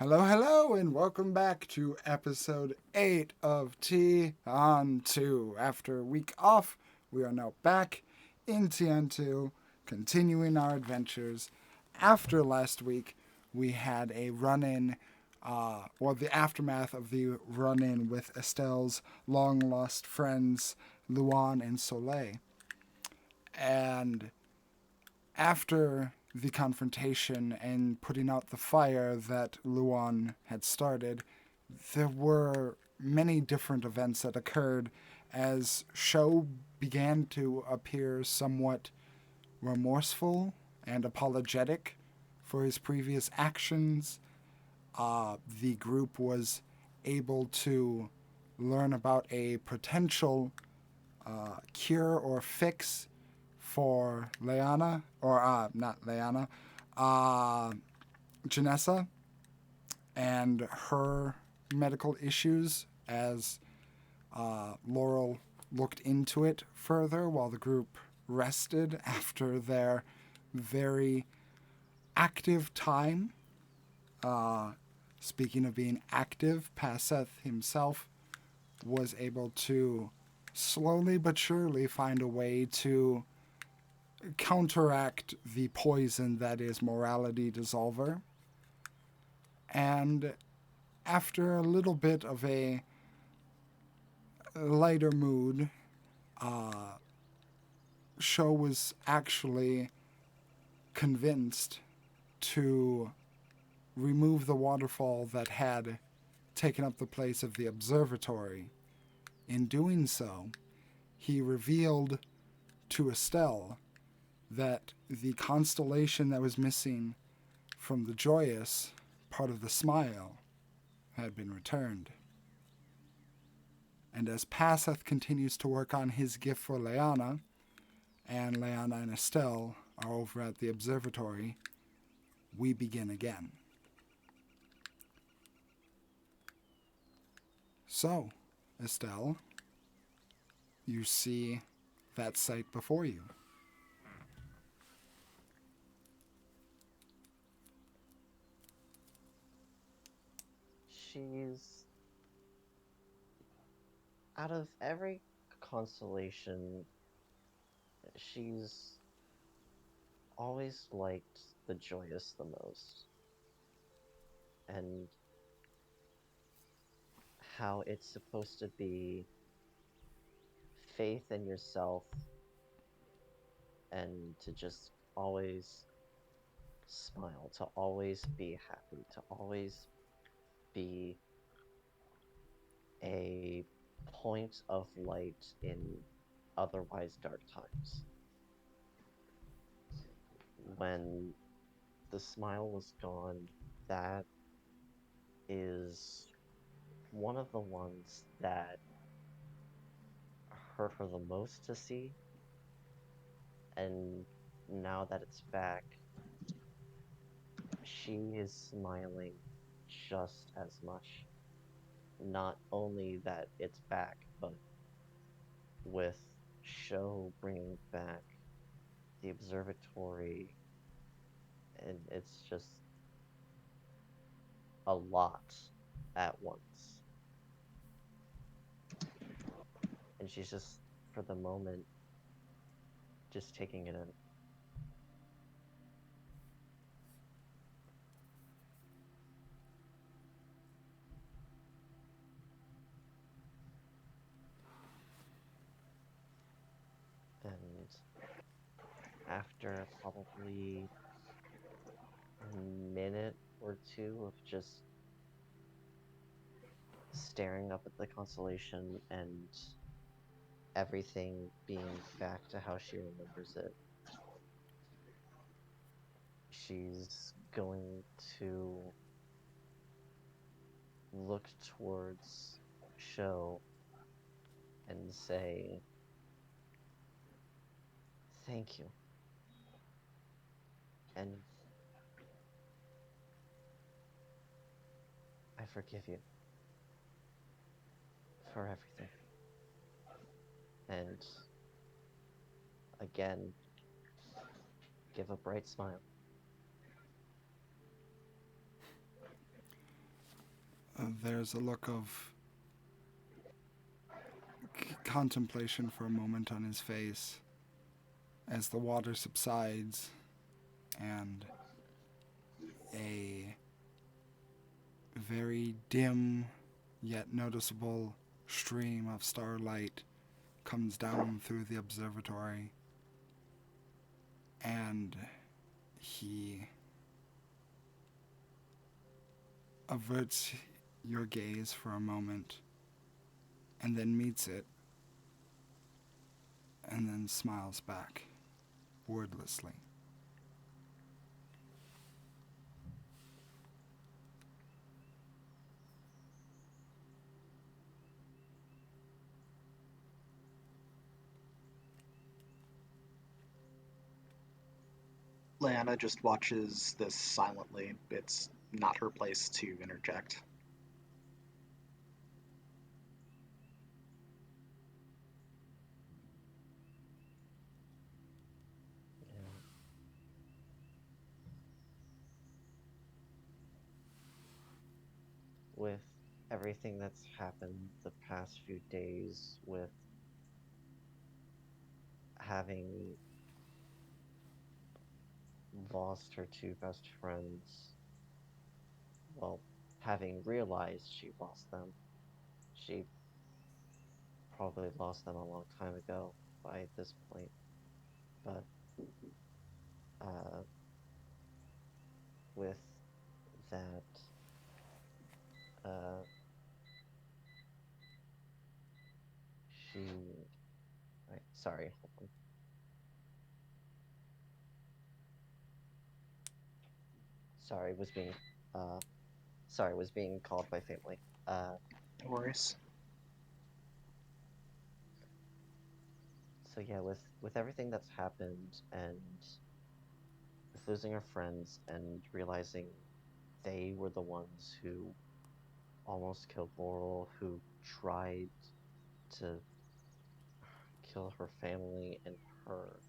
Hello, hello, and welcome back to episode 8 of Tiān 2. After a week off, we are now back in Tiān 2, continuing our adventures. After last week, we had a run in, or the aftermath of the run in with Estelle's long lost friends, Luan and Soleil. And after the confrontation and putting out the fire that Luan had started, there were many different events that occurred as Sho began to appear somewhat remorseful and apologetic for his previous actions. The group was able to learn about a potential cure or fix for Leanna, or not Leanna, uh, Janessa, and her medical issues as Laurel looked into it further while the group rested after their very active time. Speaking of being active, Paseth himself was able to slowly but surely find a way to counteract the poison that is Morality Dissolver. And after a little bit of a lighter mood, Sho was actually convinced to remove the waterfall that had taken up the place of the observatory. In doing so, he revealed to Estelle that the constellation that was missing from the joyous part of the smile had been returned. And as Paseth continues to work on his gift for Leanna, and Leanna and Estelle are over at the observatory, we begin again. So, Estelle, you see that sight before you. She's out of every constellation, she's always liked the joyous the most, and how it's supposed to be faith in yourself and to just always smile, to always be happy, to always be a point of light in otherwise dark times. When the smile was gone, that is one of the ones that hurt her the most to see. And now that it's back, she is smiling just as much. Not only that it's back, but with Show bringing back the observatory, and it's just a lot at once. And she's just, for the moment, just taking it in. And after probably a minute or two of just staring up at the constellation and everything being back to how she remembers it, she's going to look towards Show and say, "Thank you. And I forgive you for everything." And again, give a bright smile. There's a look of contemplation for a moment on his face as the water subsides and a very dim yet noticeable stream of starlight comes down through the observatory, and he averts your gaze for a moment and then meets it and then smiles back wordlessly. Leanna just watches this silently. It's not her place to interject. Yeah. With everything that's happened the past few days, with having lost her two best friends, well, having realized she lost them, she probably lost them a long time ago by this point, but uh, with that, uh, she. Right, sorry, hold on. Sorry, was being, uh, sorry, was being called by family. No worries. So yeah, with everything that's happened and with losing our friends and realizing they were the ones who almost killed Laurel, who tried to kill her family and her,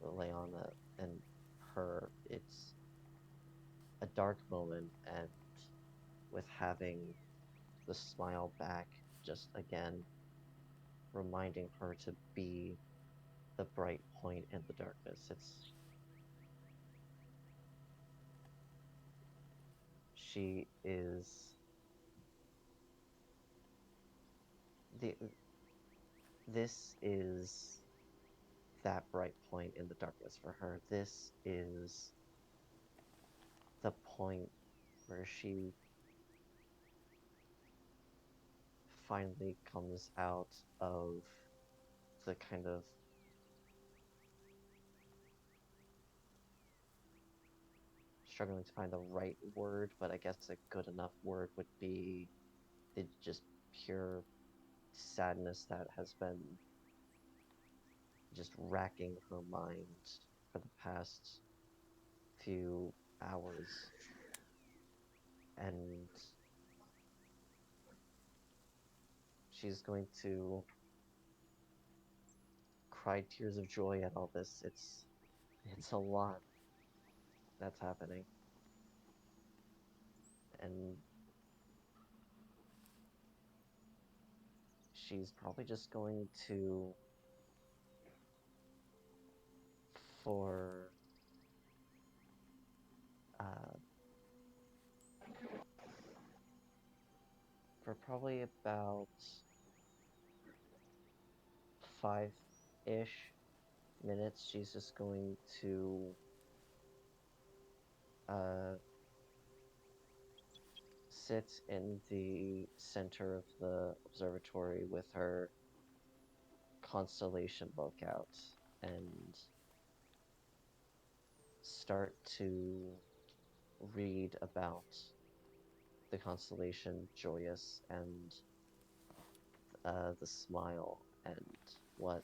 Leona and her, it's a dark moment, and with having the smile back just again reminding her to be the bright point in the darkness. She is the this is that bright point in the darkness for her. This is the point where she finally comes out of the kind of struggling to find the right word, but I guess a good enough word would be the just pure sadness that has been just racking her mind for the past few hours. And she's going to cry tears of joy at all this. It's a lot that's happening. And she's probably just going to for uh for probably about 5-ish minutes, she's just going to uh sit in the center of the observatory with her constellation book out and start to read about the constellation Joyous and the smile and what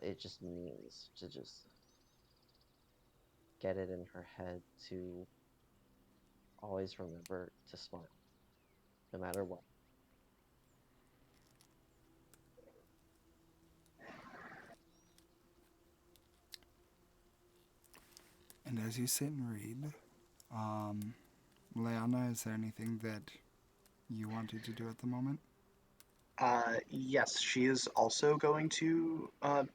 it just means to just get it in her head to always remember to smile, no matter what. And as you sit and read, Leanna, is there anything that you wanted to do at the moment? Yes, she is also going to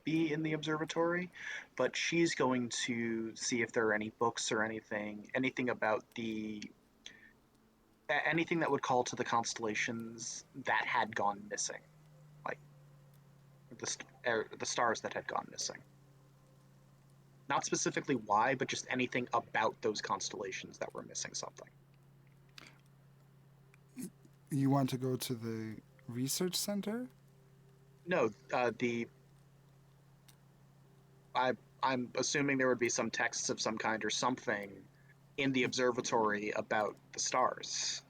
be in the observatory, but she's going to see if there are any books or anything about anything that would call to the constellations that had gone missing, like the stars that had gone missing. Not specifically why, but just anything about those constellations that were missing something. You want to go to the research center? No, I I'm assuming there would be some texts of some kind or something in the observatory about the stars.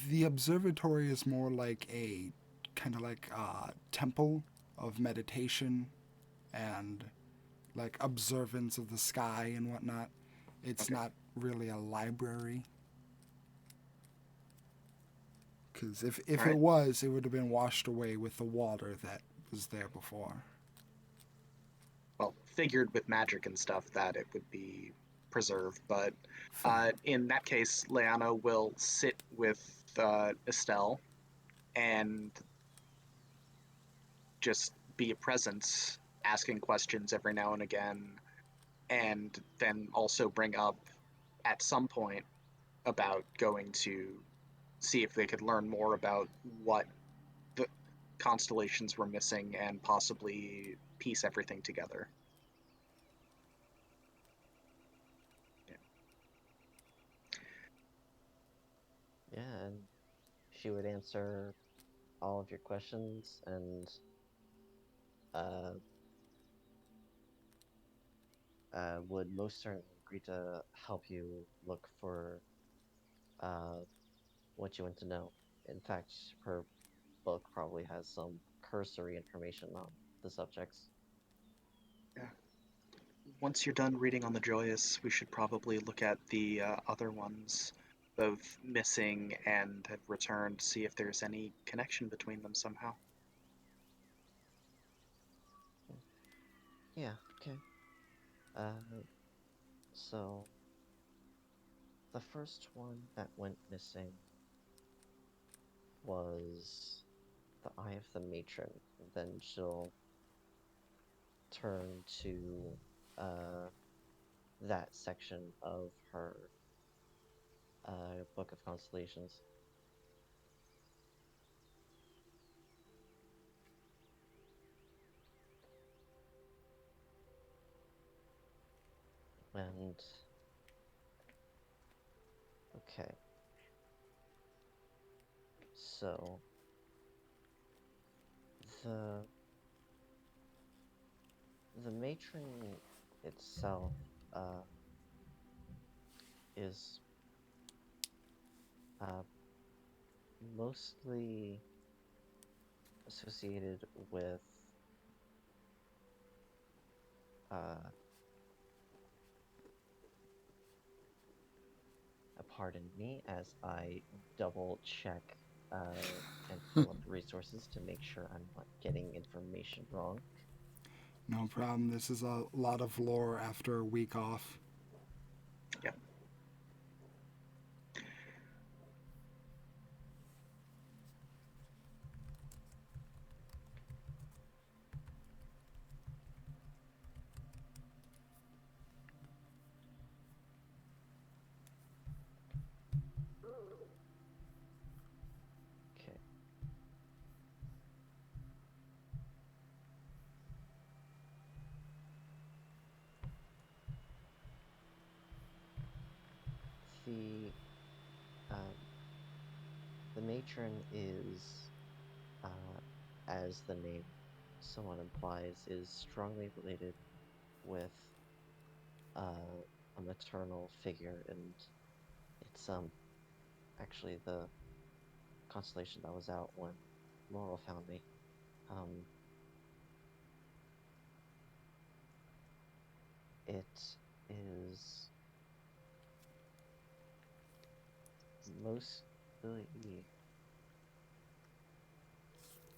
The observatory is more like a kind of like a temple of meditation and like observance of the sky and whatnot. It's Okay. not really a library. Because All if it right. was, it would have been washed away with the water that was there before. Well, figured with magic and stuff that it would be preserved, but Fair. in that case, Leanna will sit with Estelle and just be a presence, asking questions every now and again, and then also bring up at some point about going to see if they could learn more about what the constellations were missing and possibly piece everything together. Yeah. Yeah, and she would answer all of your questions and uh, would most certainly agree to help you look for uh, what you want to know. In fact, her book probably has some cursory information on the subjects. Yeah. Once you're done reading on the Joyous, we should probably look at the other ones, both missing and have returned, see if there's any connection between them somehow. Yeah, okay. Uh, so the first one that went missing was the Eye of the Matron. And then she'll turn to uh, that section of her Book of Constellations. And okay, so the the matron itself uh, is uh, mostly associated with uh, pardon me as I double check and pull up the resources to make sure I'm not getting information wrong. No problem. This is a lot of lore after a week off. Yeah. Okay. The um, the matron is, as the name somewhat implies, is strongly related with a maternal figure, and it's actually the constellation that was out when Laurel found me. Um, it is mostly,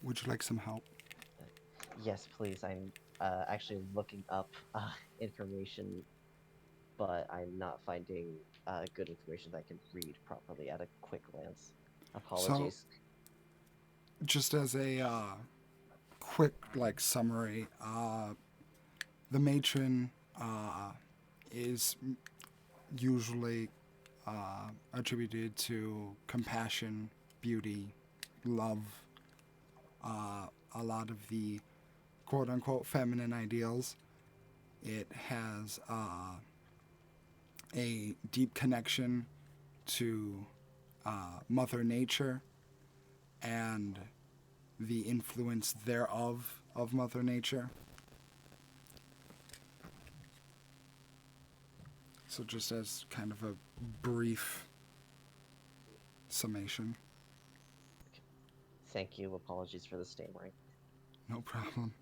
Would you like some help? yes, please. I'm actually looking up information, but I'm not finding good information that I can read properly at a quick glance. Apologies. Just as a quick summary, the matron is usually attributed to compassion, beauty, love, a lot of the quote unquote feminine ideals. It has a deep connection to Mother Nature and the influence thereof of Mother Nature. So just as kind of a brief summation. Thank you. Apologies for the stammering. No problem.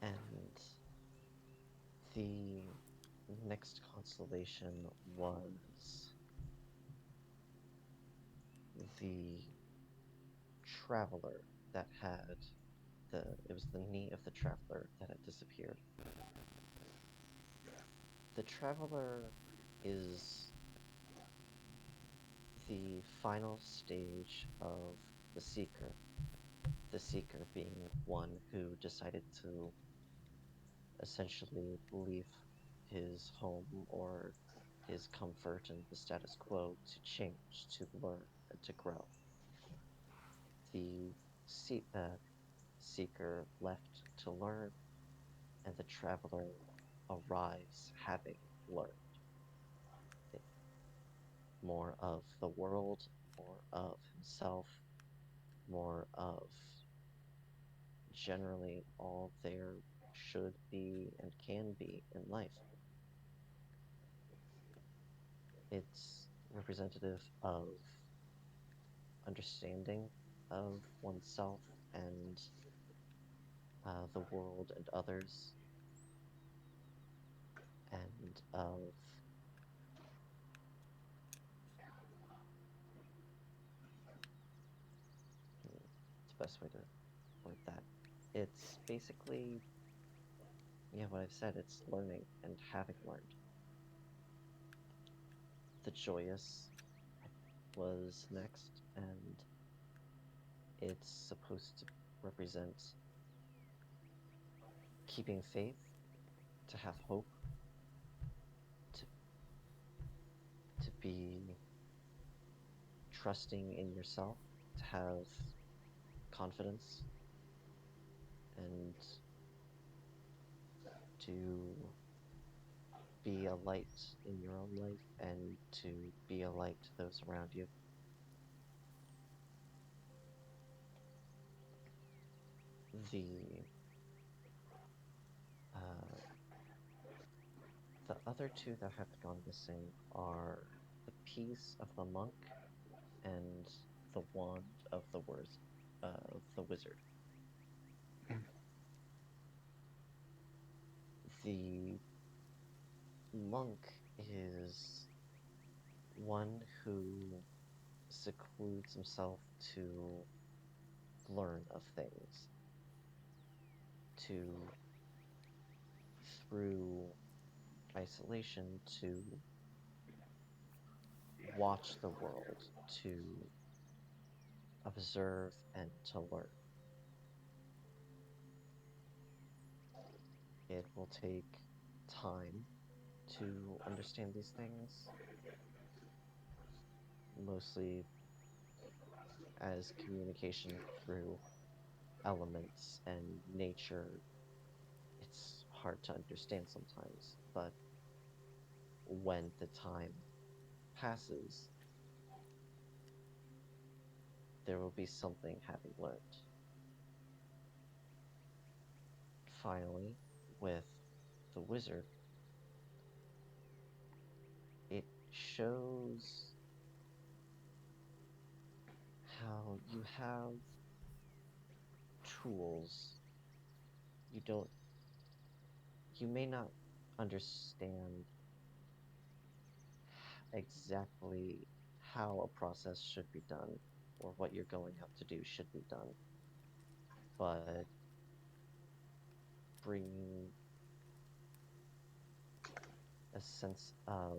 And the next constellation was the traveler that had it was the knee of the traveler that had disappeared. The traveler is the final stage of the seeker being one who decided to essentially leave his home or his comfort and the status quo to change, to learn, and to grow. The seeker left to learn, and the traveler arrives having learned more of the world, more of himself, more of generally all there should be and can be in life. It's representative of understanding of oneself and the world and others, and of the best way to word that. It's basically, yeah, what I've said, it's learning and having learned. The joyous was next, and it's supposed to represent keeping faith, to have hope, to be trusting in yourself, to have confidence, and to be a light in your own life and to be a light to those around you. Uh, the other two that have gone missing are the piece of the monk and the wand of the wizard. The monk is one who secludes himself to learn of things, to, through isolation, to watch the world, to observe and to learn. It will take time to understand these things, mostly as communication through elements and nature. It's hard to understand sometimes, but when the time passes, there will be something having learned. Finally, with the wizard, it shows how you have tools. You may not understand exactly how a process should be done or what you're going out to do should be done, but bringing a sense of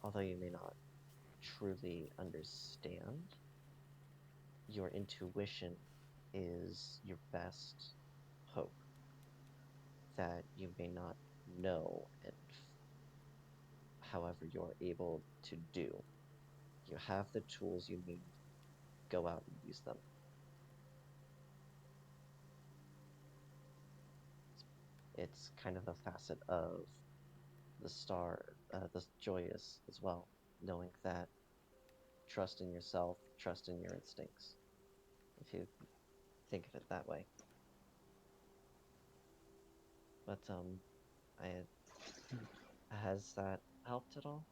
although you may not truly understand, your intuition is your best hope that you may not know, and however you're able to do. You have the tools you need, go out and use them. It's kind of a facet of the joyous as well, knowing that trust in yourself, trust in your instincts, if you think of it that way. But I has that helped at all?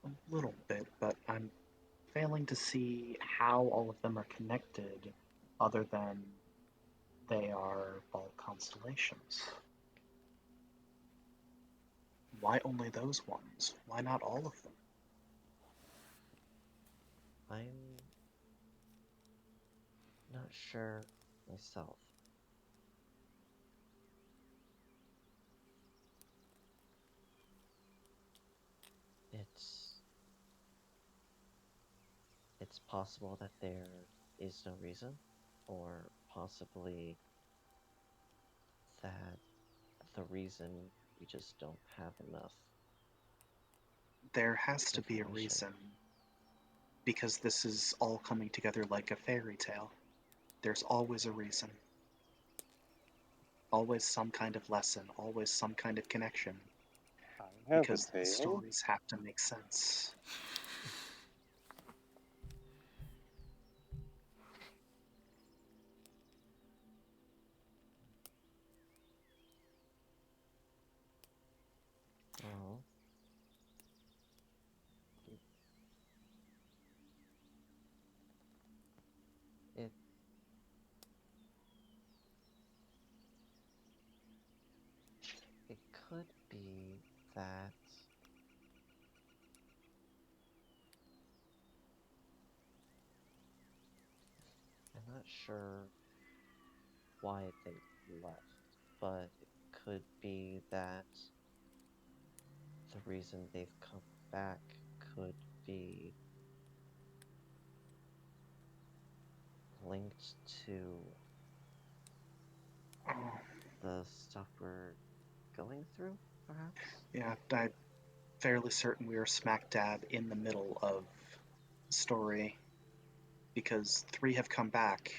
A little bit, but I'm failing to see how all of them are connected other than they are all constellations. Why only those ones? Why not all of them? I'm not sure myself. It's it's possible that there is no reason, or possibly that the reason we just don't have enough There has to be a information. reason, because this is all coming together like a fairy tale. There's always a reason. Always some kind of lesson, always some kind of connection, I have a because the tail. stories have to make sense. Well, it it could be that I'm not sure why they left, but it could be that the reason they've come back could be linked to Oh, the stuff we're going through, perhaps? yeah, I'm fairly certain we are smack dab in the middle of the story, because three have come back,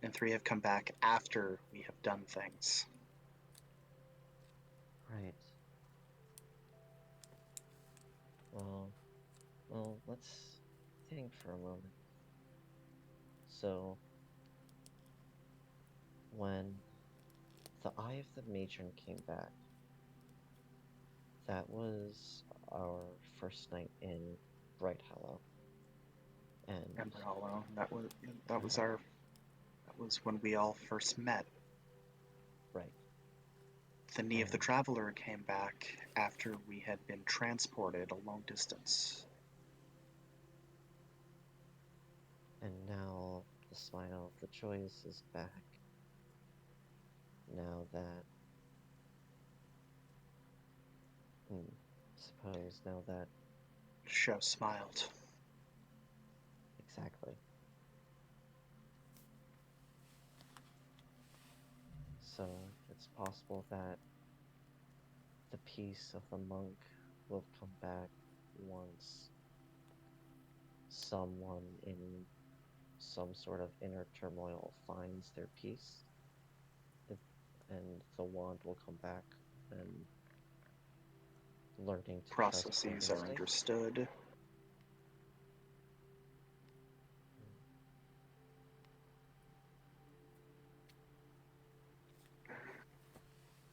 and three have come back after we have done things. Right. Well, let's think for a moment. So, when the Eye of the Matron came back, that was our first night in Bright Hollow. And Ember Hollow. That was when we all first met. right. The Knee of the And Traveler came back after we had been transported a long distance. now the Smile of the Choice is back. Now that suppose now that Show smiled. exactly. So it's possible that the peace of the monk will come back once someone in some sort of inner turmoil finds their peace, and the wand will come back and learning to trust their Processes are instinct. understood.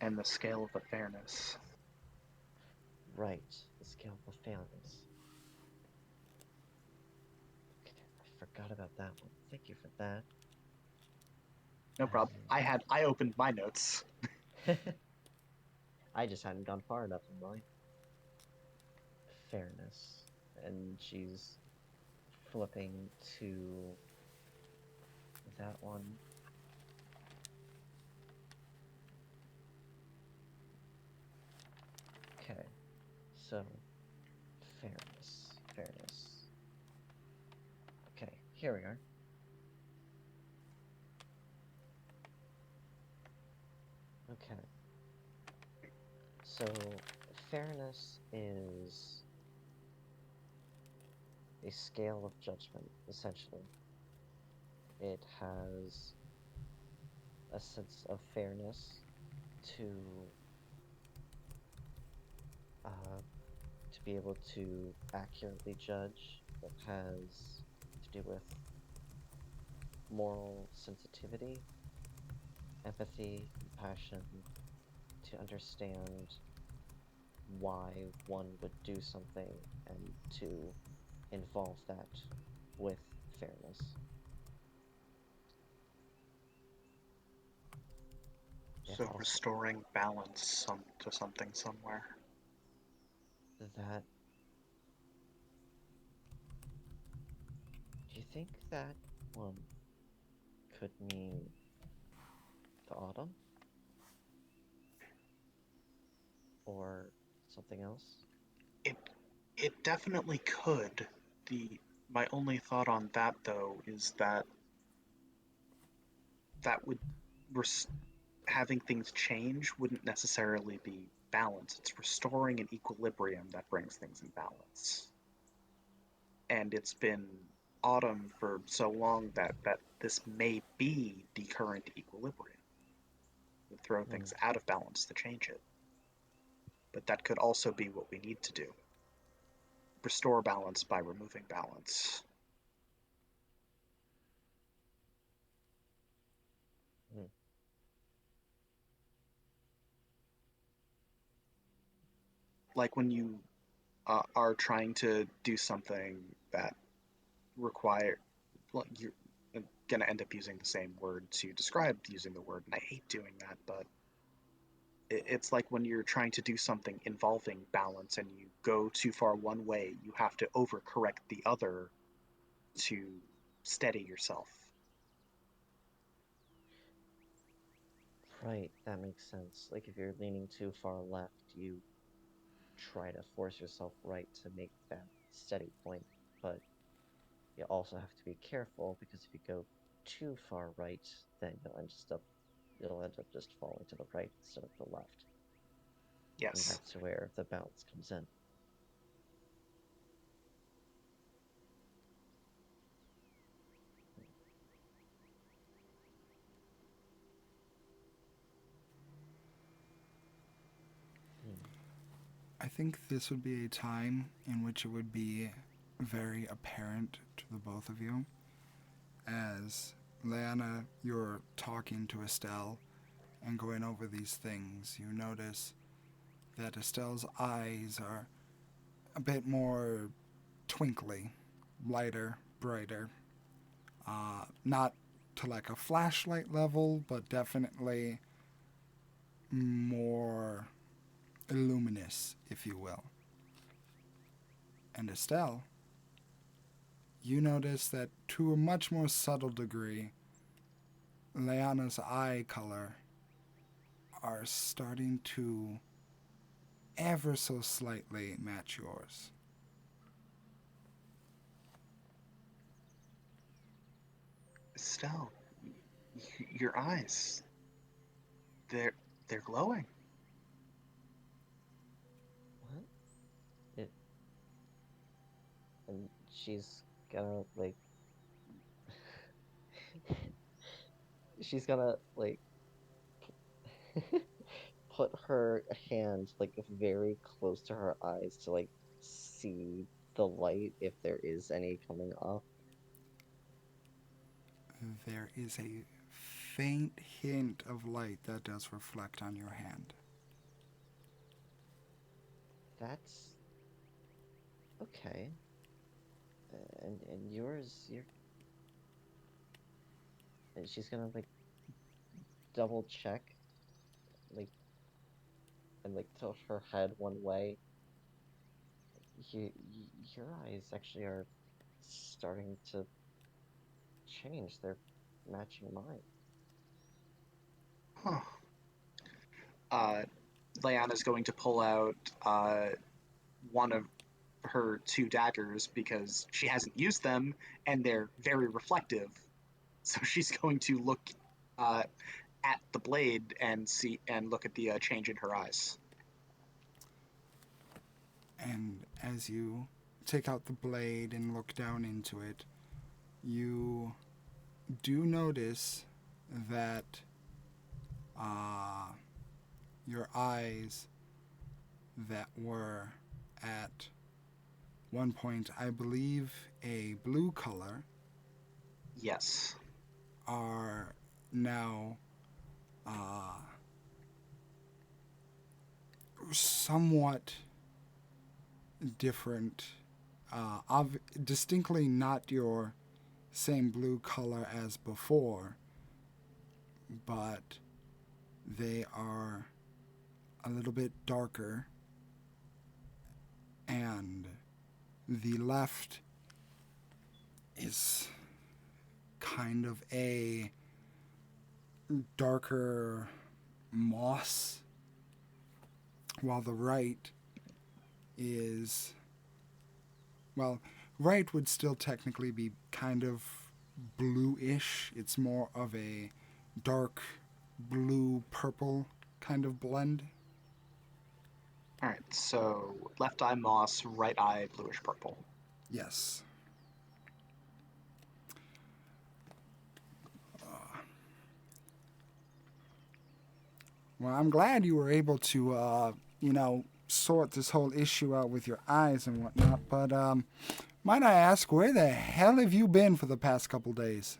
And the scale of the fairness. Right, the scale of fairness. Okay, I forgot about that one. Thank you for that. No problem. I opened my notes. I just hadn't gone far enough in mine. Fairness. And she's flipping to that one. Okay, so Fairness. Fairness. Okay, here we are. Okay. So, fairness is a scale of judgment, essentially. It has a sense of fairness to uh, to be able to accurately judge. It has to do with moral sensitivity, empathy, compassion, to understand why one would do something and to involve that with fairness. It So also restoring balance to something somewhere. that do you think that one could mean the autumn or something else? It it definitely could. The My only thought on that though is that that would res- having things change wouldn't necessarily be balance. It's restoring an equilibrium that brings things in balance. And it's been autumn for so long that this may be the current equilibrium. We throw Hmm. things out of balance to change it. But that could also be what we need to do. Restore balance by removing balance. Hmm. Like when you are trying to do something that require, well, you're going to end up using the same word to describe using the word, and I hate doing that, but it's like when you're trying to do something involving balance and you go too far one way, you have to overcorrect the other to steady yourself. Right, that makes sense. Like if you're leaning too far left, you try to force yourself right to make that steady point, but you also have to be careful because if you go too far right, then you'll end up just falling to the right instead of the left. And Yes. that's where the balance comes in. Hmm. I think this would be a time in which it would be very apparent to the both of you. As Leanna, you're talking to Estelle and going over these things, you notice that Estelle's eyes are a bit more twinkly, lighter, brighter. Not to like a flashlight level, but definitely more luminous, if you will. And Estelle, you notice that to a much more subtle degree, Leanna's eye color are starting to ever so slightly match yours. Estelle, your eyes, they're they're glowing. What? It and she's gonna like she's gonna like put her hand like very close to her eyes to like see the light if there is any coming off. There is a faint hint of light that does reflect on your hand. That's okay. And yours, and she's gonna like double check, like and like tilt her head one way. You, your eyes actually are starting to change. They're matching mine. Huh. Uh, Leanna's going to pull out one of her two daggers because she hasn't used them and they're very reflective. So she's going to look uh, at the blade and look at the change in her eyes. And as you take out the blade and look down into it, you do notice that your eyes that were at one point, I believe, a blue color, Yes. are now somewhat different, distinctly not your same blue color as before, but they are a little bit darker, and the left is kind of a darker moss, while the right is, well, right would still technically be kind of bluish. It's more of a dark blue purple kind of blend. All right. So left eye moss, right eye bluish purple. Yes. Well, I'm glad you were able to, sort this whole issue out with your eyes and whatnot. But might I ask, where the hell have you been for the past couple days?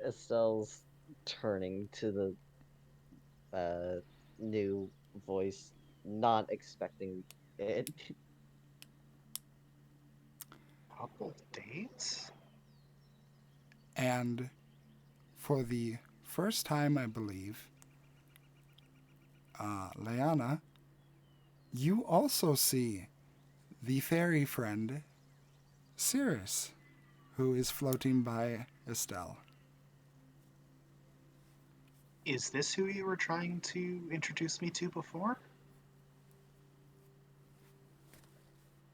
Estelle's turning to the new voice, not expecting it. Couple dates? And for the first time, I believe, Leanna, you also see the fairy friend, Cirrus, who is floating by Estelle. Is this who you were trying to introduce me to before?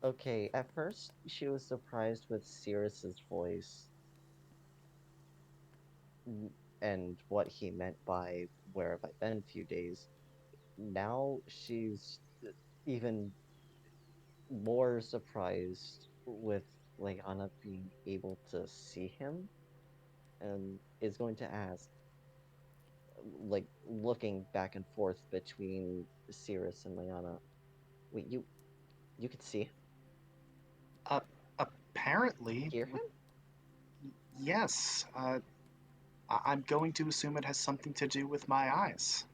Okay, at first she was surprised with Sirius's voice and what he meant by "where have I been a few days." Now she's even more surprised with Leanna being able to see him and is going to ask, like, looking back and forth between Cirrus and Leanna, "Wait, you could see him? Uh, Apparently, Hear him?" yes. I'm going to assume it has something to do with my eyes.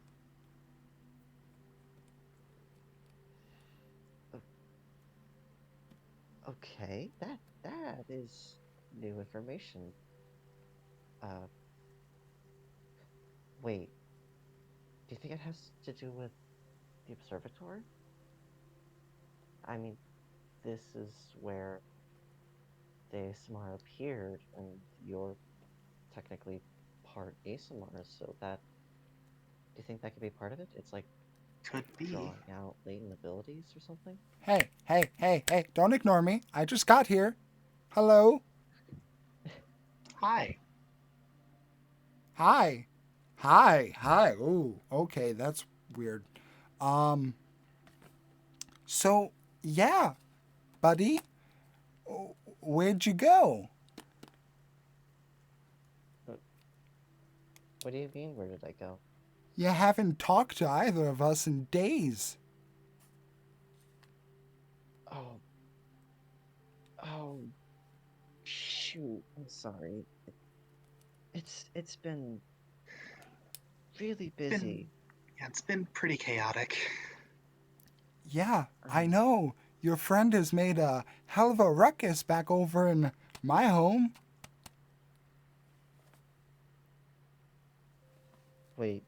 Okay, that is new information. Uh, Wait, do you think it has to do with the observatory? I mean, this is where the ASMR appeared, and you're technically part ASMR, so that, do you think that could be part of it? It's like Could be. drawing out latent abilities or something? Hey, hey, hey, hey, don't ignore me. I just got here. Hello? Hi. Hi. Hi. Hi. Ooh, okay, that's weird. Um, so, yeah, buddy, where'd you go? Uh, What do you mean, where did I go? You haven't talked to either of us in days. Oh, oh, shoot, I'm sorry. It's been really Been busy. Yeah, it's been pretty chaotic. Yeah, I Um, know. Your friend has made a hell of a ruckus back over in my home. Wait,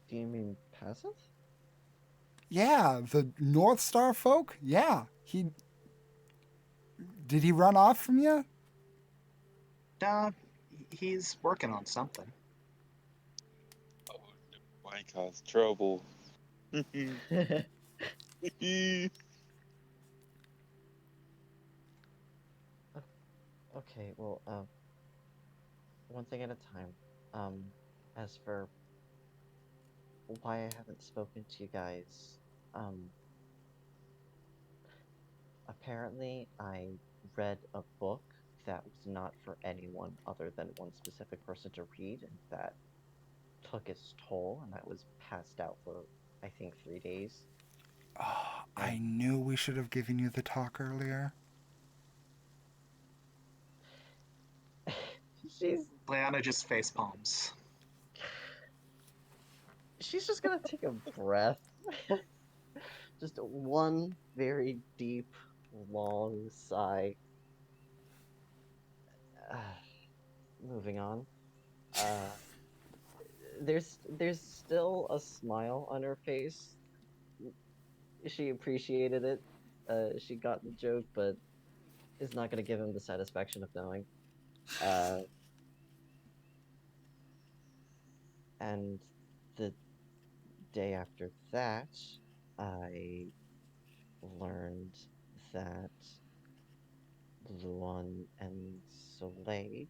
do you mean passive? Yeah, the North Star folk? Yeah. Did he run off from you? Uh, he's working on something. might cause trouble. Okay, well, one thing at a time. Um, as for why I haven't spoken to you guys, um, apparently I read a book that was not for anyone other than one specific person to read, and that took its toll, and I was passed out for, I think, 3 days. Oh, I And knew we should have given you the talk earlier. she's Leanna just face palms. she's just gonna take a breath. Just one very deep, long sigh. Moving on. Uh, there's still a smile on her face. She appreciated it. She got the joke, but is not gonna give him the satisfaction of knowing. Uh, and the day after that, I learned that Luan and Soleil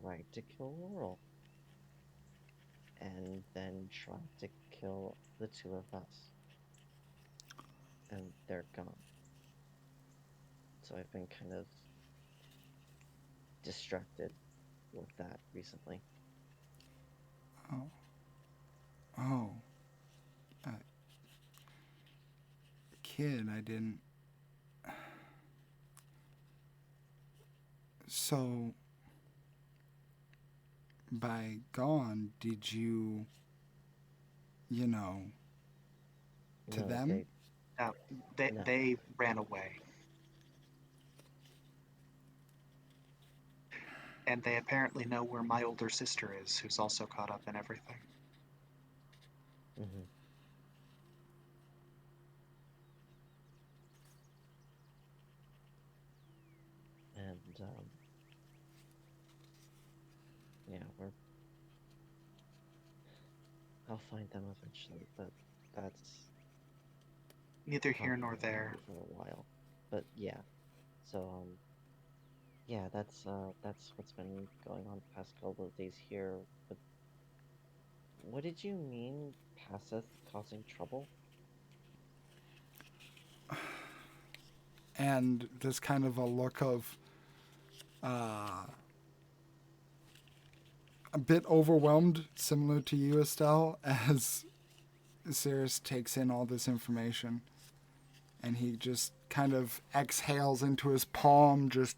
tried to kill Laurel, and then tried to kill the two of us, and they're gone. So I've been kind of distracted with that recently. Oh, oh, uh, kid, I didn't. So, by gone, did you, you know, to No, them? they No, they no. they ran away, and they apparently know where my older sister is, who's also caught up in everything. Hmm. And yeah, I'll find them eventually, but that's Neither here nor probably gonna there. be for a while. But yeah, so yeah, that's what's been going on the past couple of days here. But what did you mean, Passeth causing trouble? And there's kind of a look of uh, a bit overwhelmed, similar to you, Estelle, as Cirrus takes in all this information. And he just kind of exhales into his palm, just,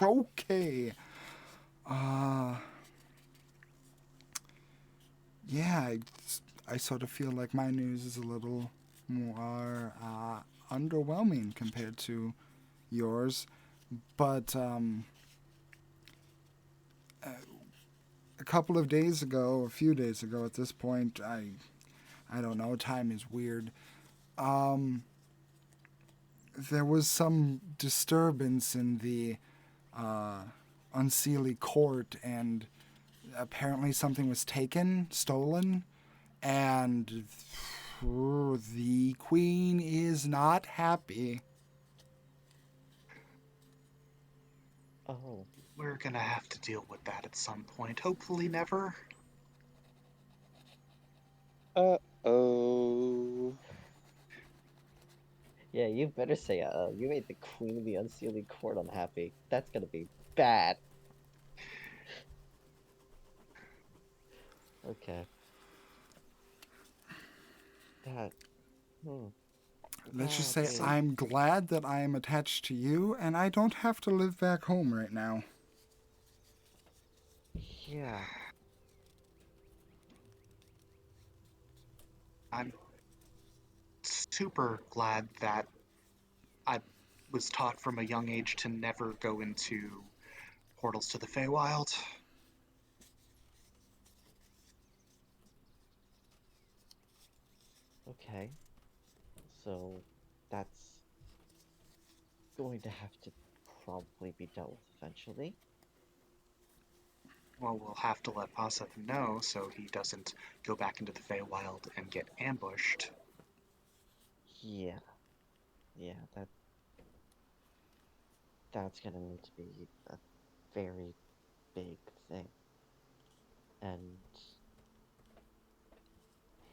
okay. Uh, yeah, I sort of feel like my news is a little more underwhelming compared to yours. But a couple of days ago, a few days ago at this point, I don't know, time is weird. Um, there was some disturbance in the uh, Unseelie court, and apparently something was taken, stolen, and the queen is not happy. Oh, We're gonna have to deal with that at some point. Hopefully, never. Uh-oh. yeah, you better say, you made the Queen of the Unseelie Court unhappy. That's gonna be bad. Okay. That, hmm, Let's just that say Some is, I'm glad that I am attached to you and I don't have to live back home right now. yeah. I'm super glad that I was taught from a young age to never go into portals to the Feywild. Okay. So that's going to have to probably be dealt with eventually. Well, we'll have to let Paseth know so he doesn't go back into the Feywild and get ambushed. Yeah, yeah, that's gonna need to be a very big thing. And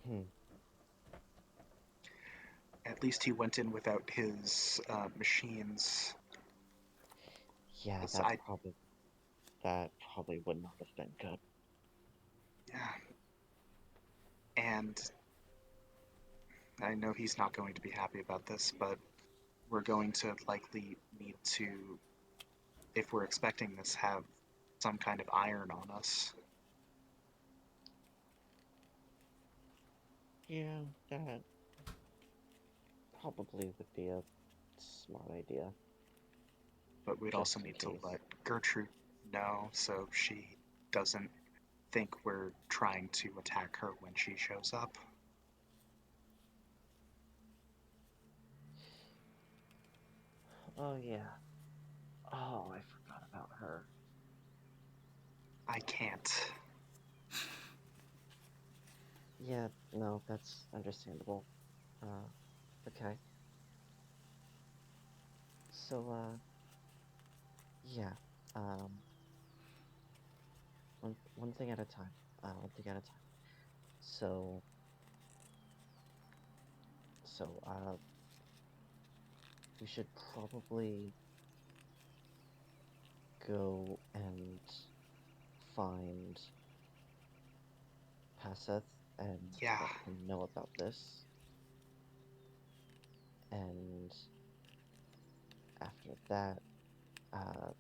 hmm, At least he went in without his machines. yeah, Aside, that probably would not have been good. yeah. And I know he's not going to be happy about this, but we're going to likely need to, if we're expecting this, have some kind of iron on us. Yeah, that probably would be a smart idea, But we'd also just in need to case. let Gertrude know so she doesn't think we're trying to attack her when she shows up. Oh yeah. Oh, I forgot about her. I can't. Yeah, no, that's understandable. Okay. So, yeah. Um, one thing at a time. One thing at a time. So, so, we should probably go and find Paseth and Yeah, let him know about this. And after that, uh,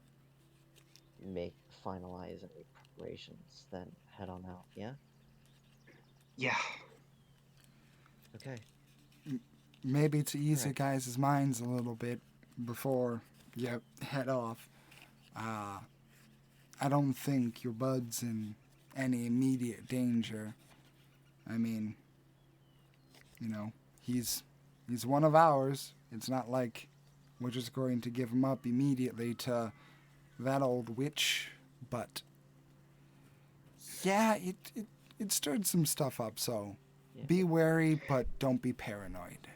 make finalize any preparations, then head on out. Yeah. yeah. Okay. Maybe to All ease your right. guys' minds a little bit before you head off. Uh, I don't think your bud's in any immediate danger. I mean, you know, he's he's one of ours. It's not like we're just going to give him up immediately to that old witch. But yeah, it stirred some stuff up. So Yeah. be wary, but don't be paranoid.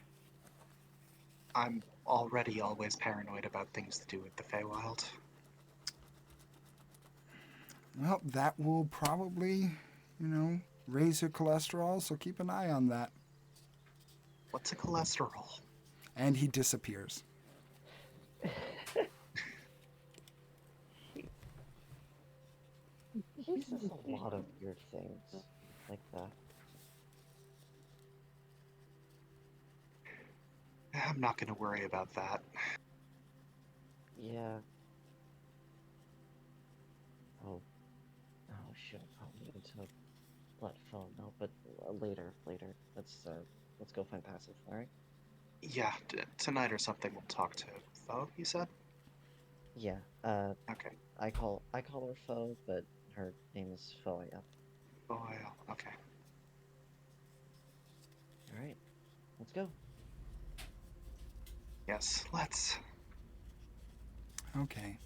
I'm already always paranoid about things to do with the Feywild. Well, that will probably, raise your cholesterol. So keep an eye on that. What's a cholesterol? And he disappears. He says a lot of weird things like that. I'm not going to worry about that. Yeah. Oh, oh shit! I probably need to let Phil know, but later. Let's go find Passive. All right? Yeah, tonight or something we'll talk to Foe, you said? Yeah. Okay. I call her Fo, but her name is Foya. Oh, okay. All right. Let's go. Yes, let's. Okay.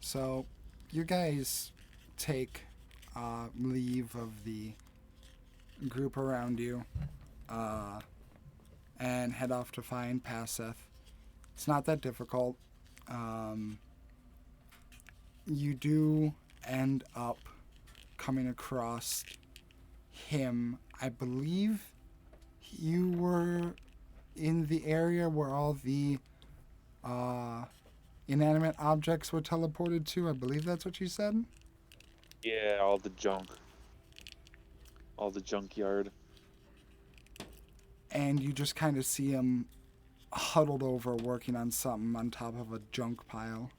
So you guys take leave of the group around you uh, and head off to find Paseth. It's not that difficult. Um, you do end up coming across him. I believe you were in the area where all the uh, inanimate objects were teleported to. I believe that's what you said. Yeah, all the junk. All the junkyard. And you just kind of see him huddled over working on something on top of a junk pile.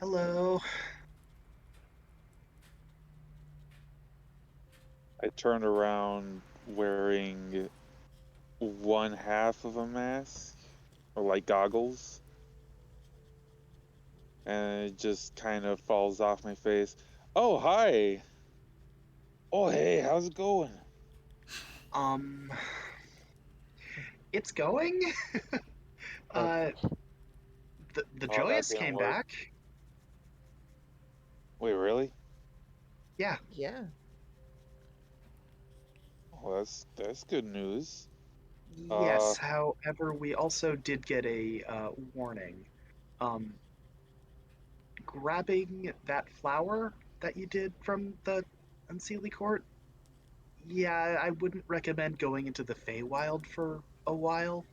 Hello. I turned around wearing one half of a mask, or like goggles, and it just kind of falls off my face. Oh, hi! Oh, hey, how's it going? Um, it's going. uh, the Oh, that Joyous didn't came work. back. Wait, really? Yeah. Yeah. Oh, that's good news. Yes. However, we also did get a warning. Um, grabbing that flower that you did from the Unseelie Court. Yeah, I wouldn't recommend going into the Feywild for a while.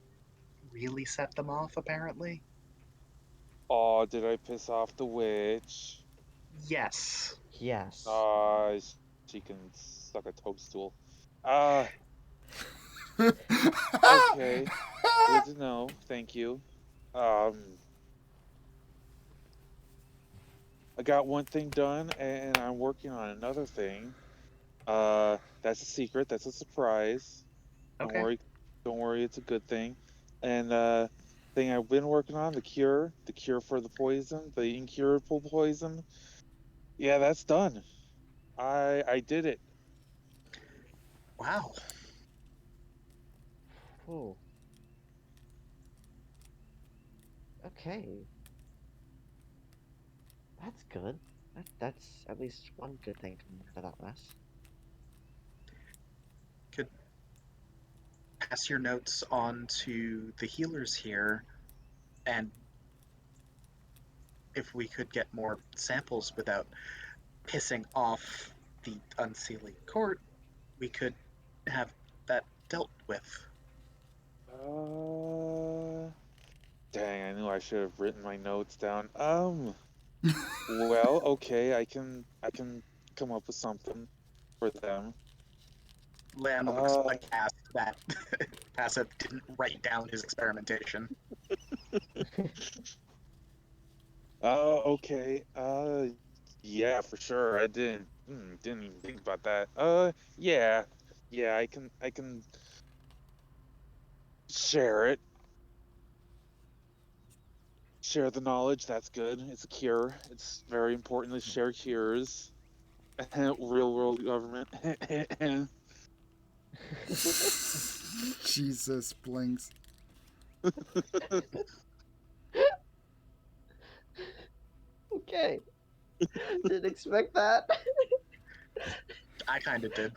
Really set them off, apparently. Oh, did I piss off the witch? Yes. Yes. Uh, she can suck a toadstool. Uh, okay. Good to know. Thank you. Um, I got one thing done, and I'm working on another thing. That's a secret. That's a surprise. Don't Okay. worry. Don't worry. It's a good thing. And thing I've been working on, the cure for the poison, the incurable poison. Yeah, that's done. I did it. Wow. Oh. Okay. That's good. That's at least one good thing coming out of that mess. Could pass your notes on to the healers here, and if we could get more samples without pissing off the Unseelie Court, we could have that dealt with. Uh, dang, I knew I should have written my notes down. Well, okay, I can come up with something for them. Lan looks Uh, aghast that Passive didn't write down his experimentation. okay. Yeah, for sure. I didn't even think about that. Yeah, yeah, I can share it. Share the knowledge. That's good. It's a cure. It's very important to share cures. Real world government. Jesus, Blinks. Okay. Didn't expect that. I kind of did.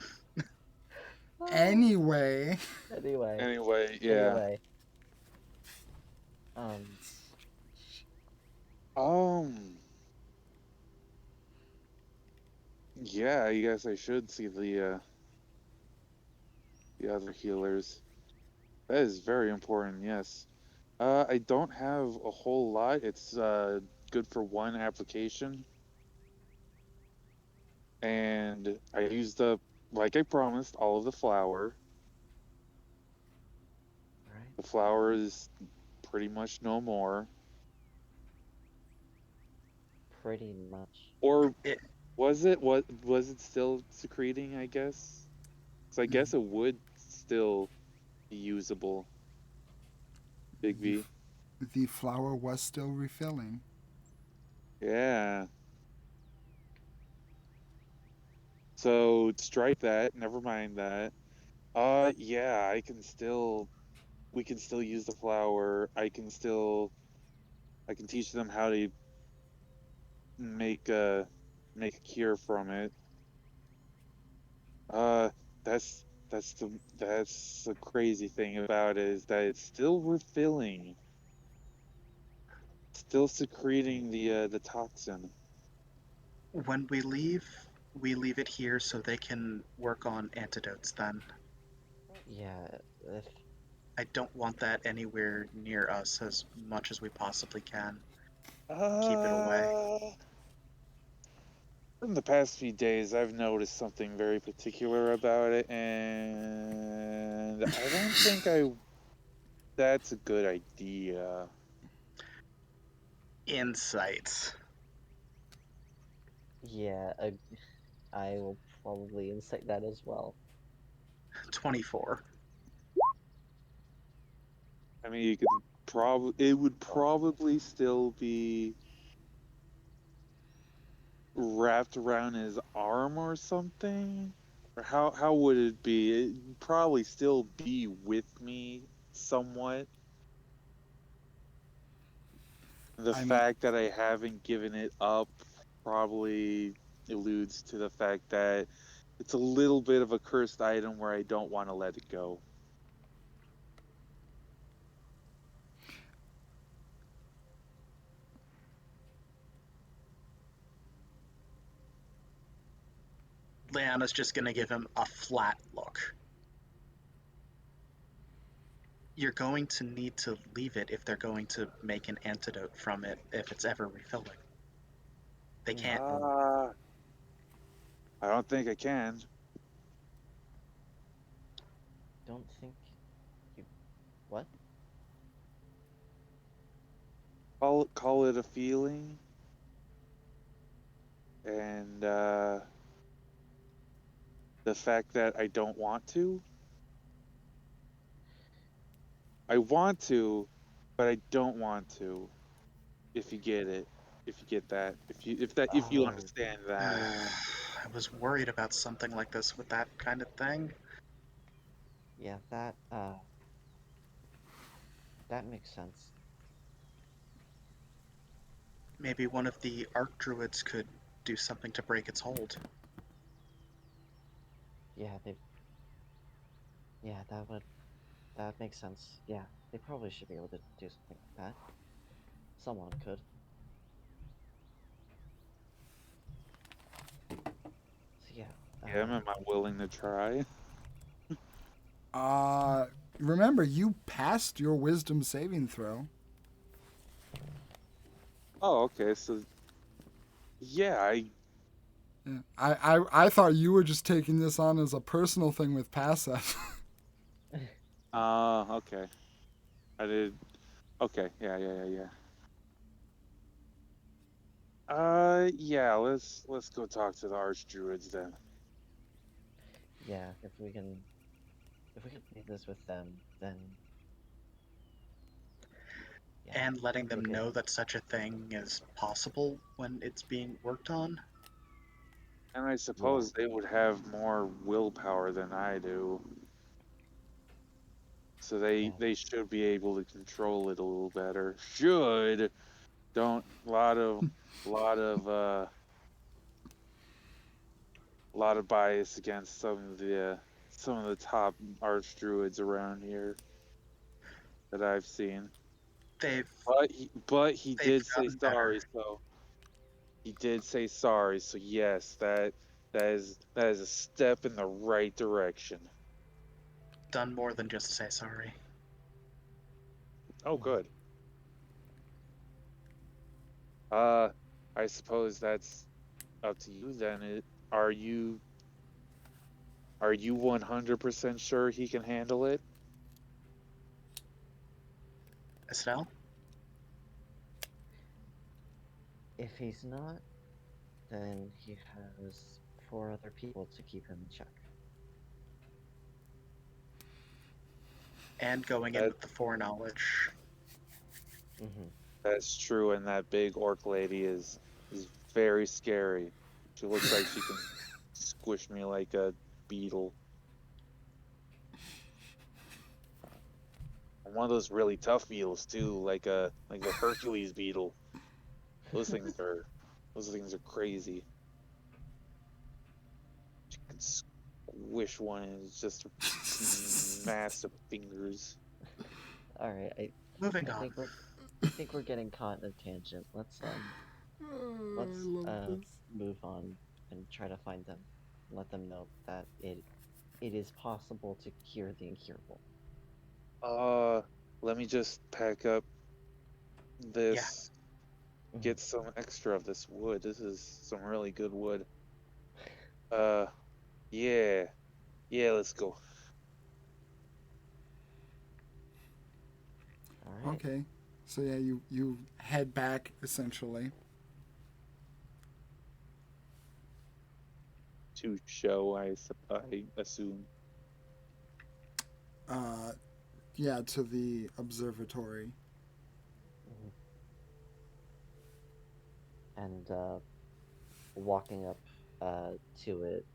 Anyway, Anyway. Anyway, yeah. Anyway. Um. Um, yeah, I guess I should see the other healers. That is very important, yes. I don't have a whole lot. It's good for one application. And I used up, like I promised, all of the flour. Alright. The flour is pretty much no more. Pretty much. Or It was it? Was it still secreting, I guess? So I guess it would still be usable. Big the, V. the flower was still refilling. Yeah. So strike that. Never mind that. Yeah, we can still use the flour. I can teach them how to make a make a cure from it. Uh, that's the crazy thing about it is that it's still refilling, still secreting the toxin. when we leave it here so they can work on antidotes then. Yeah. If, I don't want that anywhere near us as much as we possibly can. Keep it away. Uh, in the past few days, I've noticed something very particular about it, and I don't think I that's a good idea. Insights. yeah. I will probably insight that as well. 24. I mean, you could probably it would probably still be wrapped around his arm or something. Or how would it be? It'd probably still be with me somewhat. The I mean, fact that I haven't given it up probably alludes to the fact that it's a little bit of a cursed item where I don't want to let it go. Leanna's just gonna give him a flat look. You're going to need to leave it if they're going to make an antidote from it if it's ever refilling. They Hmm. can't. I don't think I can. Don't think you. What? Call it a feeling, and the fact that I don't want to. I want to, but I don't want to. If you get it, if you get that, if you Oh, understand that. I was worried about something like this with that kind of thing. yeah. That makes sense. Maybe one of the archdruids could do something to break its hold. Yeah, they. Yeah, that makes sense. Yeah, they probably should be able to do something like that. Someone could. So yeah. Yeah, am I willing to try? uh, remember, you passed your wisdom saving throw. Oh, okay. So yeah, Yeah. I thought you were just taking this on as a personal thing with Passa. okay. I did. Okay, yeah. Yeah. Let's go talk to the archdruids then. Yeah, if we can leave this with them, then yeah, And I letting think we them could. know that such a thing is possible when it's being worked on. And I Yeah, suppose they would have more willpower than I do, so yeah, they should be able to control it a little better. Should don't lot of lot of bias against some of the top archdruids around here that I've seen. They've But he they've did say gotten better, sorry, so he did say sorry. So yes, that is a step in the right direction. done more than just say sorry. Oh, mhm. good. I suppose that's up to you then. Are you are you 100% sure he can handle it? Estelle? If he's not, then he has four other people to keep him in check. And going in That with the foreknowledge. Mm-hmm. that's true, and that big orc lady is very scary. She looks like she can squish me like a beetle. And one of those really tough beetles too, like the Hercules beetle. Those things are those things are crazy. She can squish one and it's just massive fingers. All right, Moving I on. think we're getting caught in a tangent. I Let's love this. move on and try to find them. Let them know that it is possible to cure the incurable. Uh, Let me just pack up Yeah, this, Mhm. get some extra of this wood. This is some really good wood. Uh, yeah, yeah, let's go. All right. Okay, so yeah, you head back essentially. To show, I assume. Uh, yeah, to the observatory. Mhm. And walking up to it,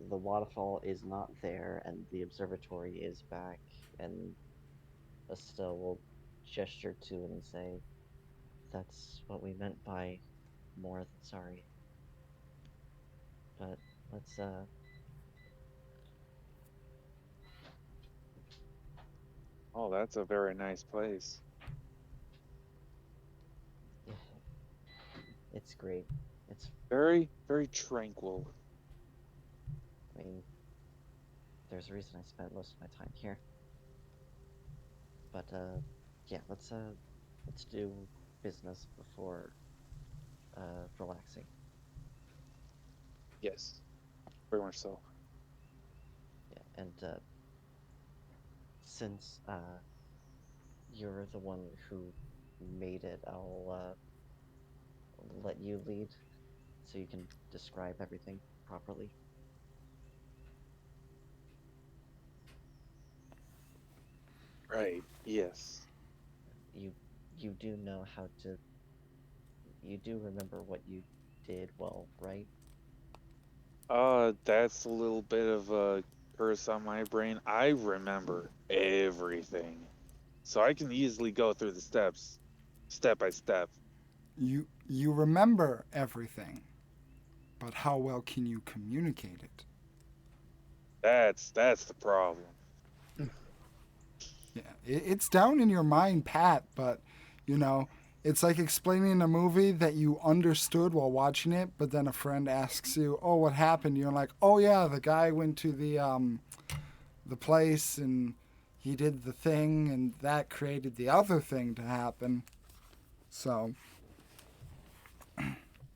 the waterfall is not there and the observatory is back, and Estelle will gesture to it and say, "That's what we meant by more than sorry. But let's Oh, that's a very nice place. yeah, it's great. It's Very, very tranquil. I mean, there's a reason I spent most of my time here. But yeah, let's do business before relaxing. Yes, very much so. Yeah, and since you're the one who made it, I'll let you lead so you can describe everything properly. Right. Yes. You you do know how to you do remember what you did well, right? That's a little bit of a curse on my brain. I remember everything. So I can easily go through the steps, step by step. You remember everything, but how well can you communicate it? That's the problem. Yeah, it's down in your mind, Pat, but you know, it's like explaining a movie that you understood while watching it, but then a friend asks you, "Oh, what happened?" You're like, "Oh yeah, the guy went to the place and he did the thing and that created the other thing to happen." So,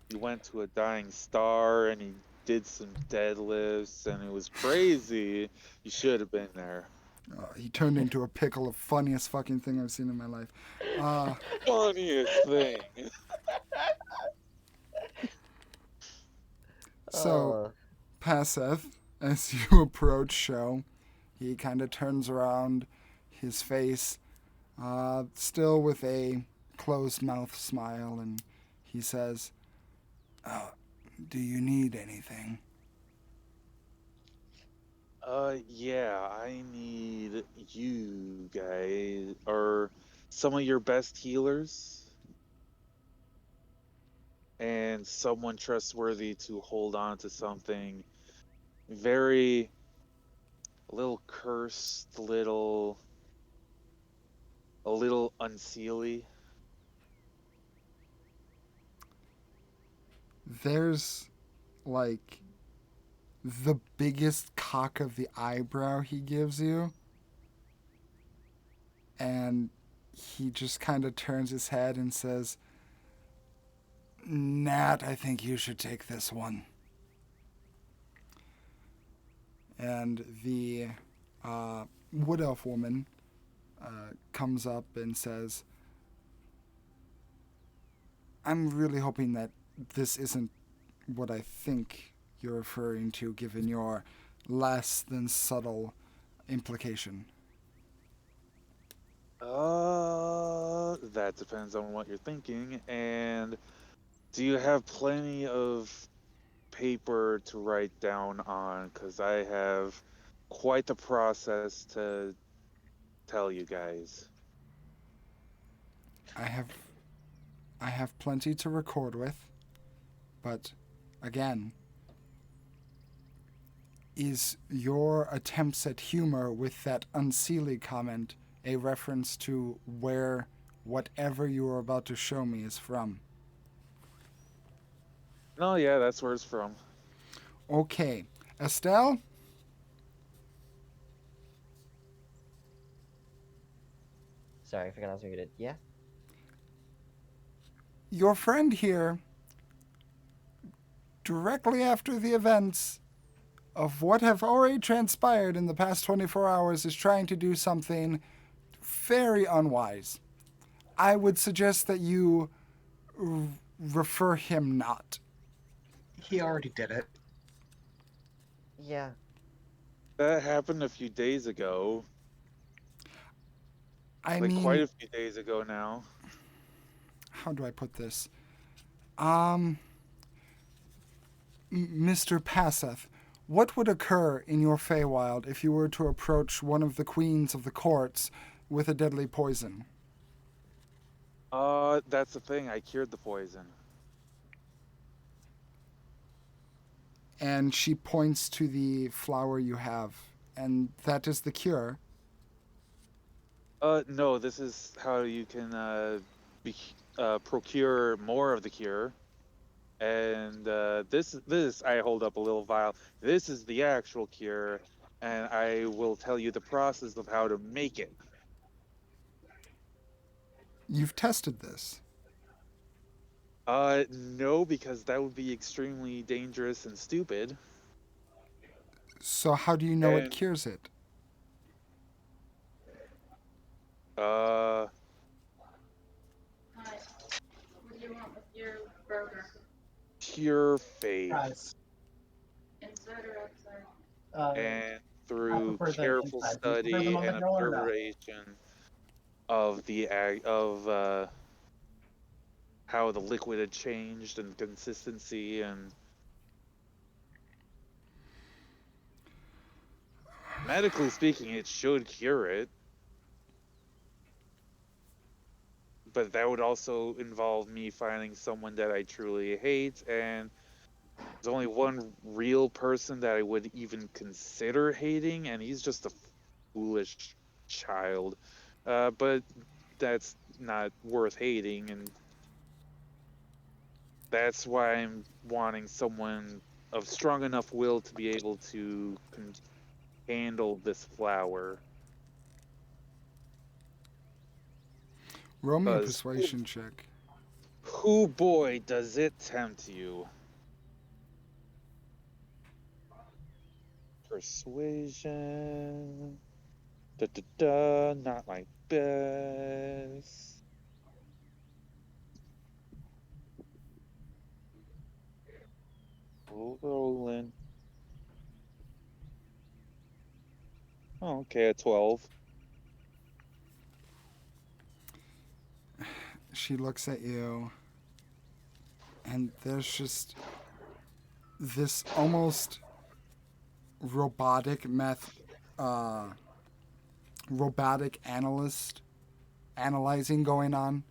He went to a dying star and he did some deadlifts and it was crazy. You should have been there. he turned into a pickle, of funniest fucking thing I've seen in my life. Uh, Funniest thing. so, Uh, Paseth, as you approach Show, he kind of turns around, his face still with a closed mouth smile, and he says, "Do you need anything?" Yeah, I need you guys, or some of your best healers, and someone trustworthy to hold on to something very, a little cursed, a little unseelie. There's like the biggest cock of the eyebrow he gives you, and he just kind of turns his head and says, "Nat, I think you should take this one." And the wood elf woman comes up and says, "I'm really hoping that this isn't what I think you're referring to, given your less than subtle implication." That depends on what you're thinking. And do you have plenty of paper to write down on? Because I have quite the process to tell you guys. I have I have plenty to record with, but again, is your attempts at humor with that unseelie comment a reference to where whatever you are about to show me is from? No, yeah, that's where it's from. Okay. Estelle, sorry, I forgot I was muted. Yeah. your friend here, directly after the events of what have already transpired in the past 24 hours, is trying to do something very unwise. I would suggest that you refer him not. He already did it. Yeah. That happened a few days ago. I Like quite mean, a few days ago now. how do I put this? Mr. Paseth, What would occur in your Feywild if you were to approach one of the queens of the courts with a deadly poison? That's the thing. I cured the poison. And she points to the flower you have, and that is the cure. No, this is how you can procure more of the cure. And this I hold up a little vial. This is the actual cure, and I will tell you the process of how to make it. You've tested this. No, because that would be extremely dangerous and stupid. So how do you know it And cures it? uh, Hi. What do you want with your burger? pure faith Guys, Inside or outside? and I through prefer them careful inside. Do you prefer them study on the and grill or not? observation of how the liquid had changed and consistency, and medically speaking, it should cure it. But that would also involve me finding someone that I truly hate, and there's only one real person that I would even consider hating, and he's just a foolish child. But that's not worth hating, and that's why I'm wanting someone of strong enough will to be able to handle this flower. Roll me a Because persuasion check. who boy does it tempt you? Persuasion. Da, da, da, not my best. Rolling. Oh, okay, a 12. She looks at you, and there's just this almost robotic robotic analyzing going on,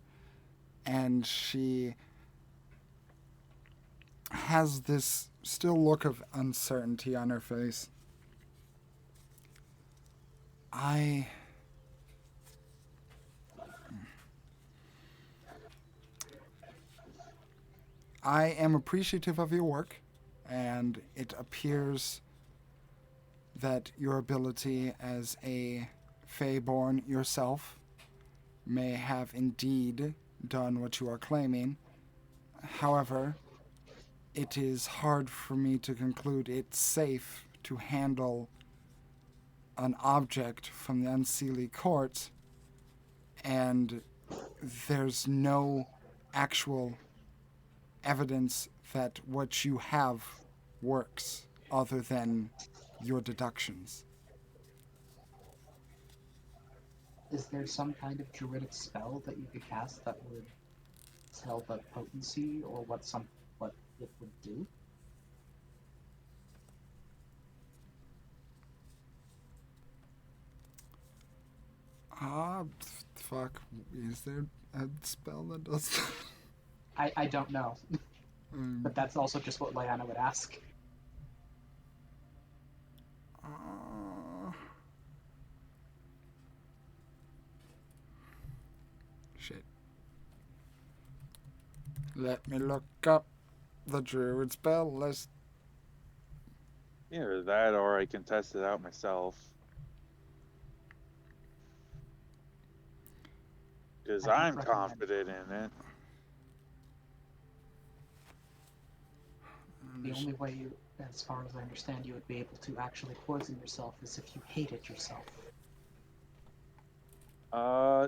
and she has this still look of uncertainty on her face. I am appreciative of your work, and it appears that your ability as a Feyborn yourself may have indeed done what you are claiming. However, it is hard for me to conclude it's safe to handle an object from the Unseelie Court, and there's no actual evidence that what you have works other than your deductions. Is there some kind of druidic spell that you could cast that would tell the potency or what it would do? Fuck. Is there a spell that does that? I don't know, but that's also just what Lyanna would ask. Shit. Let me look up the druid spell list. Either that or I can test it out myself. Because I I'm would recommend- confident in it. The only way you, as far as I understand, you would be able to actually poison yourself is if you hated yourself.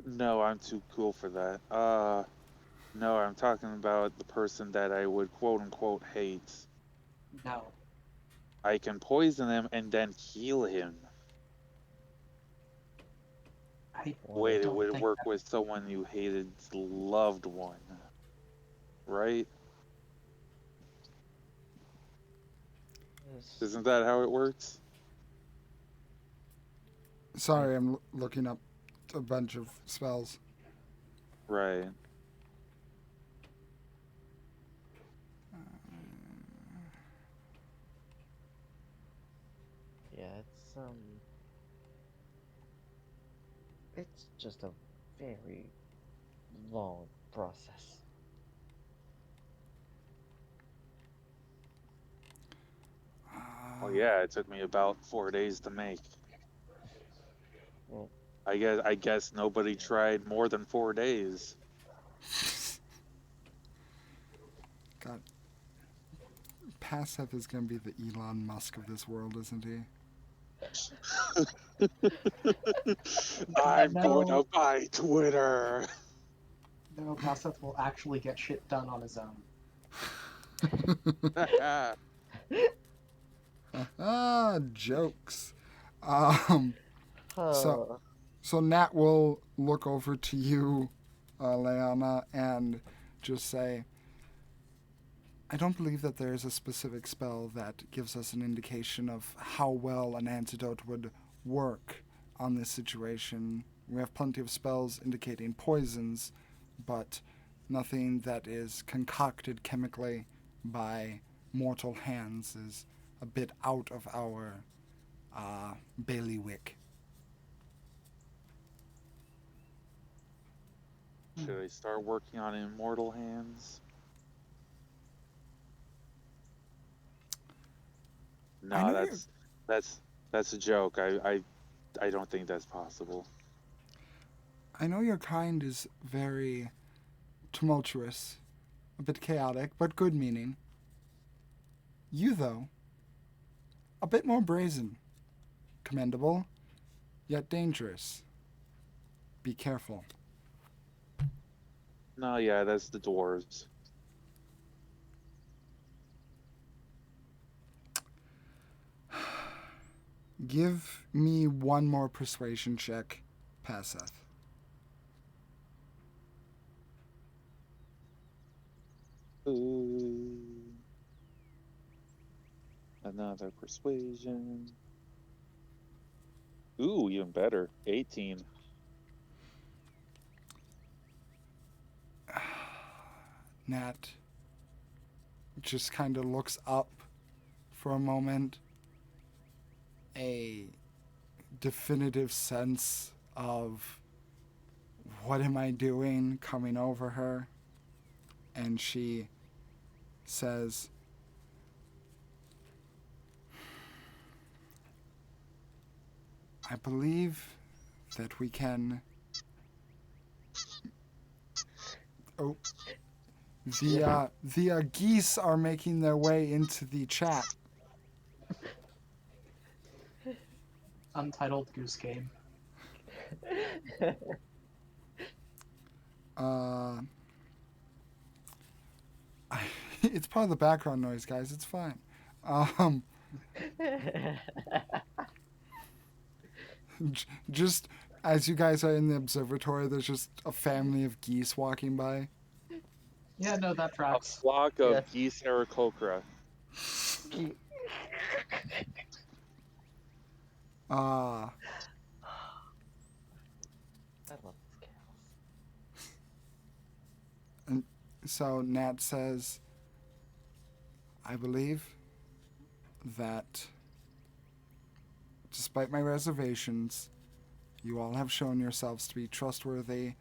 No, I'm too cool for that. No, I'm talking about the person that I would quote unquote hate. No. I can poison him and then heal him. I Wait, it don't would think work that- with someone you hated's loved one, right? Yes. Isn't that how it works? Sorry, I'm looking up a bunch of spells. Right. Yeah, it's just a very long process. Oh yeah, it took me about 4 days to make. Well, I guess nobody tried more than 4 days. God, Paseth is gonna be the Elon Musk of this world, isn't he? I'm going No, to buy Twitter. no, Paseth will actually get shit done on his own. Jokes. Um, so huh. so Nat will look over to you, Leona, and just say, I don't believe that there is a specific spell that gives us an indication of how well an antidote would work on this situation. We have plenty of spells indicating poisons, but nothing that is concocted chemically by mortal hands is a bit out of our bailiwick. Should I start working on immortal hands? I No, know your that's a joke. I don't think that's possible. I know your kind is very tumultuous, a bit chaotic, but good meaning. You, though, a bit more brazen, commendable, yet dangerous. Be careful. No, yeah, that's the dwarves. Give me one more persuasion check, Paseth. Ooh, another persuasion. Ooh, even better. 18. Nat just kind of looks up for a moment, a definitive sense of what am I doing coming over her, and she says, I believe that we can. Oh, the geese are making their way into the chat. Untitled Goose Game. Uh, it's part of the background noise, guys. It's fine. Um, just as you guys are in the observatory, there's just a family of geese walking by. Yeah, no, that A tracks. flock of Yes. geese Aarakocra. Uh, I love this chaos. and so Nat says, I believe that despite my reservations, you all have shown yourselves to be trustworthy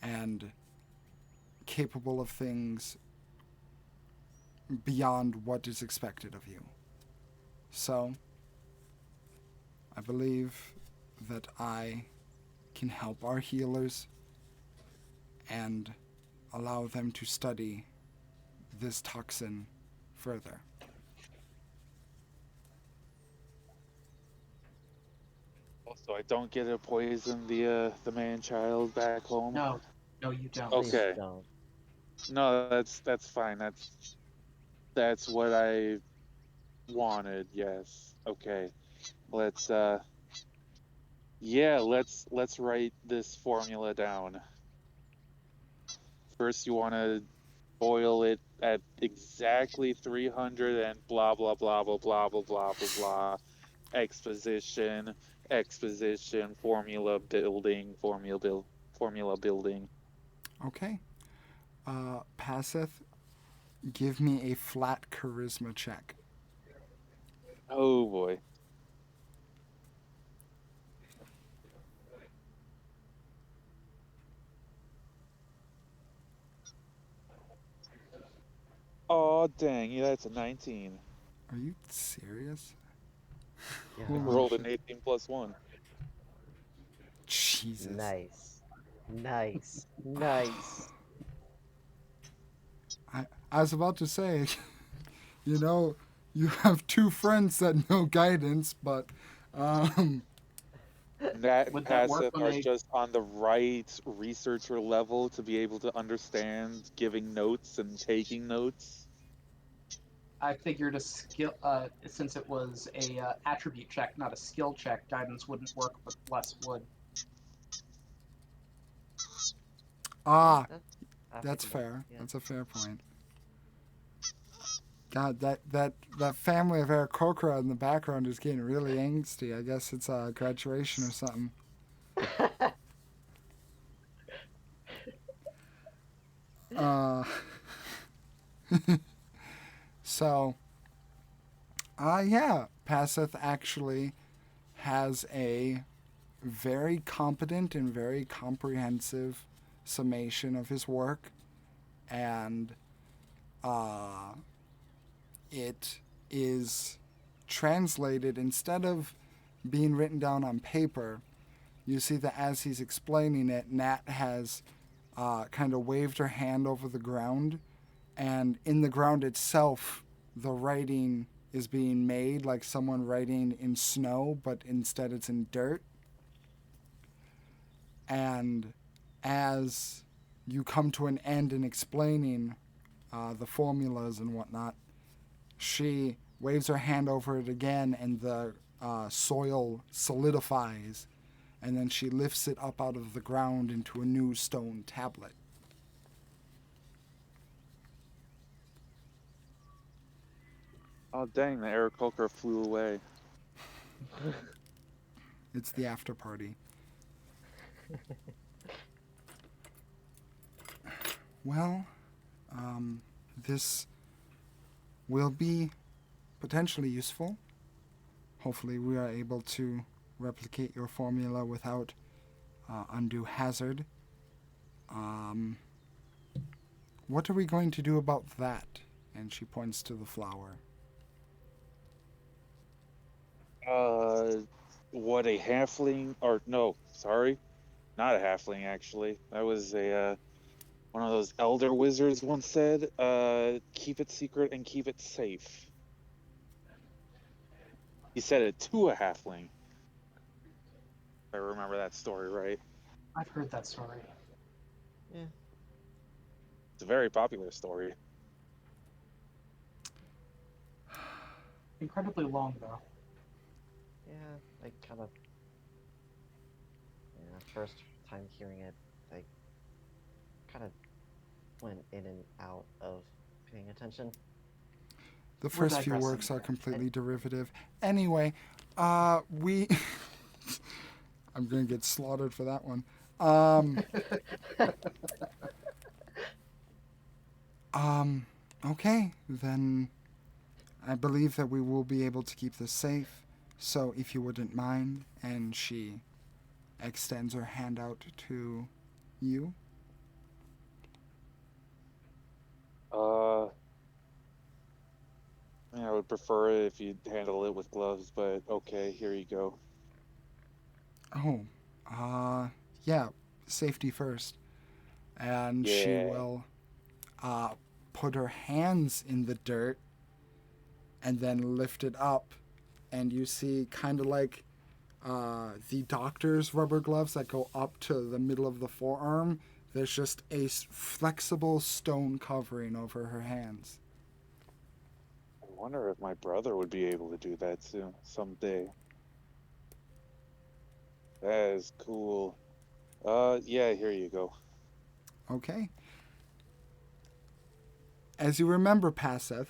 and capable of things beyond what is expected of you. So, I believe that I can help our healers and allow them to study this toxin further. Also, I don't get to poison the man-child back home. No, no, you don't. Please Okay. don't. No, that's fine. That's what I wanted. Yes. Okay. Let's yeah, let's write this formula down. First, you want to boil it at exactly 300 and blah blah blah blah blah blah blah blah blah. Exposition, exposition, formula building. Okay. Passeth, give me a flat charisma check. Oh boy. Oh dang, yeah, that's a 19. Are you serious? Yeah. I rolled an 18 plus 1. Jesus. Nice. Nice. Nice. I was about to say, you know, you have two friends that know guidance, but Nat and Would that work Passive when are they? just on the right researcher level to be able to understand giving notes and taking notes. I figured a skill, since it was a attribute check, not a skill check, guidance wouldn't work, but bless would. ah, That's that's applicable. fair. Yeah. That's a fair point. God, that family of Aarakocra in the background is getting really angsty. I guess it's a graduation or something. Uh, so, yeah, Passeth actually has a very competent and very comprehensive summation of his work, and it is translated instead of being written down on paper. You see that as he's explaining it, Nat has kind of waved her hand over the ground, and in the ground itself, the writing is being made like someone writing in snow, but instead it's in dirt. And as you come to an end in explaining the formulas and whatnot, she waves her hand over it again, and the soil solidifies, and then she lifts it up out of the ground into a new stone tablet. Oh dang, the Aarakocra flew away. It's the after party. Well, this will be potentially useful. Hopefully, we are able to replicate your formula without undue hazard. What are we going to do about that? And she points to the flower. What a halfling, or no, sorry, not a halfling actually. That was a one of those elder wizards once said, keep it secret and keep it safe. He said it to a halfling. If I remember that story right. I've heard that story. Yeah. It's a very popular story. Incredibly long, though. Yeah. I kind of. Yeah. First time hearing it, I kind of went in and out of paying attention. The We're first few digressing works are here. completely derivative. Anyway, we. I'm going to get slaughtered for that one. Okay, then I believe that we will be able to keep this safe. So if you wouldn't mind, and she extends her hand out to you. I would prefer it if you'd handle it with gloves, but okay, here you go. Oh, yeah, safety first. And she Yeah. will put her hands in the dirt and then lift it up. And you see kind of like the doctor's rubber gloves that go up to the middle of the forearm. There's just a flexible stone covering over her hands. I wonder if my brother would be able to do that too someday. That is cool. Yeah, here you go. Okay. As you remember, Paseth,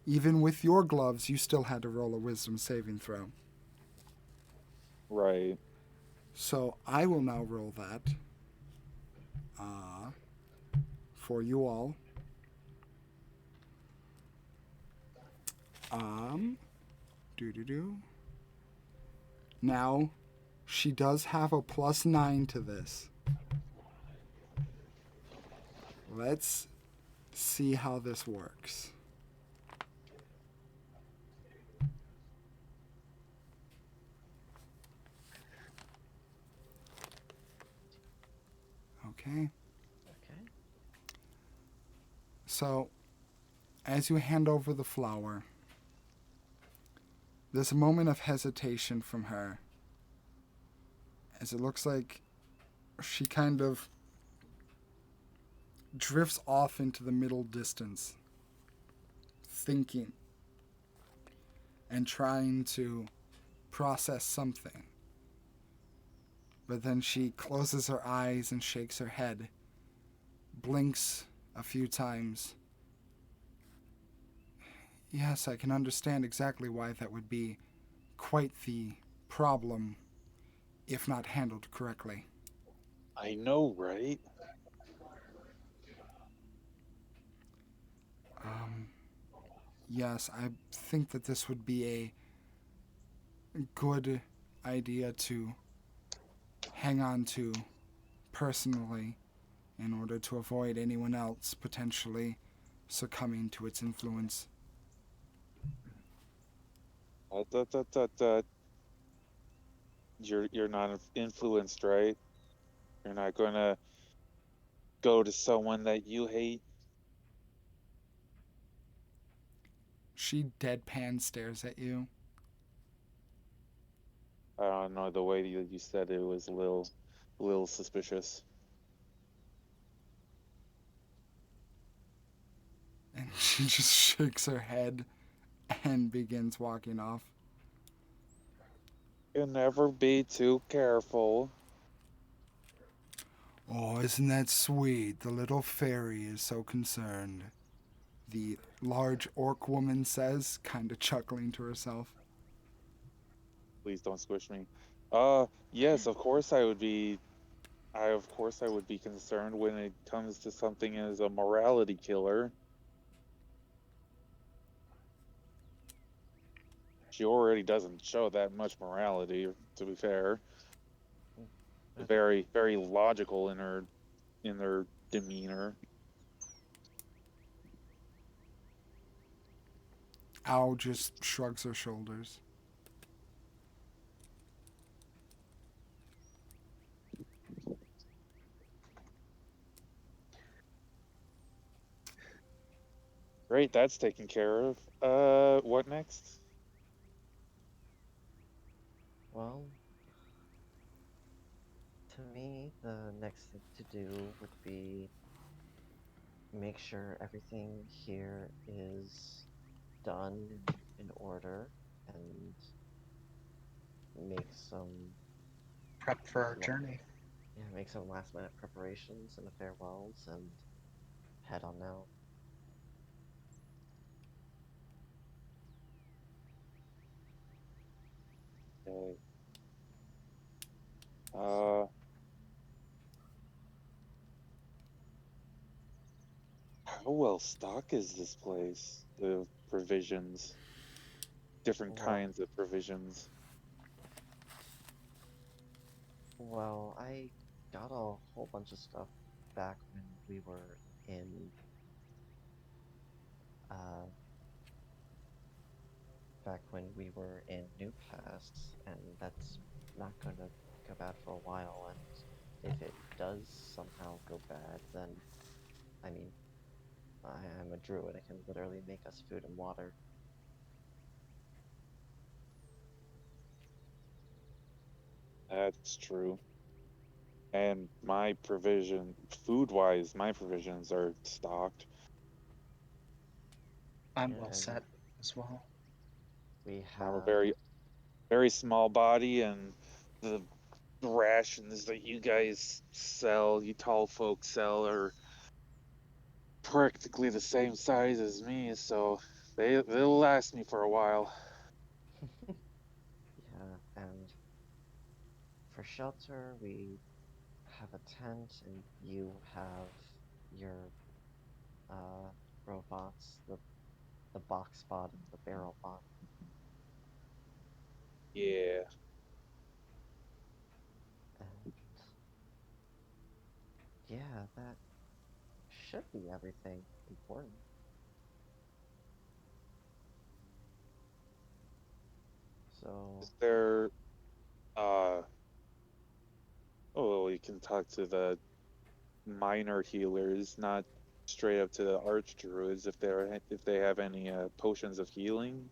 even with your gloves, you still had to roll a wisdom saving throw. Right. So I will now roll that for you all. Now, she does have a +9 to this. Let's see how this works. Okay. Okay. So, as you hand over the flower, there's a moment of hesitation from her, as it looks like she kind of drifts off into the middle distance, thinking and trying to process something. But then she closes her eyes and shakes her head, blinks a few times. Yes, I can understand exactly why that would be quite the problem if not handled correctly. I know, right? Yes, I think that this would be a good idea to hang on to personally in order to avoid anyone else potentially succumbing to its influence. You're not influenced, right? You're not gonna go to someone that you hate. She deadpan stares at you. I don't know, the way you said it was a little suspicious. And she just shakes her head and begins walking off. You never be too careful. Oh, isn't that sweet? The little fairy is so concerned. The large orc woman says, kind of chuckling to herself. Please don't squish me. Yes, of course I would be. Of course I would be concerned when it comes to something as a morality killer. She already doesn't show that much morality, to be fair. Okay. Very, very logical in her demeanor. Owl just shrugs her shoulders. Great, that's taken care of. What next? Well, to me, the next thing to do would be make sure everything here is done in order and make some Prep for our la- journey. make some last minute preparations and farewells and head on out. Okay. Uh, how well stocked is this place? The provisions, different Well, kinds of provisions. well, I got a whole bunch of stuff back when we were in uh New Pass, and that's not gonna go bad for a while, and if it does somehow go bad, then I mean I'm a druid, I can literally make us food and water. That's true. And my provision, food-wise, my provisions are stocked. I'm Yeah, well and set as well. we I'm a have very, very small body, and the rations that you guys sell, you tall folks sell, are practically the same size as me, so they'll last me for a while. Yeah, and for shelter, we have a tent, and you have your uh, robots, the box bot and the barrel bot. Yeah. And yeah, that should be everything important. So, Is there uh oh, you can talk to the minor healers, not straight up to the arch druids if they have any potions of healing.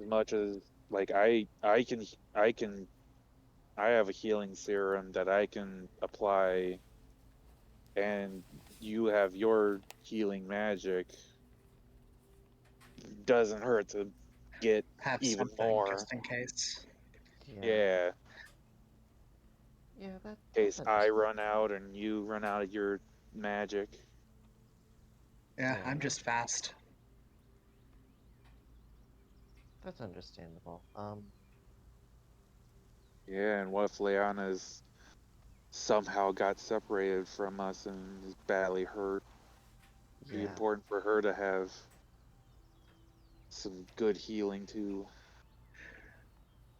As much as like I have a healing serum that I can apply, and you have your healing magic. Doesn't hurt to get Have even something more. just in case. yeah, Yeah, yeah, in that's case I understandable. run out and you run out of your magic. Yeah, Yeah, I'm just fast. that's understandable. Yeah, and what if Leanna's somehow got separated from us and is badly hurt? Be Yeah, important for her to have some good healing too.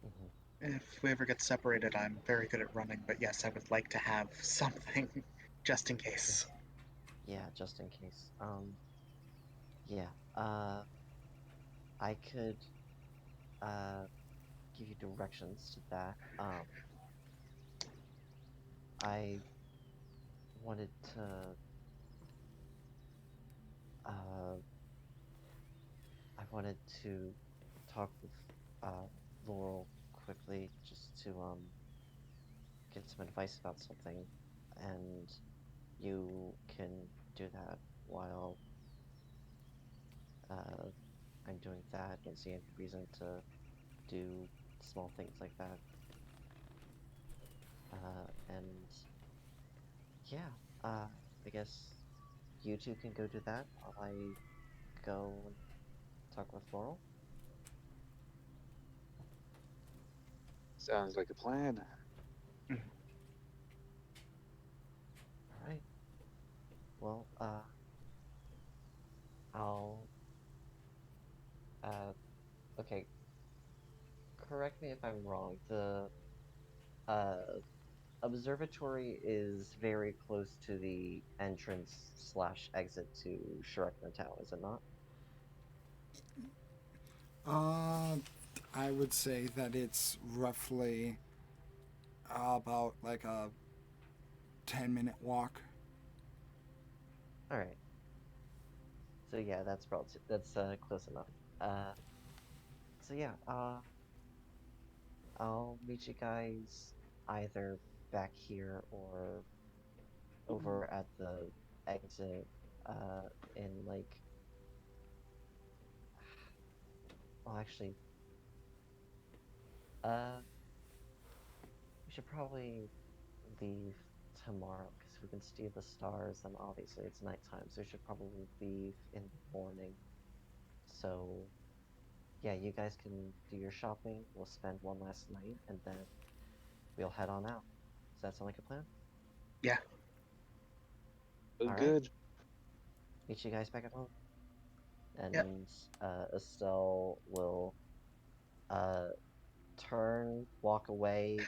hmm If we ever get separated, I'm very good at running, but yes, I would like to have something just in case. yeah, just in case. Yeah, I could uh give you directions to that. I wanted to uh I wanted to talk with uh Laurel quickly just to get some advice about something, and you can do that while uh I'm doing that. Don't see any reason to do small things like that. And yeah, I guess you two can go do that while I go and talk with Laurel. Sounds like a plan. Mhm. All right. Well, I'll uh okay, correct me if I'm wrong. The uh observatory is very close to the entrance slash exit to Shrek Town, is it not? Uh, I would say that it's roughly about like a 10-minute walk. All right. So yeah, that's probably that's close enough. Uh, so yeah, I'll meet you guys either back here or over at the exit in like well actually uh we should probably leave tomorrow because we can see the stars and obviously it's nighttime, so we should probably leave in the morning. So yeah, you guys can do your shopping, we'll spend one last night, and then we'll head on out. Does that sound like a plan? Yeah, Oh, All right, good. meet you guys back at home. yep. And Estelle will uh turn, walk away,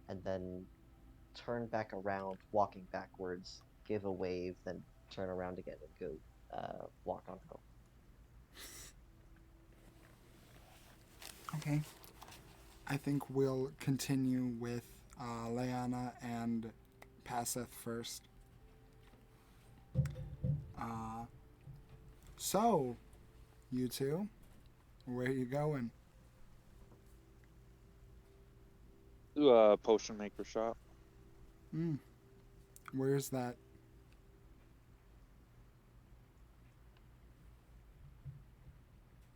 and then turn back around, walking backwards, give a wave, then turn around again and go walk on home. Okay. I think we'll continue with Leanna and Passeth first. Uh, so, you two, where are you going? Do a potion maker shop. Hmm. Where's that?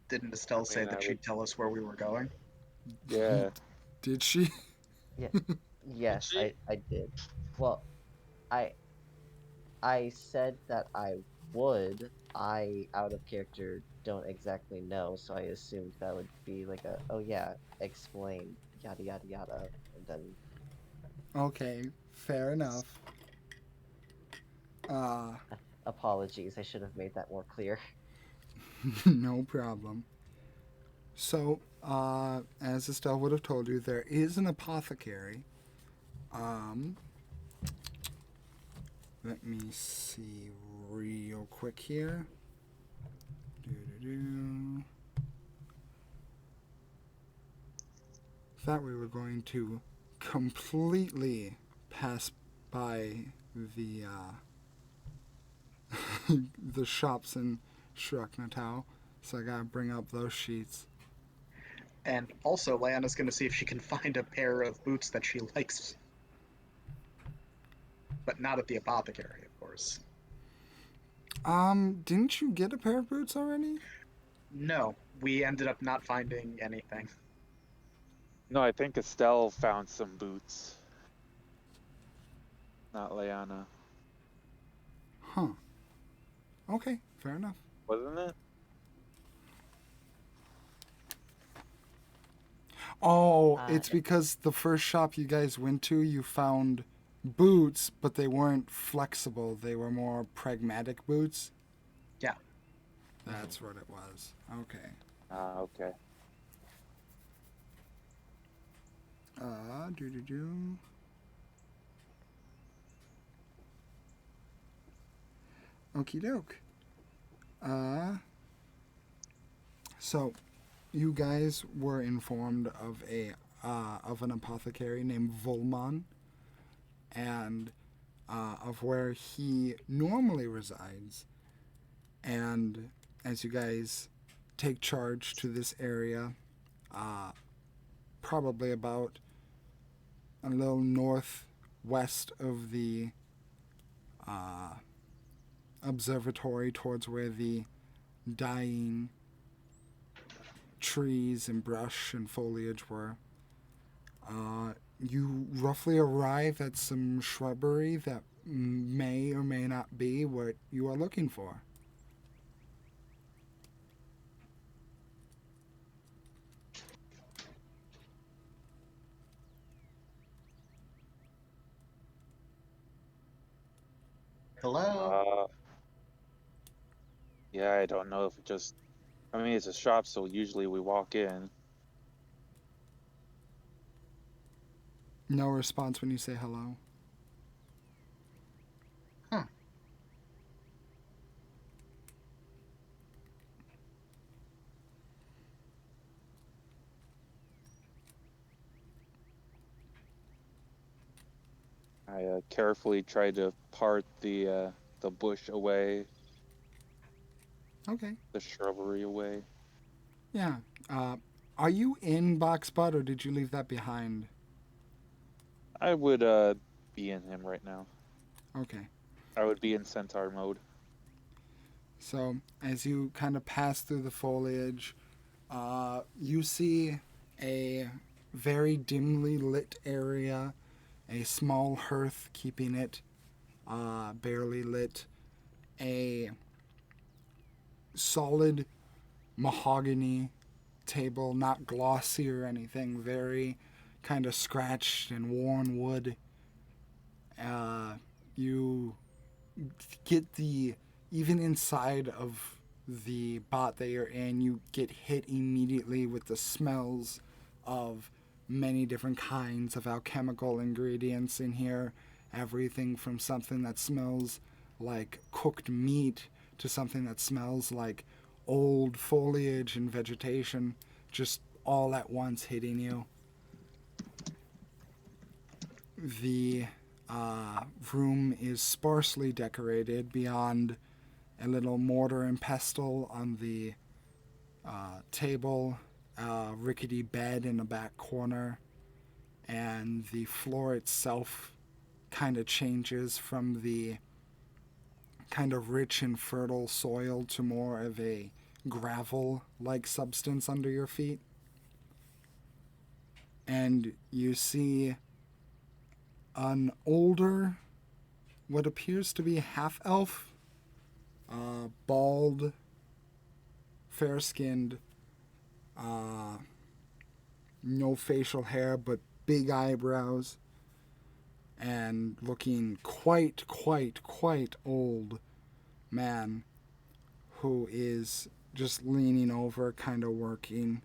Didn't Estelle I say mean, I that would. she'd tell us where we were going? Yeah. Did she? Yeah, yes, I did. Well, I I said that I would. I, out of character, don't exactly know, so I assumed that would be like a, oh yeah, explain, yada yada yada, and then Okay, fair enough. Uh, apologies, I should have made that more clear. no problem. So, as Estelle would have told you, there is an apothecary. Um, Let me see real quick here. Doo-doo-doo. Thought we were going to completely pass by the the shops in Shrucknatau, so I gotta bring up those sheets. And also, Leanna's going to see if she can find a pair of boots that she likes, but not at the apothecary, of course. Didn't you get a pair of boots already? No, we ended up not finding anything. No, I think Estelle found some boots. Not Leanna. Huh. Okay, fair enough. Wasn't it? Oh, Uh, it's because the first shop you guys went to, you found boots, but they weren't flexible. They were more pragmatic boots. Yeah. That's what it was. Okay. Ah, okay. Doo-doo-doo. Okie doke. So, you guys were informed of an apothecary named Volmon, and of where he normally resides. And as you guys take charge to this area, probably about a little northwest of the observatory, towards where the dying trees and brush and foliage were. You roughly arrive at some shrubbery that may or may not be what you are looking for. Hello? Yeah, I don't know if it just. I mean, it's a shop, so usually we walk in. No response when you say hello. Huh. I carefully try to part the bush away, Okay. the shrubbery away. Yeah. Are you in Box Butt, or did you leave that behind? I would be in him right now. Okay. I would be in centaur mode. So as you kind of pass through the foliage, you see a very dimly lit area, a small hearth keeping it barely lit, a solid mahogany table, not glossy or anything, very kind of scratched and worn wood. You get the, even inside of the bot that you're in, you get hit immediately with the smells of many different kinds of alchemical ingredients in here. Everything from something that smells like cooked meat to something that smells like old foliage and vegetation, just all at once hitting you. The room is sparsely decorated beyond a little mortar and pestle on the table, a rickety bed in the back corner, and the floor itself kind of changes from the kind of rich and fertile soil to more of a gravel-like substance under your feet. And you see an older what appears to be half-elf, bald, fair-skinned, no facial hair, but big eyebrows, and looking quite old man who is just leaning over, kind of working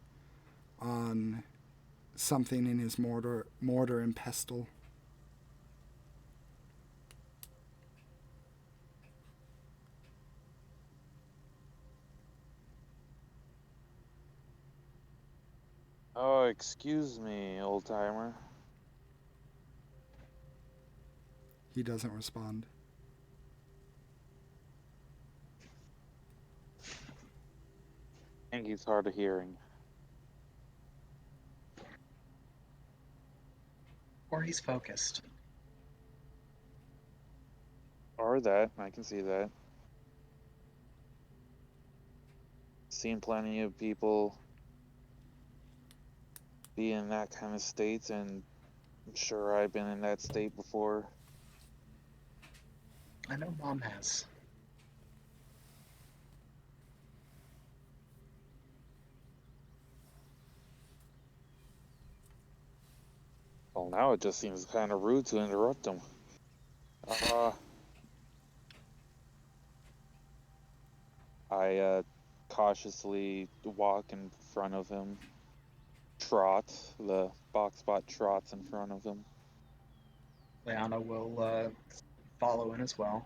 on something in his mortar and pestle. Oh, excuse me, old timer. He doesn't respond. I think he's hard of hearing. Or he's focused. Or that, I can see that. Seen plenty of people be in that kind of state, and I'm sure I've been in that state before. I know Mom has. Well, now it just seems kind of rude to interrupt him. I cautiously walk in front of him. Trot. The boxbot trots in front of him. Leanna will follow in as well.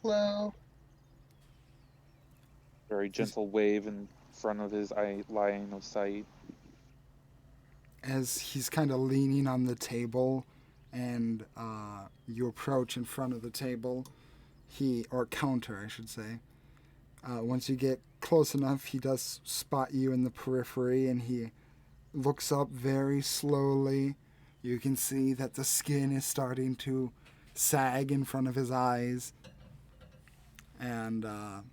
Hello. Very gentle wave in front of his line of sight. As he's kind of leaning on the table and you approach in front of the table, or counter, I should say. Once you get close enough, he does spot you in the periphery, and he looks up very slowly. You can see that the skin is starting to sag in front of his eyes, and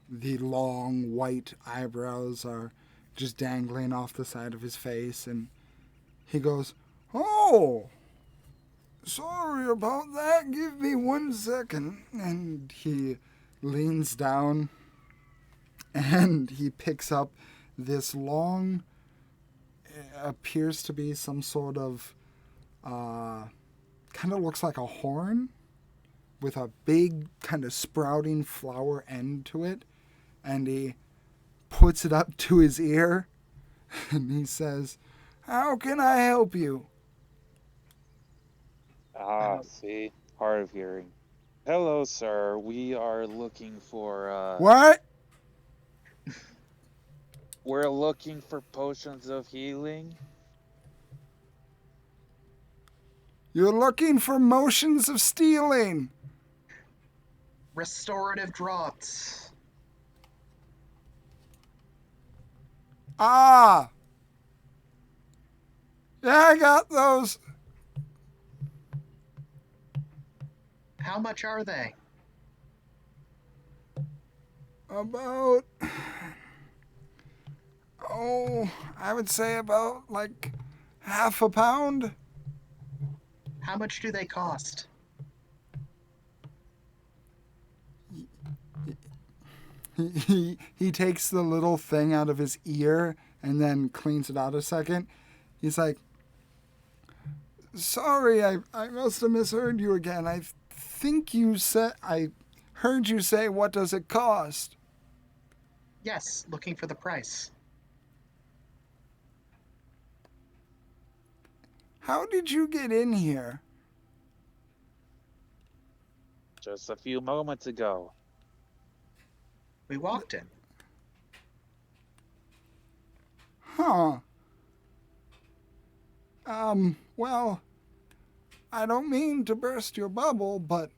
the long white eyebrows are just dangling off the side of his face, and he goes, "Oh, sorry about that. Give me 1 second." And he leans down and he picks up this long, appears to be some sort of, kind of looks like a horn with a big kind of sprouting flower end to it. And he puts it up to his ear and he says, "How can I help you?" See? Hard of hearing. Hello, sir. We are looking for, What? We're looking for potions of healing. You're looking for motions of stealing. Restorative draughts. Ah. Yeah, I got those. How much are they? About, I would say about like half a pound. How much do they cost? He takes the little thing out of his ear and then cleans it out a second. He's like, "Sorry, I must have misheard you again. I heard you say, what does it cost?" Yes, looking for the price. How did you get in here? Just a few moments ago. We walked in. Huh. Well, I don't mean to burst your bubble, but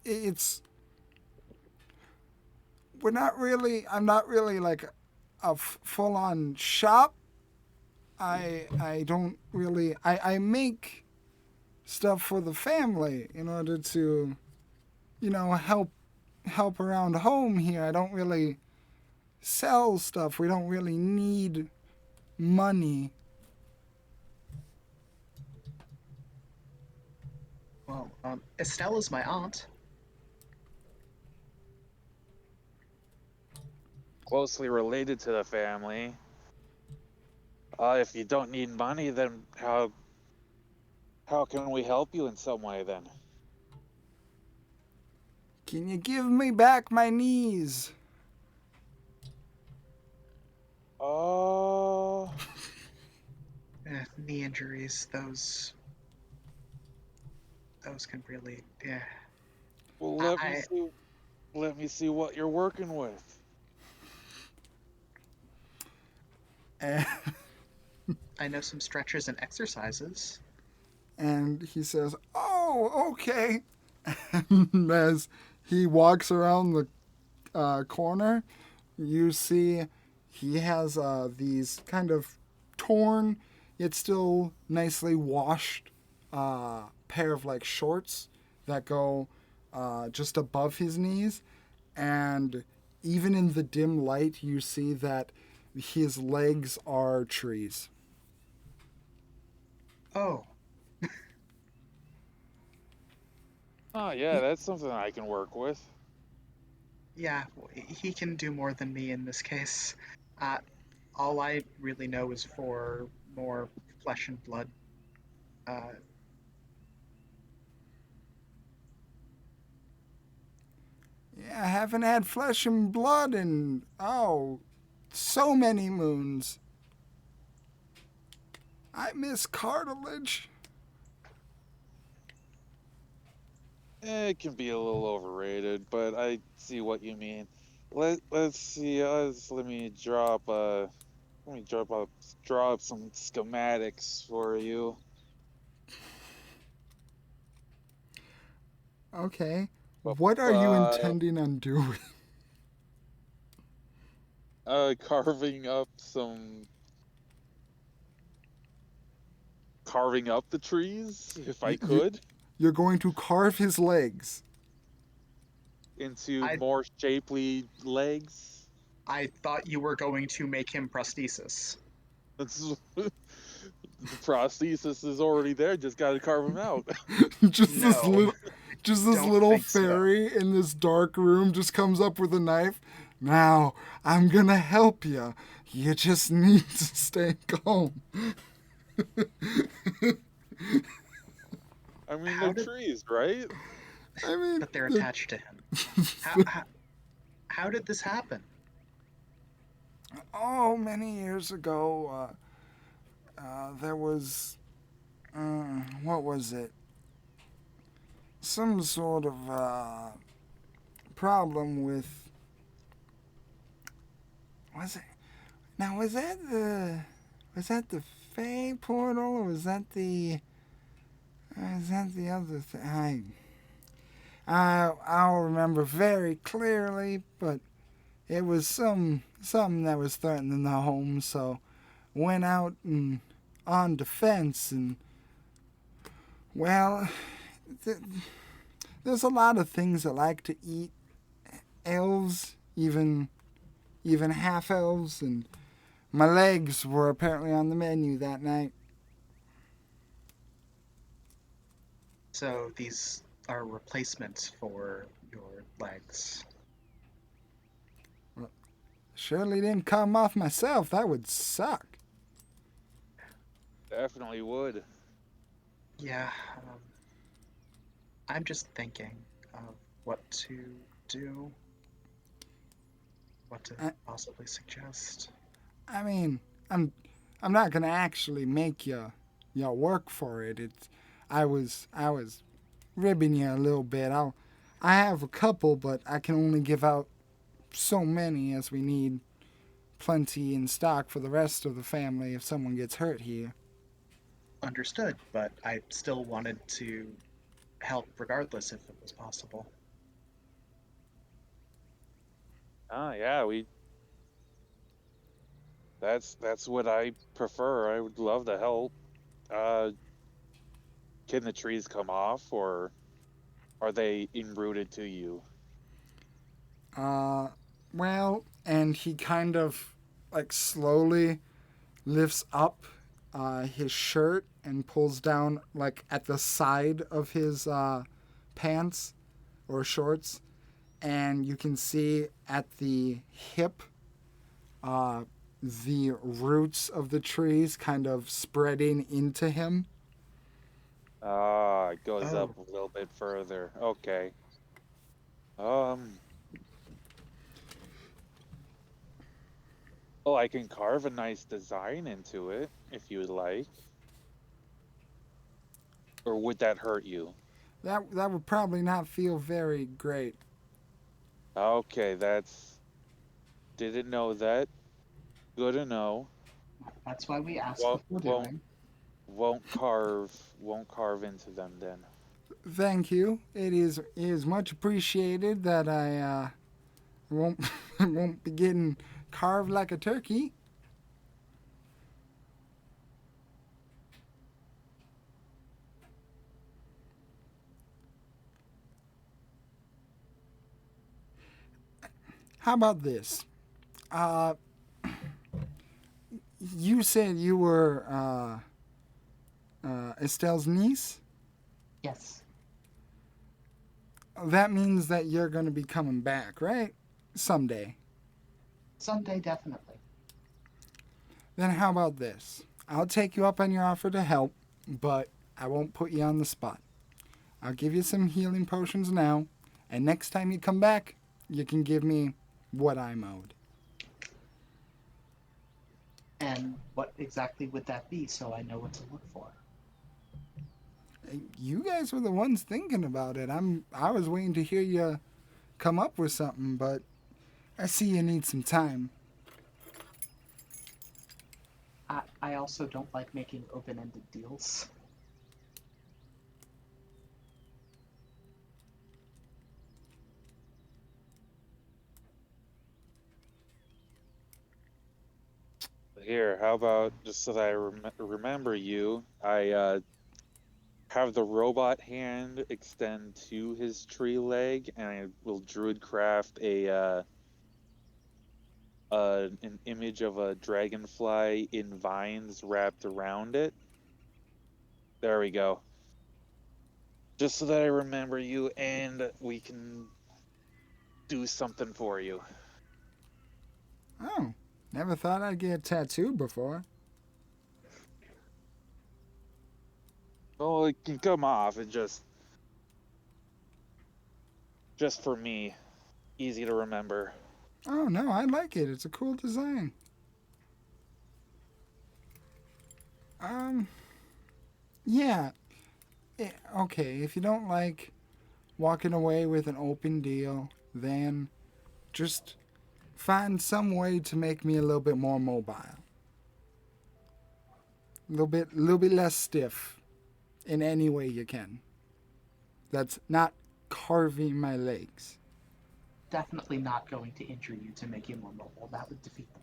it's... I'm not really like a full-on shop. I don't really... I make stuff for the family in order to, help around home here. I don't really sell stuff. We don't really need money. Well, Estelle is my aunt. Closely related to the family. If you don't need money, then how can we help you in some way then? Can you give me back my knees? Oh, Knee injuries, those can really, yeah. well, I let me see what you're working with. And, I know some stretches and exercises. and he says, "Oh, okay." And as he walks around the corner, you see he has these kind of torn yet still nicely washed pair of like shorts that go just above his knees, and even in the dim light you see that his legs are trees. Oh, Oh yeah, that's something I can work with. yeah, he can do more than me in this case. Uh, all I really know is for more flesh and blood. Uh, Yeah, I haven't had flesh and blood in, oh, so many moons. I miss cartilage. It can be a little overrated, but I see what you mean. Let's see. Let me draw up some schematics for you. Okay. But What are you intending on doing? carving up the trees, if I You, you, could, you're going to carve his legs. into I more shapely legs. I thought you were going to make him prosthesis. That's the prosthesis is already there. Just got to carve them out. just this No, little just this don't little think so. fairy in this dark room just comes up with a knife. Now, I'm gonna help you. You just need to stay calm. I mean, How they're did? trees, right? I mean, But they're attached to him. How how did this happen? oh, many years ago, there was, what was it? Some sort of problem with. Was it? Now, Was that the Fey portal, or was that the. Is that the other thing? I'll remember very clearly, but it was something that was threatening the home, so went out and on defense, and well, th- there's a lot of things that like to eat elves, even half elves, and my legs were apparently on the menu that night. So these are replacements for your legs. Surely didn't cut 'em off myself. That would suck. Definitely would. Yeah, I'm just thinking of what to do, what to I, possibly suggest. I mean, I'm not gonna actually make you work for it. I was ribbing you a little bit. I have a couple, but I can only give out so many as we need plenty in stock for the rest of the family if someone gets hurt here. Understood, but I still wanted to help regardless if it was possible. Ah, yeah, we. That's what I prefer. I would love to help. Uh, can the trees come off, or are they enrooted to you? Uh, well, and he kind of like slowly lifts up his shirt and pulls down like at the side of his pants or shorts, and you can see at the hip the roots of the trees kind of spreading into him. Ah, it goes Oh. up a little bit further. Okay. Um. Well, I can carve a nice design into it if you would like. Or would that hurt you? That would probably not feel very great. Okay, that's. Didn't know that. Good to know. That's why we ask Won't before won't doing. won't carve into them then. Thank you. It is much appreciated that I won't won't be getting carved like a turkey. How about this? Uh, you said you were Estelle's niece. Yes. That means that you're going to be coming back, right? Someday. Someday, definitely. Then how about this? I'll take you up on your offer to help, but I won't put you on the spot. I'll give you some healing potions now, and next time you come back, you can give me what I'm owed. And what exactly would that be so I know what to look for? You guys were the ones thinking about it. I was waiting to hear you come up with something, but I see you need some time. I also don't like making open-ended deals. Here, how about just so that I remember you, I have the robot hand extend to his tree leg, and I will druid craft an image of a dragonfly in vines wrapped around it. There we go. Just so that I remember you and we can do something for you. Oh, never thought I'd get tattooed before. Well, it can come off. It just for me, easy to remember. Oh no, I like it. It's a cool design. Um, yeah. Okay, if you don't like walking away with an open deal, then just find some way to make me a little bit more mobile. A little bit less stiff in any way you can. That's not carving my legs. Definitely not going to injure you to make you more mobile. That would defeat them.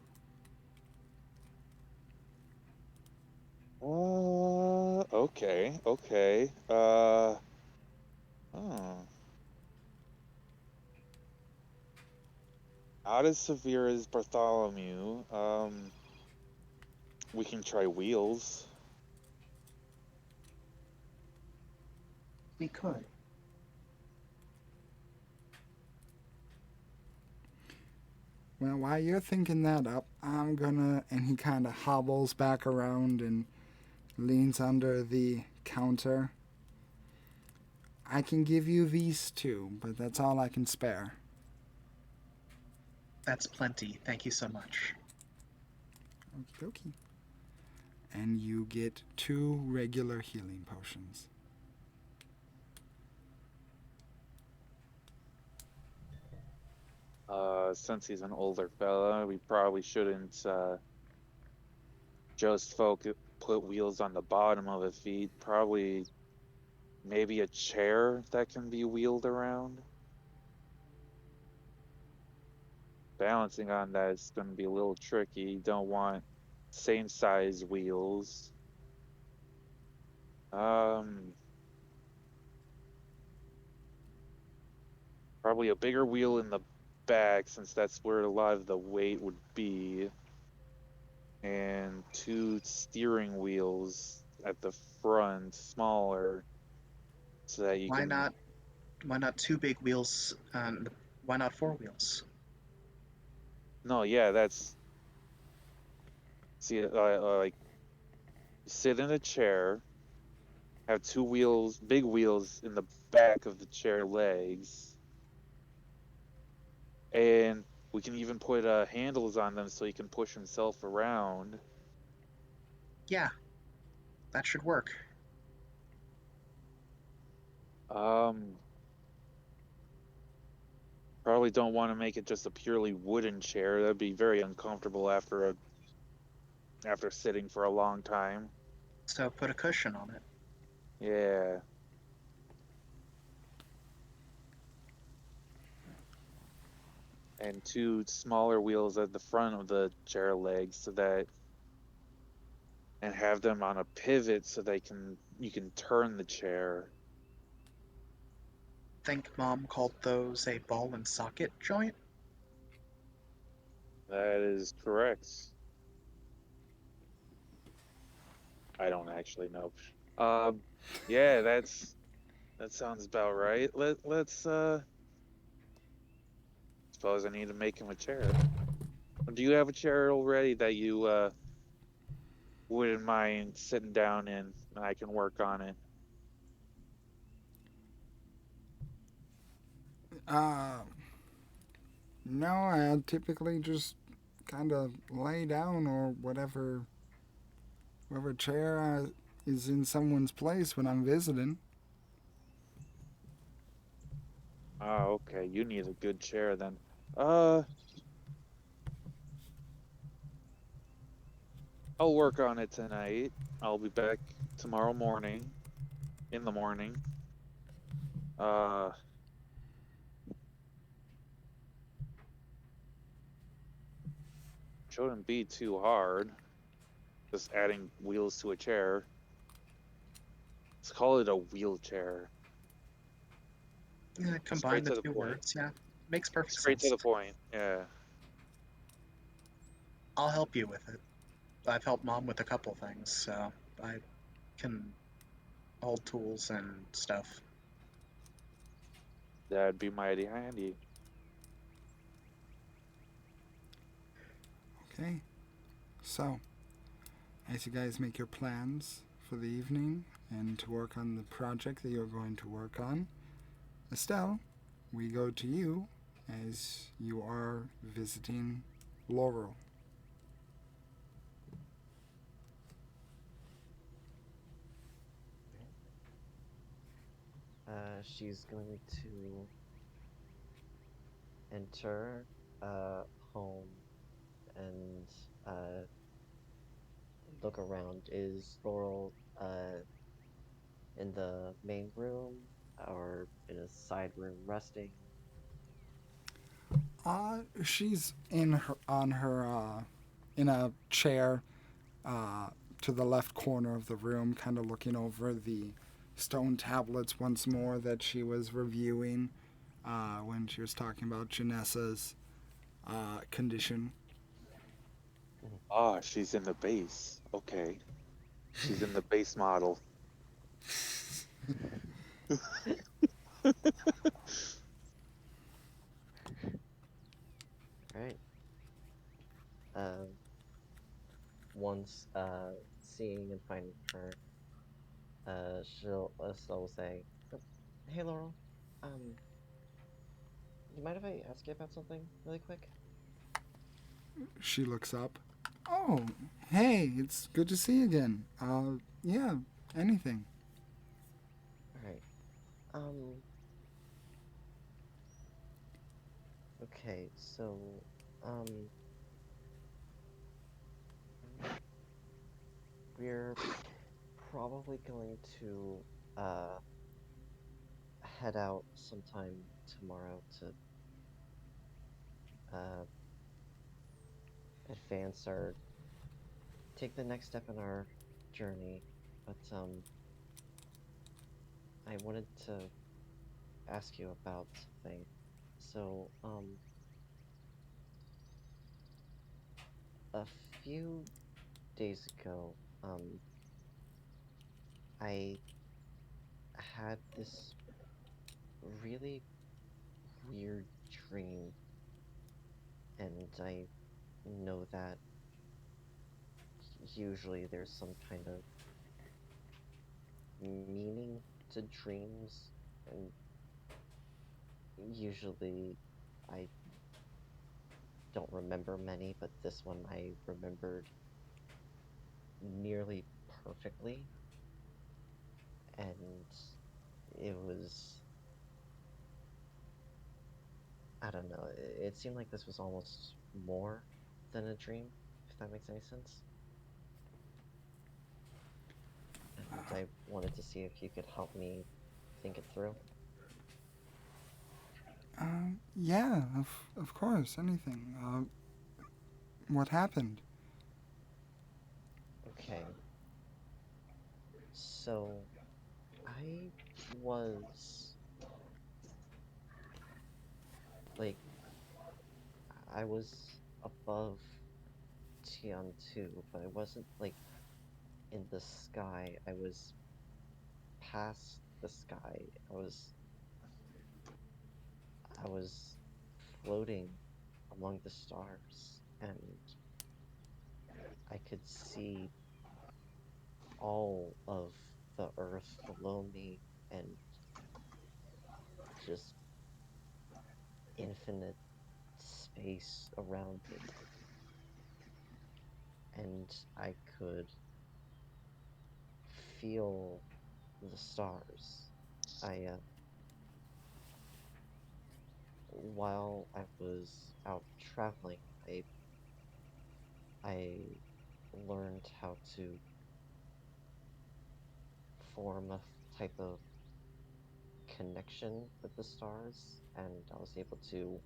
Okay, okay. Hmm. Not as severe as Bartholomew. We can try wheels. We could. Well, while you're thinking that up, I'm gonna. And he kind of hobbles back around and leans under the counter. I can give you these two, but that's all I can spare. That's plenty. Thank you so much. Okie dokie. And you get 2 regular healing potions. Since he's an older fella, we probably shouldn't just put wheels on the bottom of his feet. Probably maybe a chair that can be wheeled around. Balancing on that is going to be a little tricky. You don't want same size wheels. Probably a bigger wheel in the back since that's where a lot of the weight would be. And 2 steering wheels at the front smaller, so that you Why can. not? Why not two big wheels? And why not four wheels? No, yeah, that's. See, like sit in a chair, have two wheels, big wheels in the back of the chair legs, and we can even put handles on them so he can push himself around. Yeah, that should work. Um, Probably don't want to make it just a purely wooden chair. That'd be very uncomfortable after sitting for a long time. So put a cushion on it. Yeah. And two smaller wheels at the front of the chair legs so that and have them on a pivot so you can turn the chair. Think Mom called those a ball and socket joint? That is correct. I don't actually know. Um, yeah, that sounds about right. Let's suppose I need to make him a chair. Do you have a chair already that you wouldn't mind sitting down in and I can work on it? Uh, no, I typically just kind of lay down or whatever chair is in someone's place when I'm visiting. Oh, okay. You need a good chair then. Uh, I'll work on it tonight. I'll be back tomorrow morning, in the morning. Uh, shouldn't be too hard. Just adding wheels to a chair. Let's call it a wheelchair. Yeah, combine Straight the to the two point. words. Yeah, makes perfect Straight to sense. the point. Yeah. I'll help you with it. I've helped Mom with a couple things, so I can hold tools and stuff. That'd be mighty handy. Okay, so as you guys make your plans for the evening and to work on the project that you're going to work on, Estelle, we go to you as you are visiting Laurel. She's going to enter home and uh, look around. Is Laurel in the main room or in a side room resting? She's in her on her in a chair uh, to the left corner of the room, kind of looking over the stone tablets once more that she was reviewing when she was talking about Janessa's condition. Ah, she's in the base. Okay. She's in the base model. Right. Um, once seeing and finding her, she'll say, "Oh, hey Laurel, um, you mind if I ask you about something really quick?" She looks up. Oh, hey, it's good to see you again. Yeah, anything. All right. Okay, so, um, we're probably going to uh head out sometime tomorrow to uh advance our take the next step in our journey. But I wanted to ask you about something. So, a few days ago, I had this really weird dream, and I know that usually there's some kind of meaning to dreams, and usually I don't remember many, but this one I remembered nearly perfectly, and it was, I don't know, it seemed like this was almost more than a dream, if that makes any sense. And I wanted to see if you could help me think it through. Yeah, of course, anything. What happened? Okay, so I was like, I was above Tiān 2, but I wasn't like in the sky. I was past the sky. I was floating among the stars, and I could see all of the earth below me and just infinite space around me. And I could feel the stars. While I was out traveling, I learned how to form a type of connection with the stars, and I was able to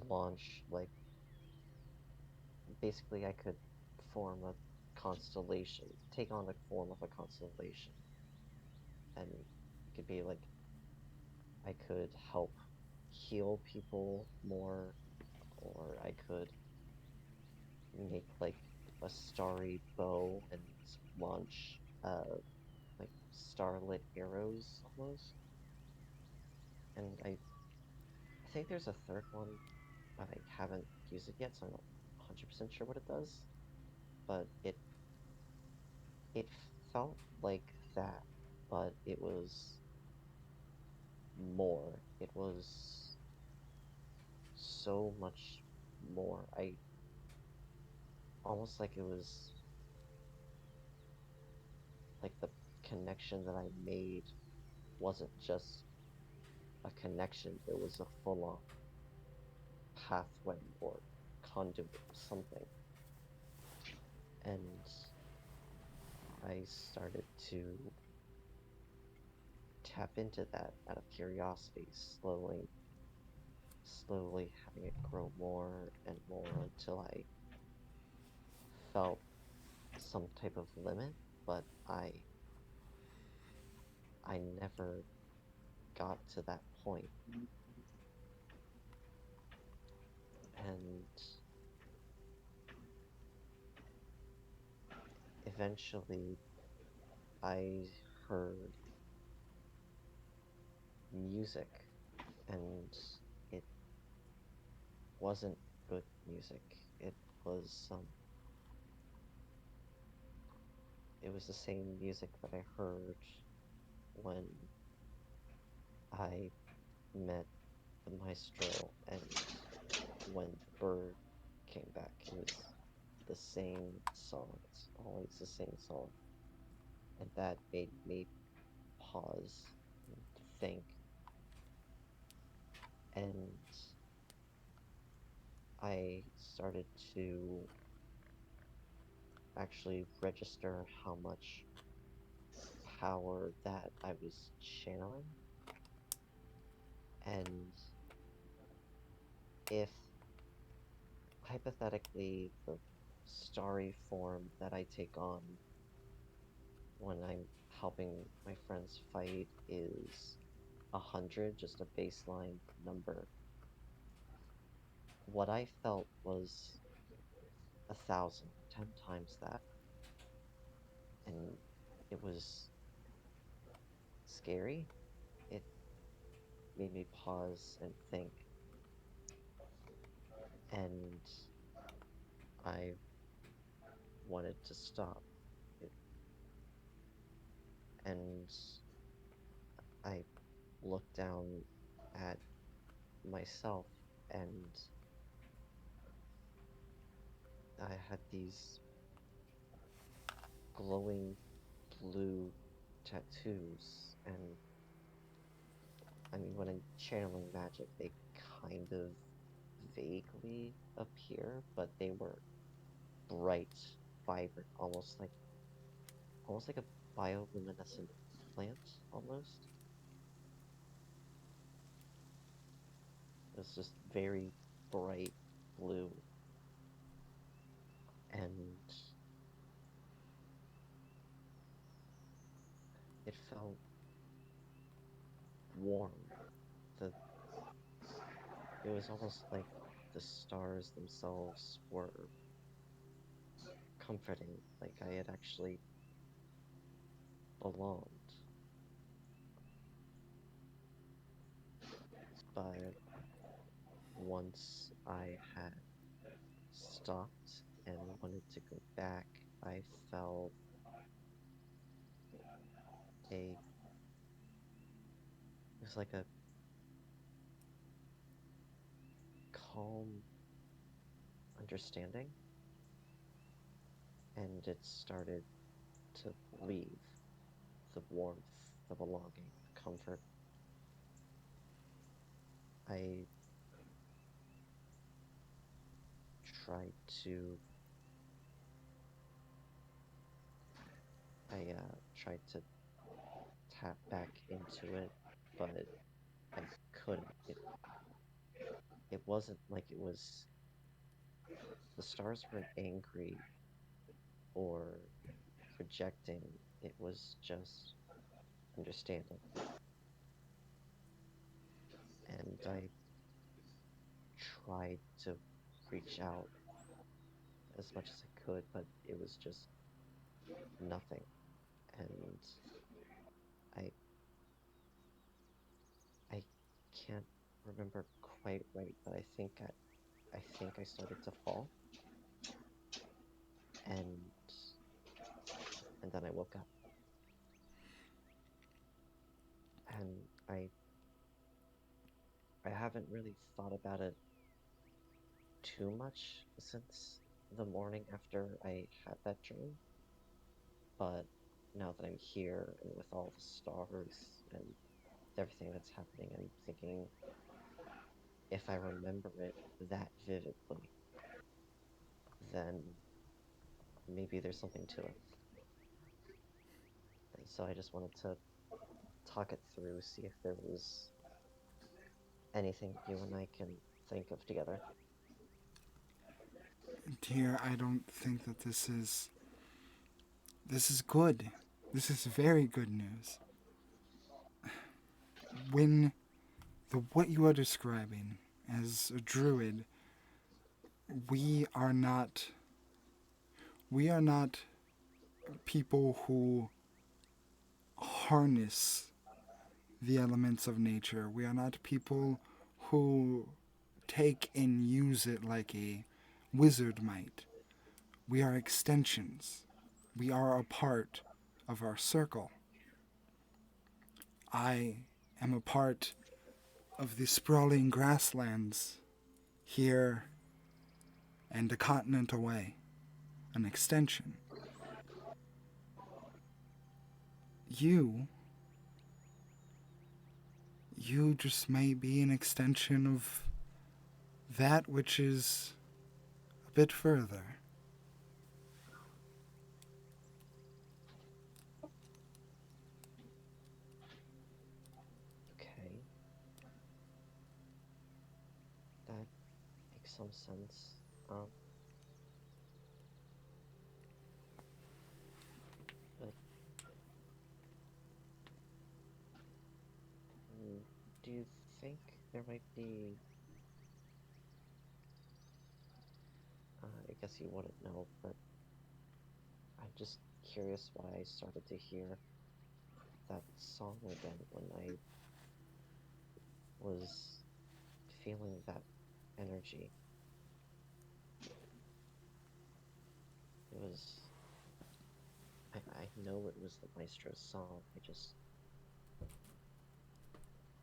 launch, like, basically I could form a constellation, take on the form of a constellation, and it could be like I could help heal people more, or I could make like a starry bow and launch like starlit arrows almost. And I think there's a third one, but I haven't used it yet, so I'm not 100% sure what it does. But it felt like that, but it was more. It was so much more. I almost like it was like the connection that I made wasn't just a connection, it was a full on pathway or conduit or something. And I started to tap into that out of curiosity, slowly having it grow more and more until I felt some type of limit, but I never got to that point. And eventually I heard music, and it wasn't good music. It was it was the same music that I heard when I met the maestro and when the bird came back. It was the same song. It's always the same song. And that made me pause and think. And I started to actually register how much power that I was channeling. And if hypothetically the starry form that I take on when I'm helping my friends fight is 100, just a baseline number, what I felt was 1,000, 10 times that. And it was scary. It made me pause and think, and I wanted to stop it. And I looked down at myself, and I had these glowing blue tattoos, and I mean, when I'm channeling magic, they kind of vaguely appear, but they were bright, vibrant, almost like a bioluminescent plant, almost. It was just very bright blue, and it felt warm. The It was almost like the stars themselves were comforting, like I had actually belonged. But once I had stopped and wanted to go back, I felt a it was like a calm understanding, and it started to leave the warmth, the belonging, the comfort. I tried to tried to tap back into it, but I couldn't. It wasn't like it was the stars weren't angry or projecting. It was just understanding. And I tried to reach out as much as I could, but it was just nothing. And I I can't remember quite right, but I think I started to fall, and then I woke up. And I haven't really thought about it too much since the morning after I had that dream, but now that I'm here and with all the stars and everything that's happening, I'm thinking if I remember it that vividly, then maybe there's something to it. And so I just wanted to talk it through, see if there was anything you and I can think of together. Dear, I don't think that this is good. This is very good news. When what you are describing as a druid, we are not we are not people who harness the elements of nature. We are not people who take and use it like a wizard might. We are extensions. We are a part of our circle. I am a part of the sprawling grasslands here and a continent away, an extension. You just may be an extension of that which is a bit further. Okay, that makes some sense. But do you think there might be? I guess you wouldn't know, but I'm just curious why I started to hear that song again when I was feeling that energy. It was. I know it was the Maestro's song. I just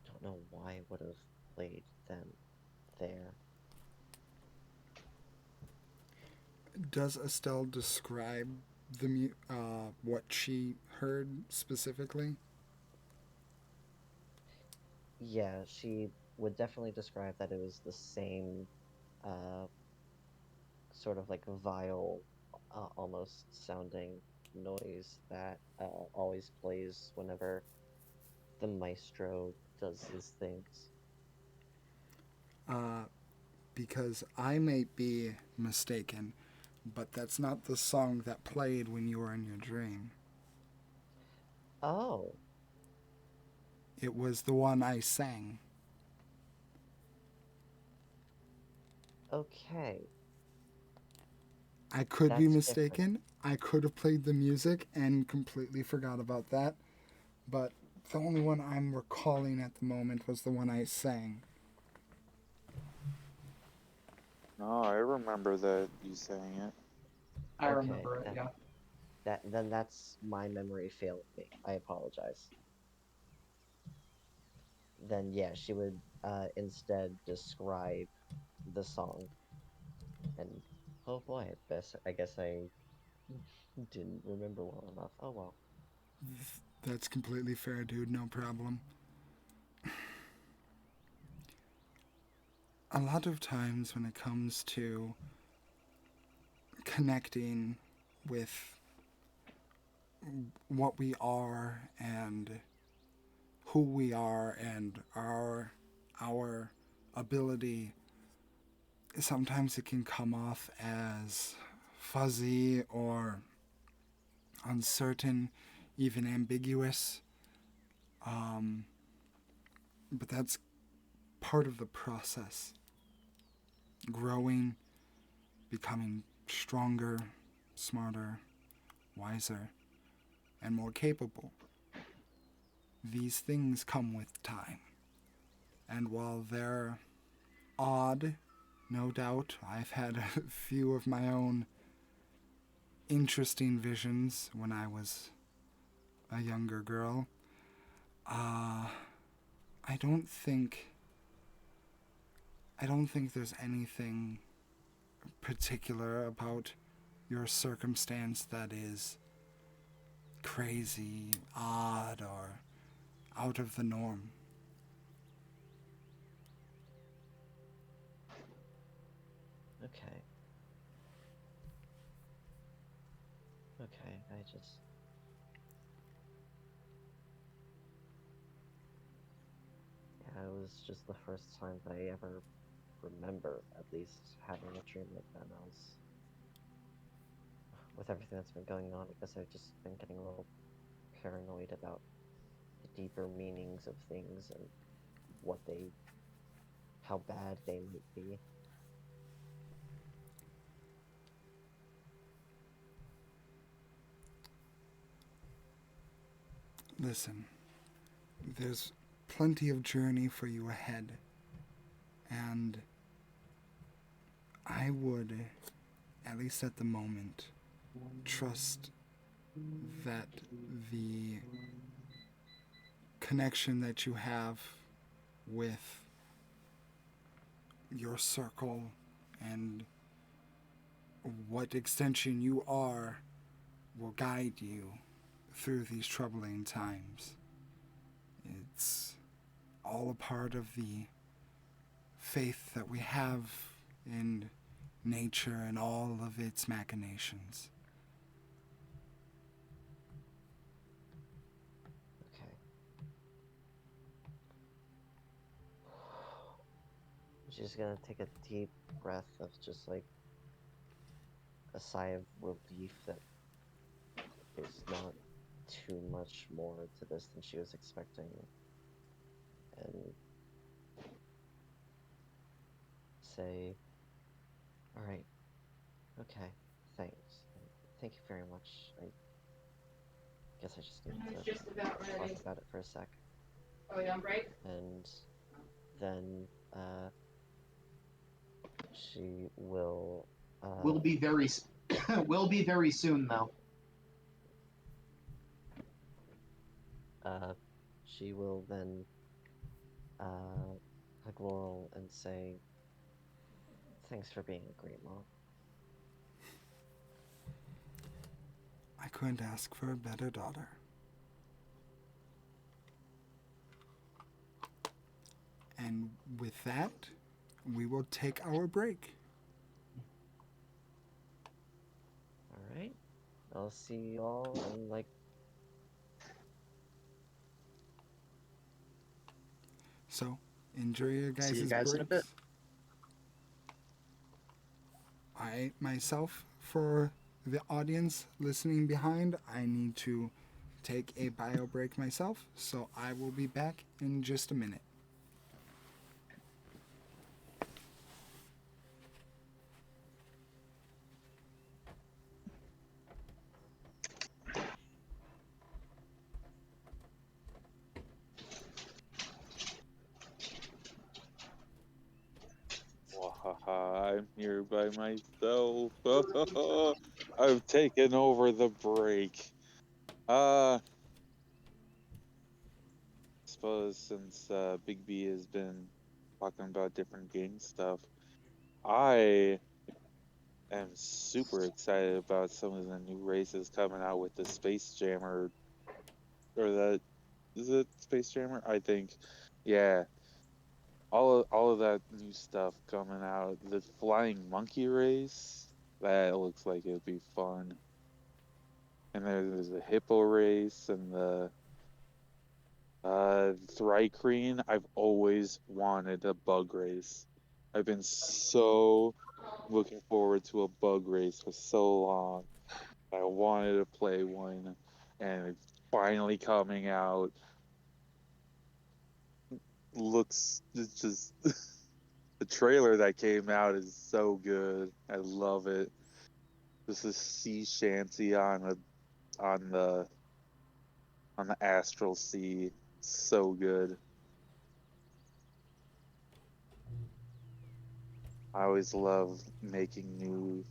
don't know why it would have played then, there. Does Estelle describe what she heard specifically? Yeah, she would definitely describe that it was the same, uh, sort of like vile, almost sounding noise that always plays whenever the maestro does his things. Uh, because I may be mistaken, but that's not the song that played when you were in your dream. Oh, It was the one I sang. okay. I could be That's different. mistaken. I could have played the music and completely forgot about that, but the only one I'm recalling at the moment was the one I sang. No, I remember that you saying it. I Okay, remember it, yeah. then that's my memory failing me. I apologize. Then yeah, she would instead describe the song, and oh boy, I guess I didn't remember well enough. Oh well. That's completely fair, dude. No problem. A lot of times when it comes to connecting with what we are and who we are and our ability, sometimes it can come off as fuzzy or uncertain, even ambiguous. Um, but that's part of the process. Growing, becoming stronger, smarter, wiser, and more capable. These things come with time. And while they're odd, no doubt, I've had a few of my own interesting visions when I was a younger girl. I don't think I don't think there's anything particular about your circumstance that is crazy, odd, or out of the norm. Okay. Okay. Yeah, it was just the first time that I ever remember at least having a dream like that. And I was, with everything that's been going on, I guess I've just been getting a little paranoid about the deeper meanings of things and what they, how bad they might be. Listen, there's plenty of journey for you ahead, and I would, at least at the moment, trust that the connection that you have with your circle and what extension you are will guide you through these troubling times. It's all a part of the faith that we have in nature and all of its machinations. Okay. She's gonna take a deep breath of just like a sigh of relief that there's not too much more to this than she was expecting, and say, "All right, okay, thanks. Thank you very much. guess I just need It's to just about talk ready. about it for a sec. Oh, yeah, right? And then she will Will be very, will be very soon though. uh, she will then hug Laurel and say, "Thanks for being a great mom." I couldn't ask for a better daughter. And with that, we will take our break. All right. I'll see y'all in like. So, enjoy your See you guys' guys in a breaks. bit. I, myself, for the audience listening behind, I need to take a bio break myself, so I will be back in just a minute. Wahaha, I'm here by myself. I've taken over the break. Suppose since Big B has been talking about different game stuff, I am super excited about some of the new races coming out with the Space Jammer, or the is it Space Jammer? I think, yeah. All of that new stuff coming out. The flying monkey race, that looks like it'd be fun. And there's a hippo race and the Thrycreen. I've always wanted a bug race. I've been so looking forward to a bug race for so long. I wanted to play one, and it's finally coming out. Looks, it's just the trailer that came out is so good. I love it. This is sea shanty on the on the astral sea. So good. I always love making new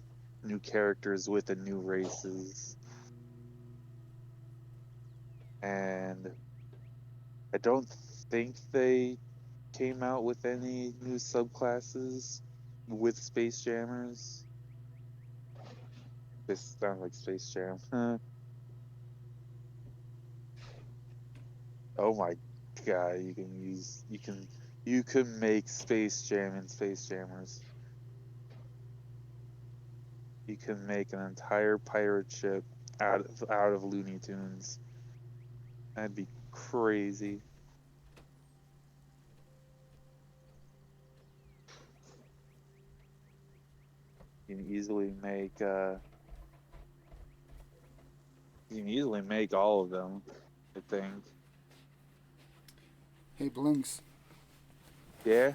characters with the new races. And I don't think they came out with any new subclasses with Space Jammers. This sounds like Space Jam. Oh my god, you can make Space Jam and Space Jammers. You can make an entire pirate ship out of Looney Tunes. That'd be crazy. You can easily make all of them, I think. Hey, Blinks, Yeah.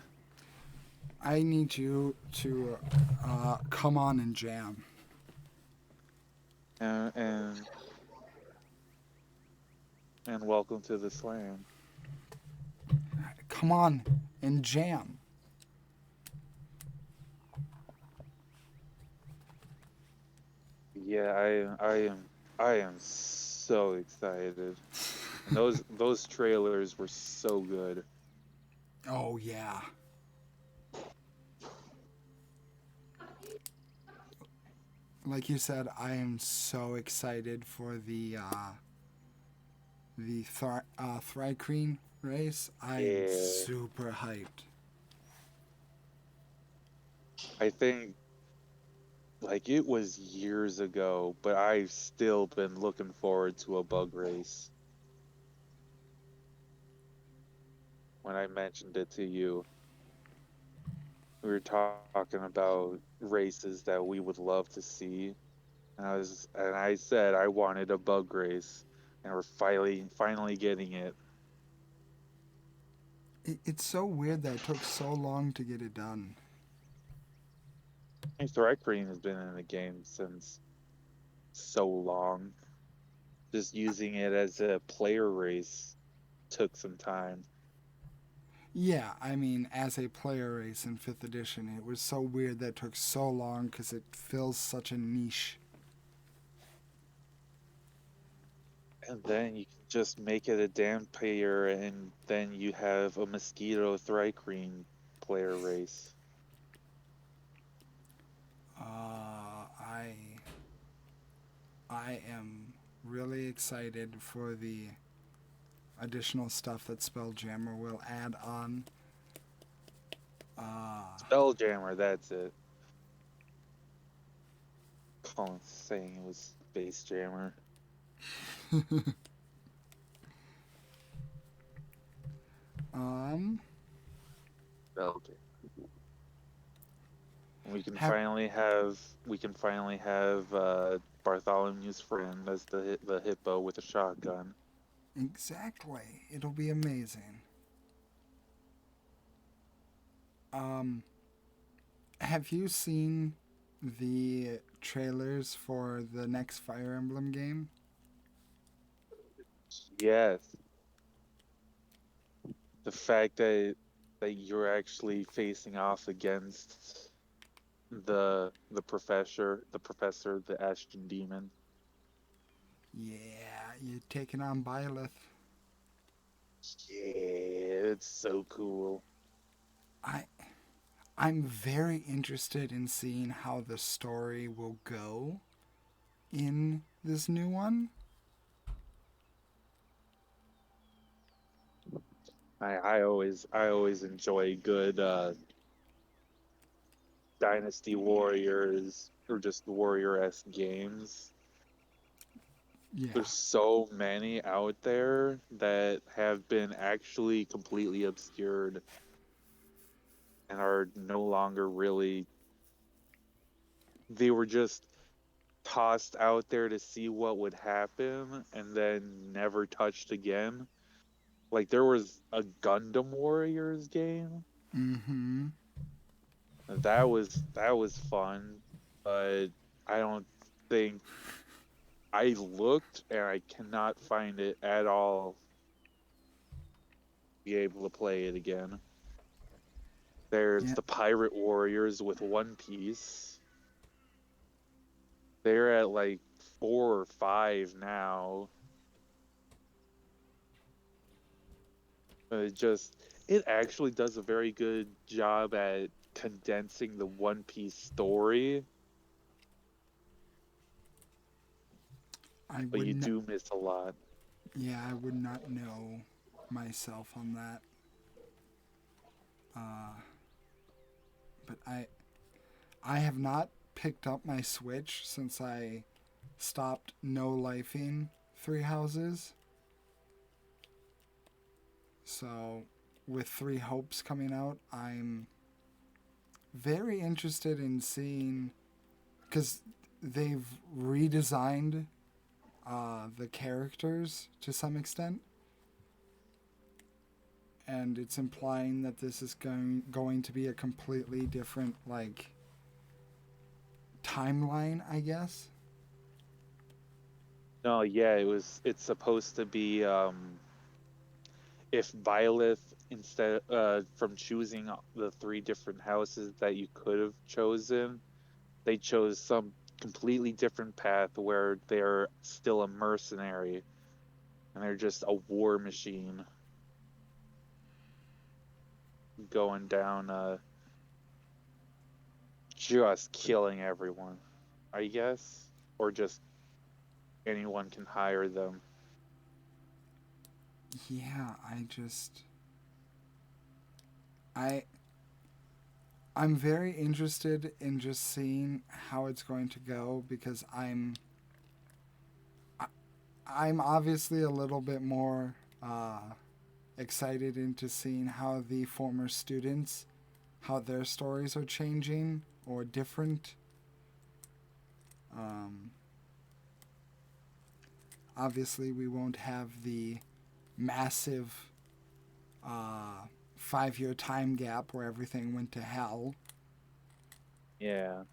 I need you to come on and jam. And and welcome to the slam. Come on and jam. Yeah, I am so excited. And those trailers were so good. Oh, yeah. Like you said, I am so excited for the Thrycreen race. I am Yeah. super hyped. I think like it was years ago, but I've still been looking forward to a bug race when I mentioned it to you. We were talking about races that we would love to see, and I said I wanted a bug race, and we're finally getting it. It's so weird that it took so long to get it done. Thrycreen has been in the game since so long. Just using it as a player race took some time. Yeah, I mean, as a player race in 5th edition, it was so weird that it took so long because it fills such a niche. And then you can just make it a damn player, and then you have a mosquito thrycreen player race. I am really excited for the additional stuff that Spelljammer will add on. Spelljammer, that's it. Colin's saying it was Space Jammer. Um, Spelljammer. We can have finally have Bartholomew's friend as the hippo with a shotgun. exactly. It'll be amazing. Have you seen the trailers for the next Fire Emblem game? Yes. The fact that you're actually facing off against the professor, the Ashton Demon. Yeah, you're taking on Byleth. Yeah, it's so cool. I I'm very interested in seeing how the story will go in this new one. I always enjoy good Dynasty Warriors or just Warrior-esque games. Yeah. There's so many out there that have been actually completely obscured and are no longer really. They were just tossed out there to see what would happen and then never touched again. Like there was a Gundam Warriors game. Mm-hmm. That was fun, but I don't think I looked and I cannot find it at all. Be able to play it again. There's Yeah. the Pirate Warriors with One Piece. They're at like 4 or 5 now. It actually does a very good job at condensing the One Piece story, I but you wouldn't. do miss a lot. Yeah, I would not know myself on that. But I have not picked up my Switch since I stopped no lifing Three Houses. So, with Three Hopes coming out, I'm very interested in seeing, because they've redesigned the characters to some extent, and it's implying that this is going to be a completely different like timeline, I guess. No, yeah, it's supposed to be if Violet, instead from choosing the 3 different houses that you could have chosen, they chose some completely different path where they're still a mercenary and they're just a war machine going down just killing everyone, I guess, or just anyone can hire them. Yeah, I I'm very interested in just seeing how it's going to go because I'm obviously a little bit more excited into seeing how the former students, how their stories are changing or different. Um, Obviously, we won't have the massive 5-year time gap where everything went to hell. Yeah.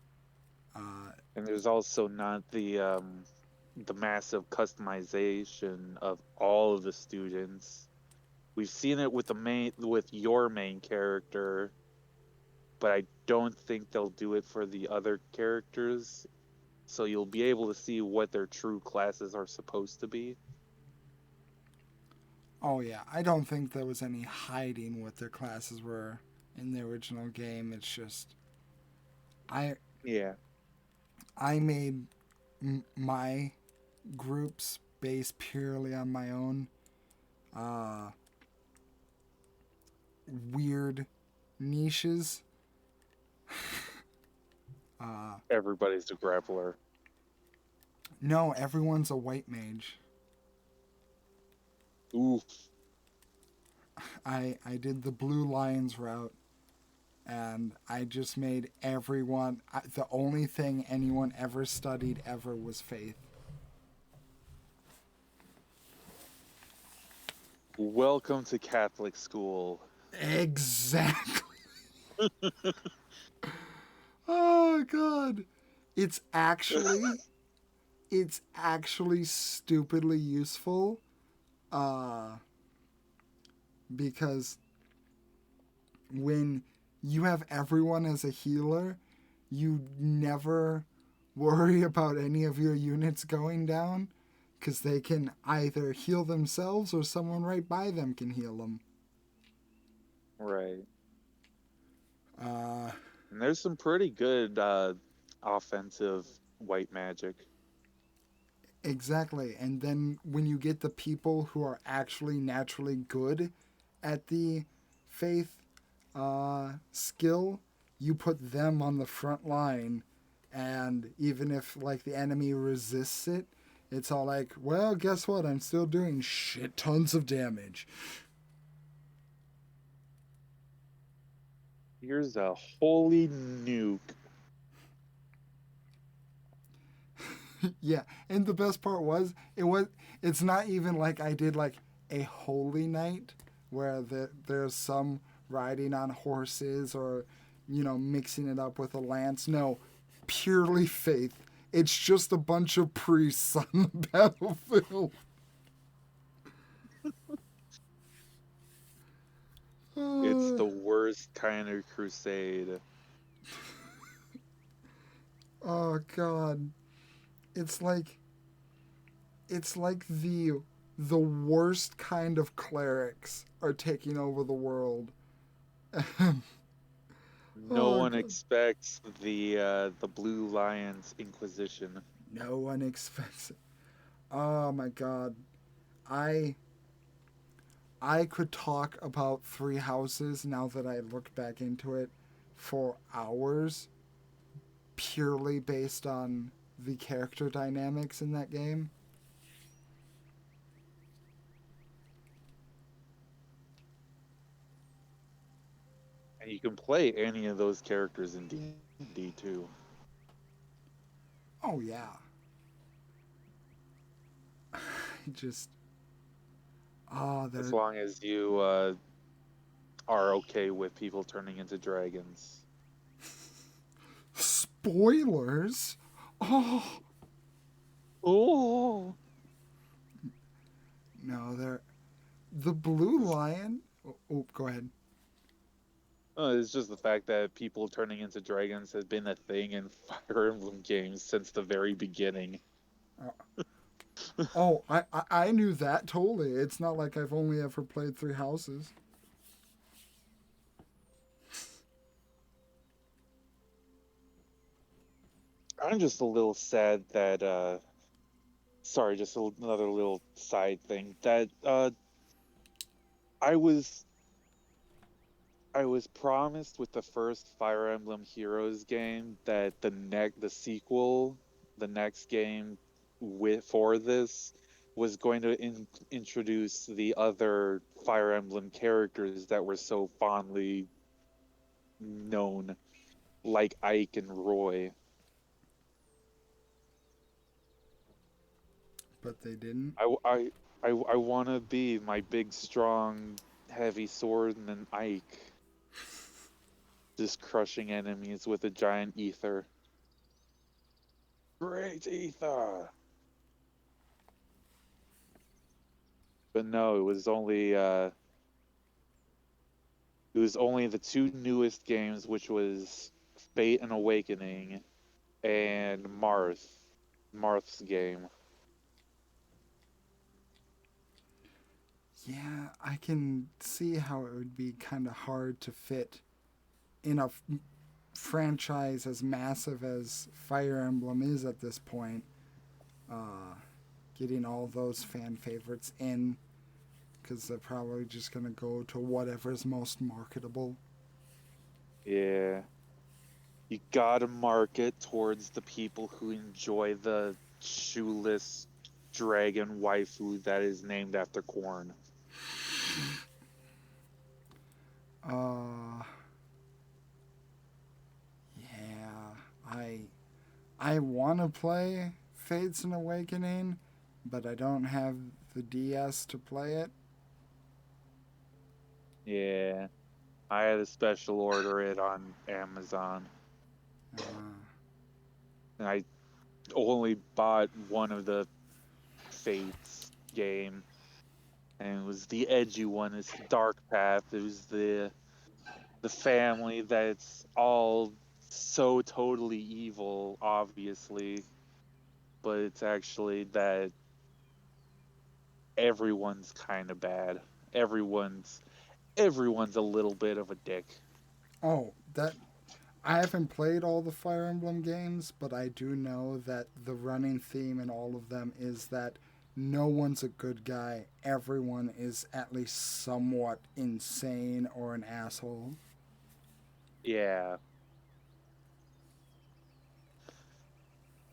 Uh, And there's also not the massive customization of all of the students. We've seen it with your main character, but I don't think they'll do it for the other characters. So you'll be able to see what their true classes are supposed to be. Oh yeah, I don't think there was any hiding what their classes were in the original game. It's just I Yeah. I made my groups based purely on my own uh, weird niches. Everybody's a grappler. No, everyone's a white mage. Oof. I did the Blue Lions route, and I just made everyone. The only thing anyone ever studied ever was faith. Welcome to Catholic school. Exactly. Oh god. It's actually stupidly useful because when you have everyone as a healer, you never worry about any of your units going down because they can either heal themselves or someone right by them can heal them. Right. Uh, And there's some pretty good offensive white magic. exactly. And then when you get the people who are actually naturally good at the faith skill, you put them on the front line, and even if like the enemy resists it, it's all like, well, guess what? I'm still doing shit tons of damage. Here's a holy nuke. Yeah, and the best part was it's not even like I did like a holy night where there's some riding on horses or mixing it up with a lance. No, purely faith. It's just a bunch of priests on the battlefield. It's the worst kind of crusade. Oh god. It's like the worst kind of clerics are taking over the world. No Oh one god. expects the Blue Lions Inquisition. No one expects it. Oh my god. I I could talk about Three Houses now that I look back into it for hours purely based on the character dynamics in that game. And you can play any of those characters in D&D too. Oh yeah. Just As there long as you are okay with people turning into dragons. spoilers. Oh Oh! no, they're the Blue Lion. Oh, go ahead. It's just the fact that people turning into dragons has been a thing in Fire Emblem games since the very beginning. Oh, I knew that totally. It's not like I've only ever played Three Houses. I'm just a little sad that sorry, just another little side thing that I was I was promised with the first Fire Emblem Heroes game that the sequel, the next game for this was going to introduce the other Fire Emblem characters that were so fondly known, like Ike and Roy. But they didn't. I want to be my big, strong, heavy sword and an Ike, just crushing enemies with a giant ether. Great ether. But no, it was only the two newest games, which was Fate and Awakening and Marth's game. Yeah, I can see how it would be kind of hard to fit in a franchise as massive as Fire Emblem is at this point. Uh, Getting all those fan favorites in, because they're probably just going to go to whatever's most marketable. Yeah. You gotta market towards the people who enjoy the shoeless dragon waifu that is named after corn. Uh, yeah, I want to play Fates and Awakening, but I don't have the DS to play it. Yeah. I had to special order it on Amazon. Uh, And I only bought one of the Fates game. And it was the edgy one. It's the Dark Path. It was the family that's all so totally evil, obviously. But it's actually that everyone's kind of bad. Everyone's a little bit of a dick. oh, that I haven't played all the Fire Emblem games, but I do know that the running theme in all of them is that no one's a good guy. Everyone is at least somewhat insane or an asshole. Yeah.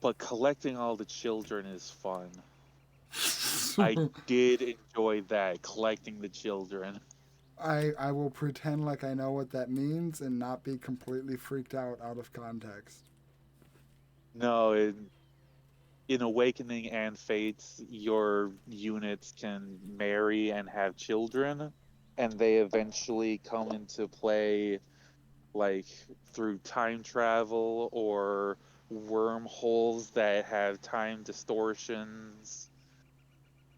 But collecting all the children is fun. I did enjoy that, collecting the children. I will pretend like I know what that means and not be completely freaked out of context. No, in Awakening and Fates, your units can marry and have children, and they eventually come into play like through time travel or wormholes that have time distortions,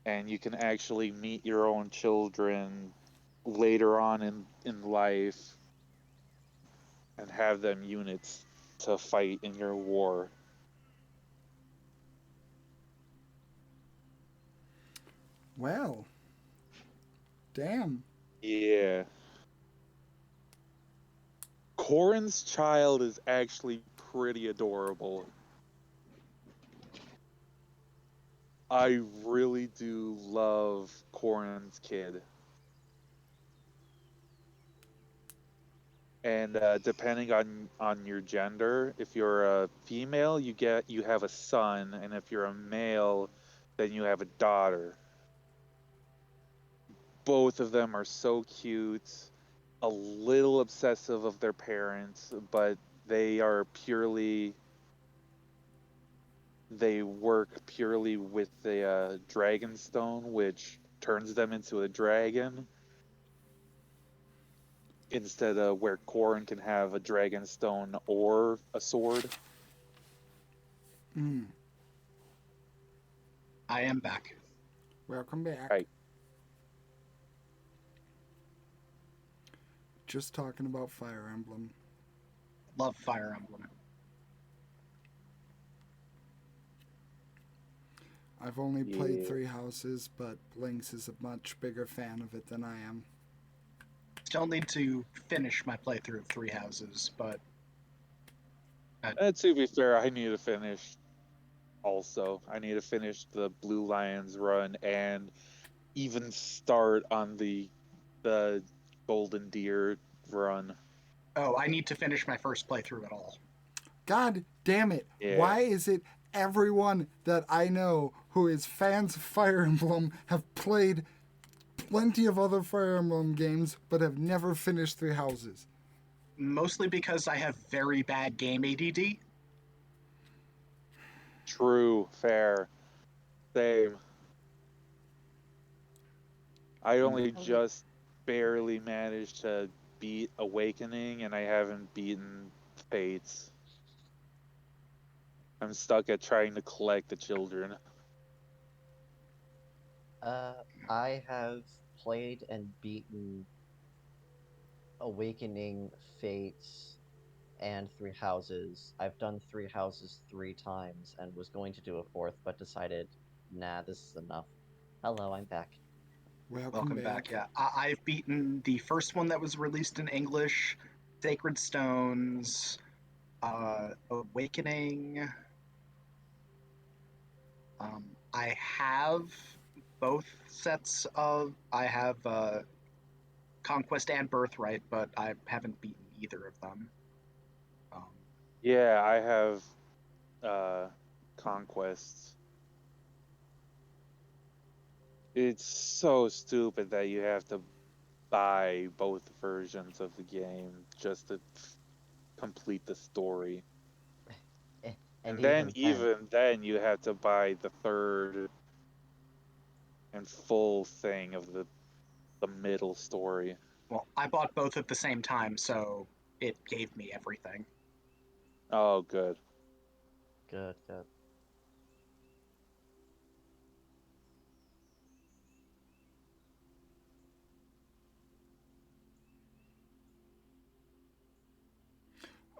and you can actually meet your own children later on in life and have them units to fight in your war. Well, damn. Yeah. Corin's child is actually pretty adorable. I really do love Corin's kid. And depending on your gender, if you're a female, you have a son, and if you're a male, then you have a daughter. Both of them are so cute, a little obsessive of their parents, but they are purely they work purely with the dragon stone, which turns them into a dragon, instead of where Corrin can have a dragon stone or a sword. Mm, I am back. welcome back. Right. Just talking about Fire Emblem. Love Fire Emblem. I've only played Yeah. Three Houses, but Blinks is a much bigger fan of it than I am. Still need to finish my playthrough of Three Houses, but To be fair, I need to finish. Also, I need to finish the Blue Lions run and even start on the Golden Deer run. oh, I need to finish my first playthrough at all. God damn it. Yeah. Why is it everyone that I know who is fans of Fire Emblem have played plenty of other Fire Emblem games but have never finished Three Houses? Mostly because I have very bad game ADD. True, fair, same. I only just barely managed to beat Awakening, and I haven't beaten Fates. I'm stuck at trying to collect the children. I have played and beaten Awakening, Fate, and Three Houses. I've done Three Houses 3 times and was going to do a fourth, but decided, nah, this is enough. Hello, I'm back. Welcome back. Yeah, I've beaten the first one that was released in English, Sacred Stones, Awakening. I have both sets of. I have Conquest and Birthright, but I haven't beaten either of them. Um, Yeah, I have Conquest. It's so stupid that you have to buy both versions of the game just to complete the story. Eh, And And then then, even then you have to buy the third and full thing of the middle story. well, I bought both at the same time, so it gave me everything. Oh, good. good, good.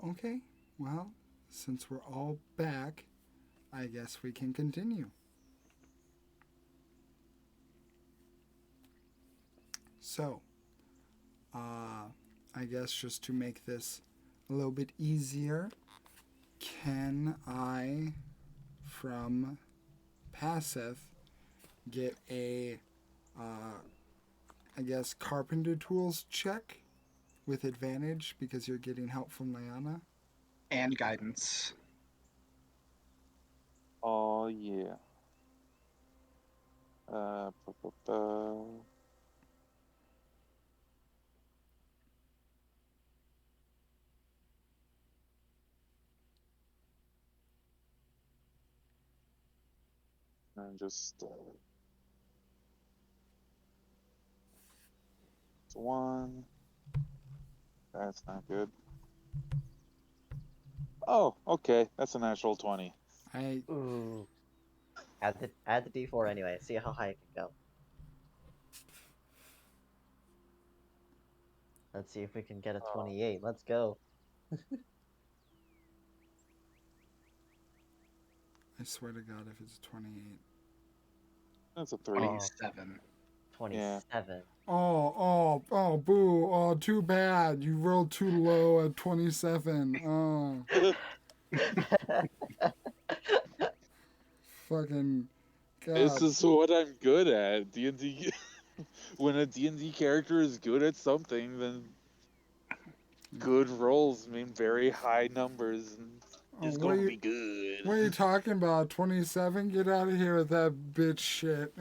Okay, well, since we're all back, I guess we can continue. So, I guess just to make this a little bit easier, can I, from Passeth, get a, I guess, carpenter tools check with advantage because you're getting help from Liana? And guidance. Oh, yeah. Uh, bu- bu- bu- and just it's one. That's not good. Oh, okay. That's a natural 20. I Ooh. Add the D4 anyway. See how high it can go. Let's see if we can get a 28. Let's go. swear to God, if it's 28. That's a 3. Oh, 27. 27. Boo. Oh, too bad. You rolled too low at 27. Oh, fucking This God. is what I'm good at. D&D. When a D&D character is good at something, then good rolls mean very high numbers, and Oh, it's going to be good. what are you talking about? 27? Get out of here with that bitch shit.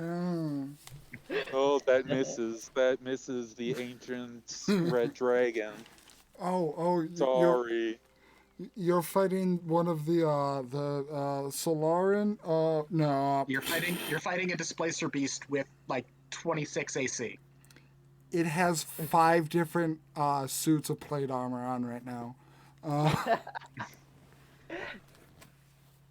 Oh, that misses. That misses the ancient red dragon. You're Sorry. fighting one of the Solaran. No, You're fighting a displacer beast with like 26 AC. it has 5 different suits of plate armor on right now.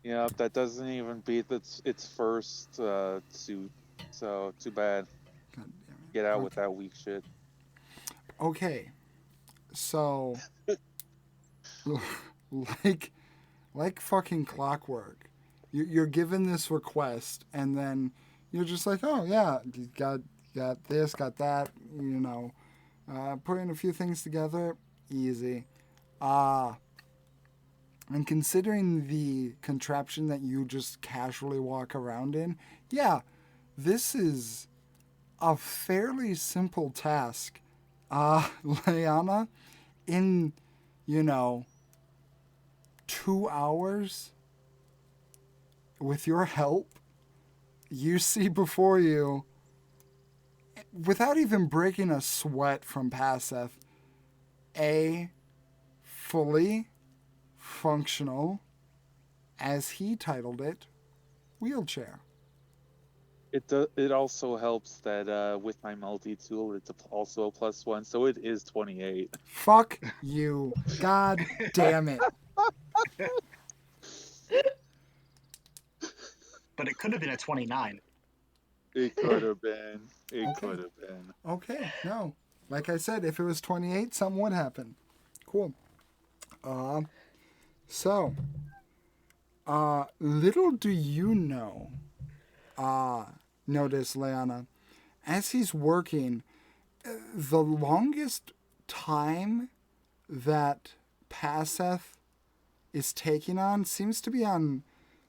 Yeah, that doesn't even beat its first suit. So too bad. God damn it. Get out with that weak shit. Okay, so like fucking clockwork, you're given this request, and then you're just like, oh yeah, you got this, got that, putting a few things together, easy. And considering the contraption that you just casually walk around in, yeah, this is a fairly simple task. Leana, in, you know, 2 hours, with your help, you see before you, without even breaking a sweat from Passeth, a fully functional, as he titled it, wheelchair. It also helps that with my multi-tool, it's also a +1, so it is 28. Fuck you. God damn it. But it could have been a 29. It could have been. It Okay. could have been. Okay, no. Like I said, if it was 28, something would happen. Cool. So, little do you know, notice Leanna, as he's working, the longest time that Paseth is taking on seems to be on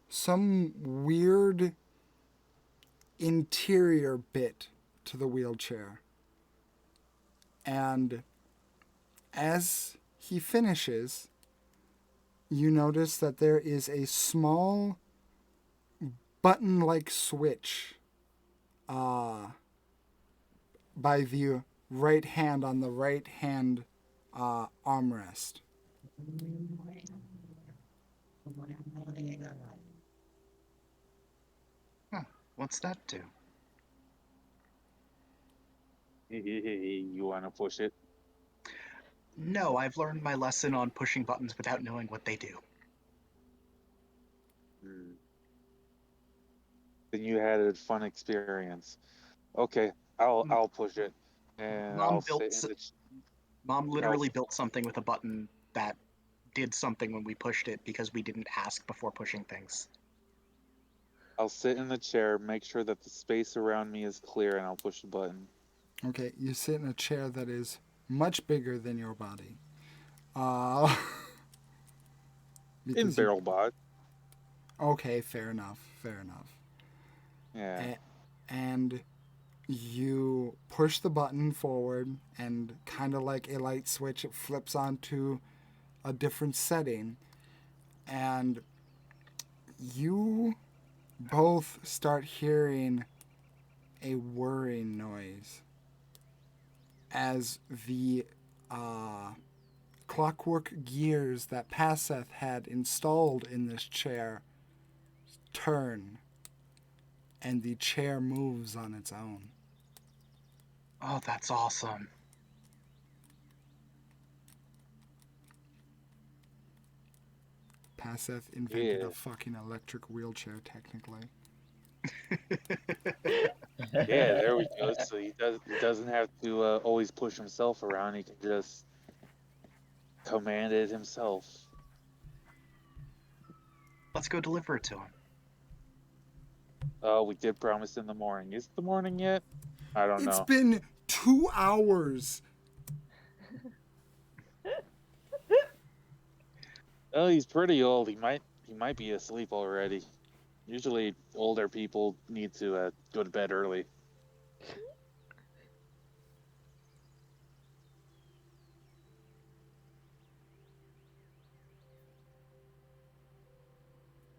some weird interior bit to the wheelchair. And as he finishes, you notice that there is a small button-like switch by the right hand on the right hand armrest. Huh, what's that do? You want to push it? No, I've learned my lesson on pushing buttons without knowing what they do. Hmm. Then you had a fun experience. Okay, I'll push it, and Mom I'll built. sit in the. Mom I'll, literally built something with a button that did something when we pushed it because we didn't ask before pushing things. I'll sit in the chair, make sure that the space around me is clear, and I'll push the button. Okay, you sit in a chair that is much bigger than your body. Uh, In because you, barrel bot. okay, fair enough, fair enough. Yeah. And you push the button forward, and kind of like a light switch, it flips onto a different setting, and you both start hearing a whirring noise as the clockwork gears that Paseth had installed in this chair turn, and the chair moves on its own. Oh, that's awesome. Paseth invented Yeah. a fucking electric wheelchair, technically. Yeah, there we go. So he doesn't have to always push himself around. He can just command it himself. Let's go deliver it to him. Oh, we did promise in the morning. Is it the morning yet? I don't It's know. been 2 hours. Oh, he's pretty old. He might be asleep already. Usually, older people need to go to bed early.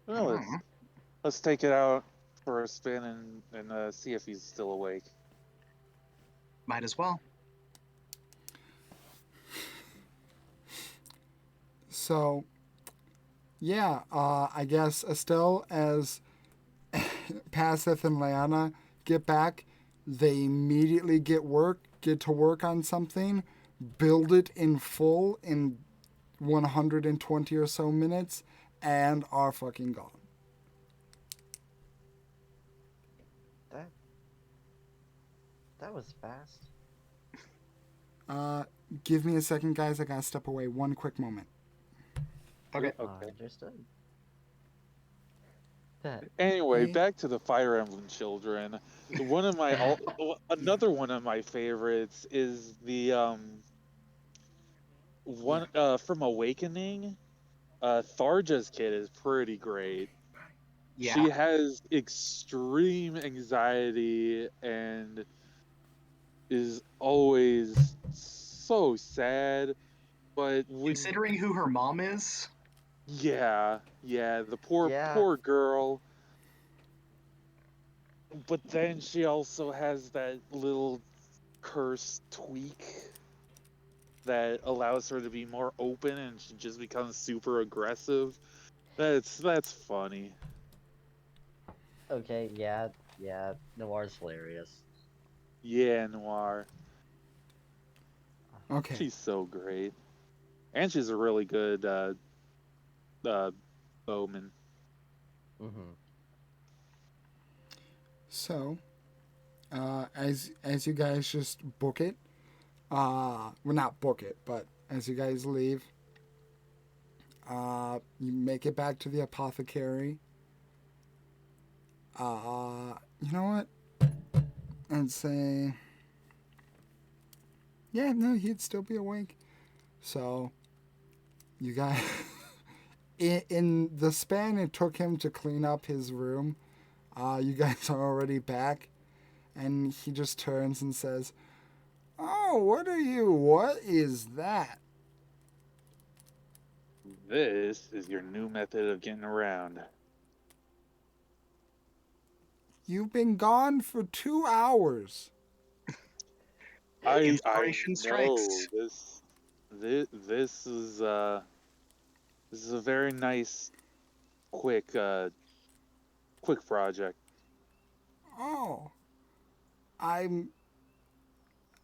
Well, let's take it out for a spin and see if he's still awake. Might as well. So, yeah, I guess Estelle, as Paseth and Leanna get back, they immediately get to work on something, build it in full in 120 or so minutes, and are fucking gone. That was fast. Give me a second, guys. I gotta step away. One quick moment. Okay. Okay. Understood. That Anyway, Hey. back to the Fire Emblem children. One of my another one of my favorites is the one from Awakening. Tharja's kid is pretty great. Yeah. She has extreme anxiety and is always so sad. But when Considering who her mom is, yeah, the yeah. poor girl. But then she also has that little curse tweak that allows her to be more open, and she just becomes super aggressive. That's funny. Okay, yeah. Noir's hilarious. Yeah, Noir. Okay. She's so great, and she's a really good bowman. Mm-hmm. So, as you guys just book it, well, not book it, but as you guys leave, you make it back to the apothecary. You know what? And say, yeah, no, he'd still be awake. So, you guys, in the span it took him to clean up his room, you guys are already back, and he just turns and says, "Oh, what are you? What is that?" This is your new method of getting around. You've been gone for 2 hours. Inspiration know strikes. this is a very nice quick project. Oh, I'm.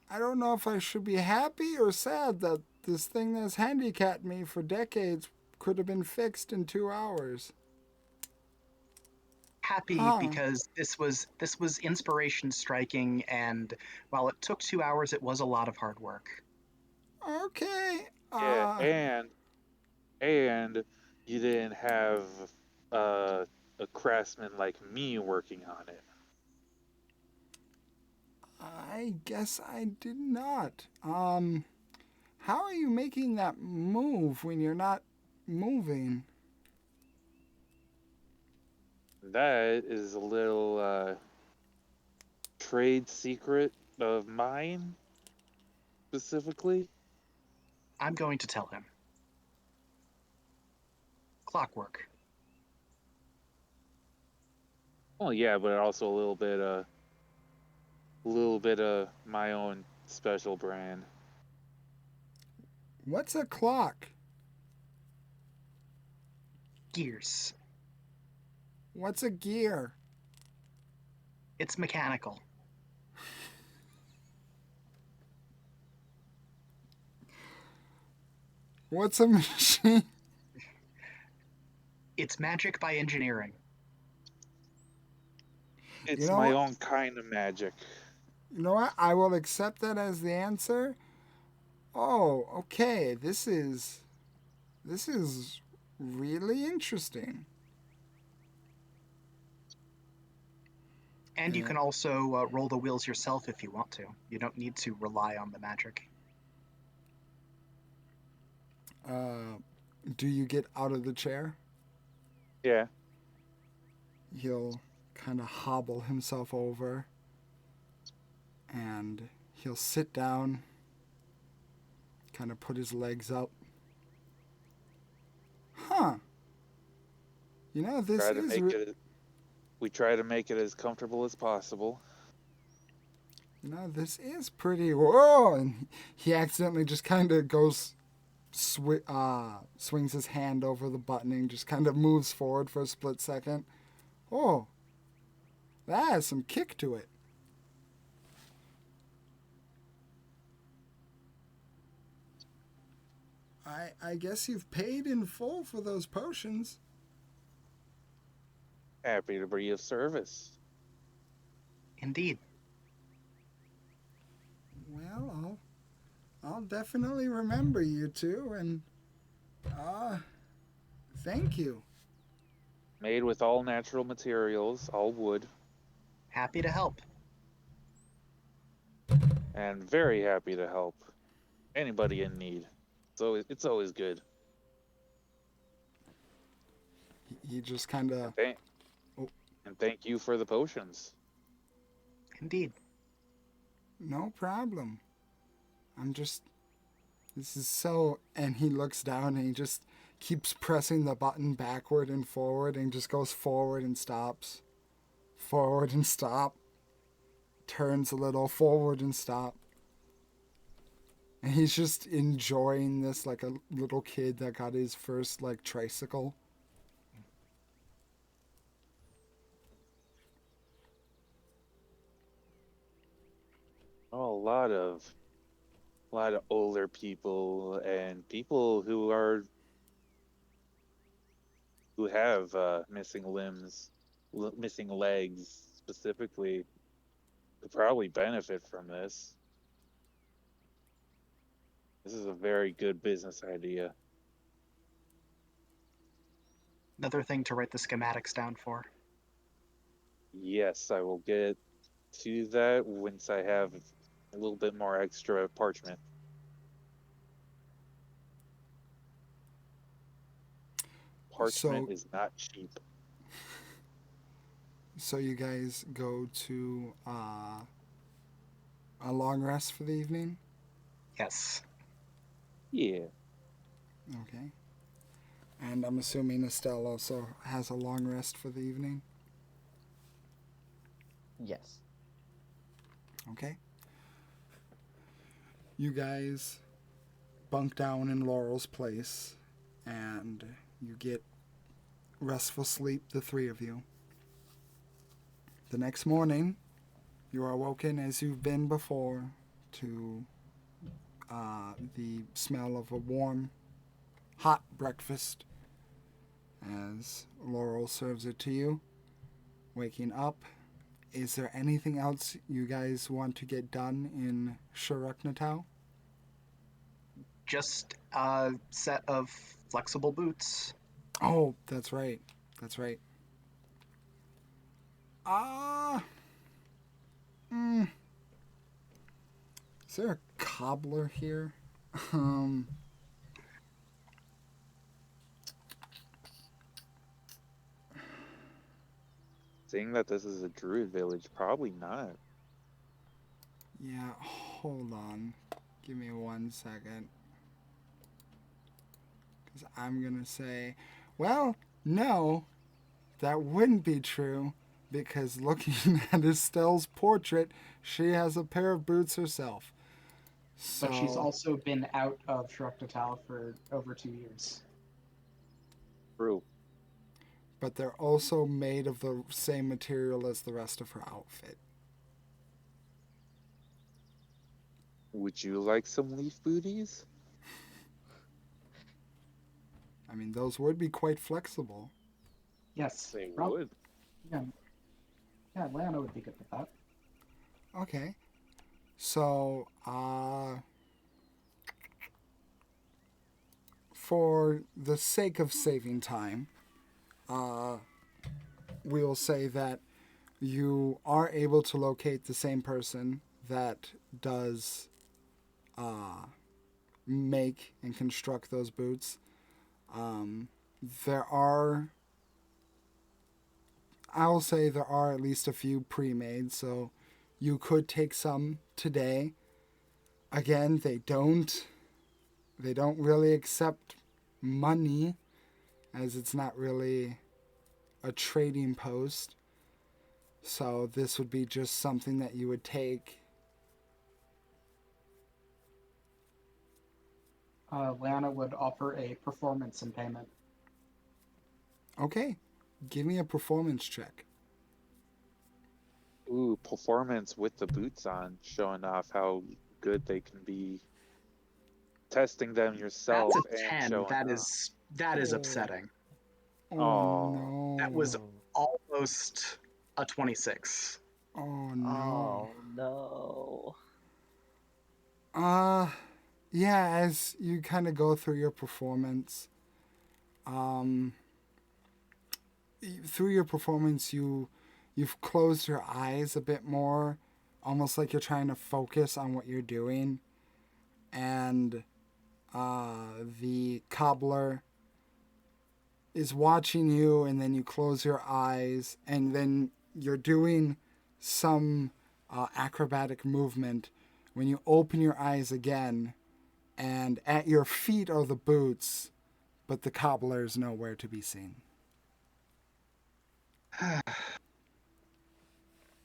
I don't know if I should be happy or sad that this thing that's handicapped me for decades could have been fixed in 2 hours. Happy Huh. because this was inspiration striking, and while it took 2 hours, it was a lot of hard work. Okay. Yeah, and you didn't have uh, a craftsman like me working on it. I guess I did not. How are you making that move when you're not moving? That is a little trade secret of mine specifically. I'm going to tell him. Clockwork. Well, yeah, but also a little bit of my own special brand. What's a clock? Gears. What's a gear? It's mechanical. What's a machine? It's magic by engineering. You It's know my what? own kind of magic. You know what? I will accept that as the answer. Oh, okay. This is really interesting. And you Yeah. can also roll the wheels yourself if you want to. You don't need to rely on the magic. Uh, do you get out of the chair? Yeah. He'll kind of hobble himself over and he'll sit down, kind of put his legs up. Huh. You know, this Try to is. make it. We try to make it as comfortable as possible. You know, this is pretty. Whoa! And he accidentally just kind of swings his hand over the buttoning, just kind of moves forward for a split second. Oh, that has some kick to it. I guess you've paid in full for those potions. Happy to be of service. Indeed. Well, I'll definitely remember you two, and thank you. Made with all natural materials, all wood, Happy to help. and very happy to help anybody in need. So it's always good. He just kind of. And thank Oh, and thank you for the potions. Indeed. no problem. I'm just. This is so. And he looks down and he just keeps pressing the button backward and forward and just goes forward and stops. Forward and stop. Turns a little, forward and stop. And he's just enjoying this like a little kid that got his first like tricycle. Oh, a lot of older people and people who have missing limbs, missing legs specifically, could probably benefit from this. This is a very good business idea. Another thing to write the schematics down for. Yes, I will get to that once I have a little bit more extra parchment. Parchment So- is not cheap. So you guys go to a long rest for the evening? Yes. Yeah. Okay. And I'm assuming Estelle also has a long rest for the evening? Yes. Okay. You guys bunk down in Laurel's place and you get restful sleep, the three of you. The next morning, you are awoken as you've been before to the smell of a warm, hot breakfast as Laurel serves it to you. Waking up, is there anything else you guys want to get done in Shuruknatau? Just a set of flexible boots. Oh, that's right. That's right. Is there a cobbler here? Um, Seeing that this is a druid village, probably not. yeah, hold on. Give me 1 second. Because I'm going to say, well, no, that wouldn't be true. Because looking at Estelle's portrait, she has a pair of boots herself. So, But she's also been out of Shruktataal for over 2 years. True. but they're also made of the same material as the rest of her outfit. Would you like some leaf booties? I mean, those would be quite flexible. Yes. They prob- would. Yeah. Yeah, Lana would be good with that. Okay. So, for the sake of saving time, we'll say that you are able to locate the same person that does make and construct those boots. I'll say there are at least a few pre-made, so you could take some today. Again, they don't really accept money, as it's not really a trading post. So this would be just something that you would take. Lana would offer a performance in payment. Okay, give me a performance check. Ooh, performance with the boots on, showing off how good they can be. Testing them yourself That's a and 10. showing That is Oh. upsetting. Oh, Oh. no. That was almost a 26. Oh no. Oh no. Yeah, as you kind of go through your performance, you've closed your eyes a bit more, almost like you're trying to focus on what you're doing, and the cobbler is watching you, and then you close your eyes, and then you're doing some acrobatic movement. When you open your eyes again, and at your feet are the boots, but the cobbler is nowhere to be seen.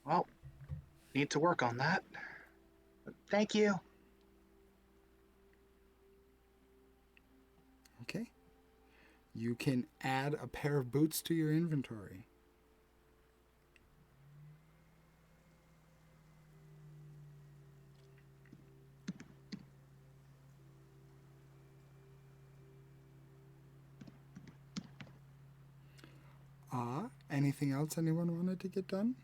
Well, need to work on that. Thank you. Okay. You can add a pair of boots to your inventory. Anything else anyone wanted to get done?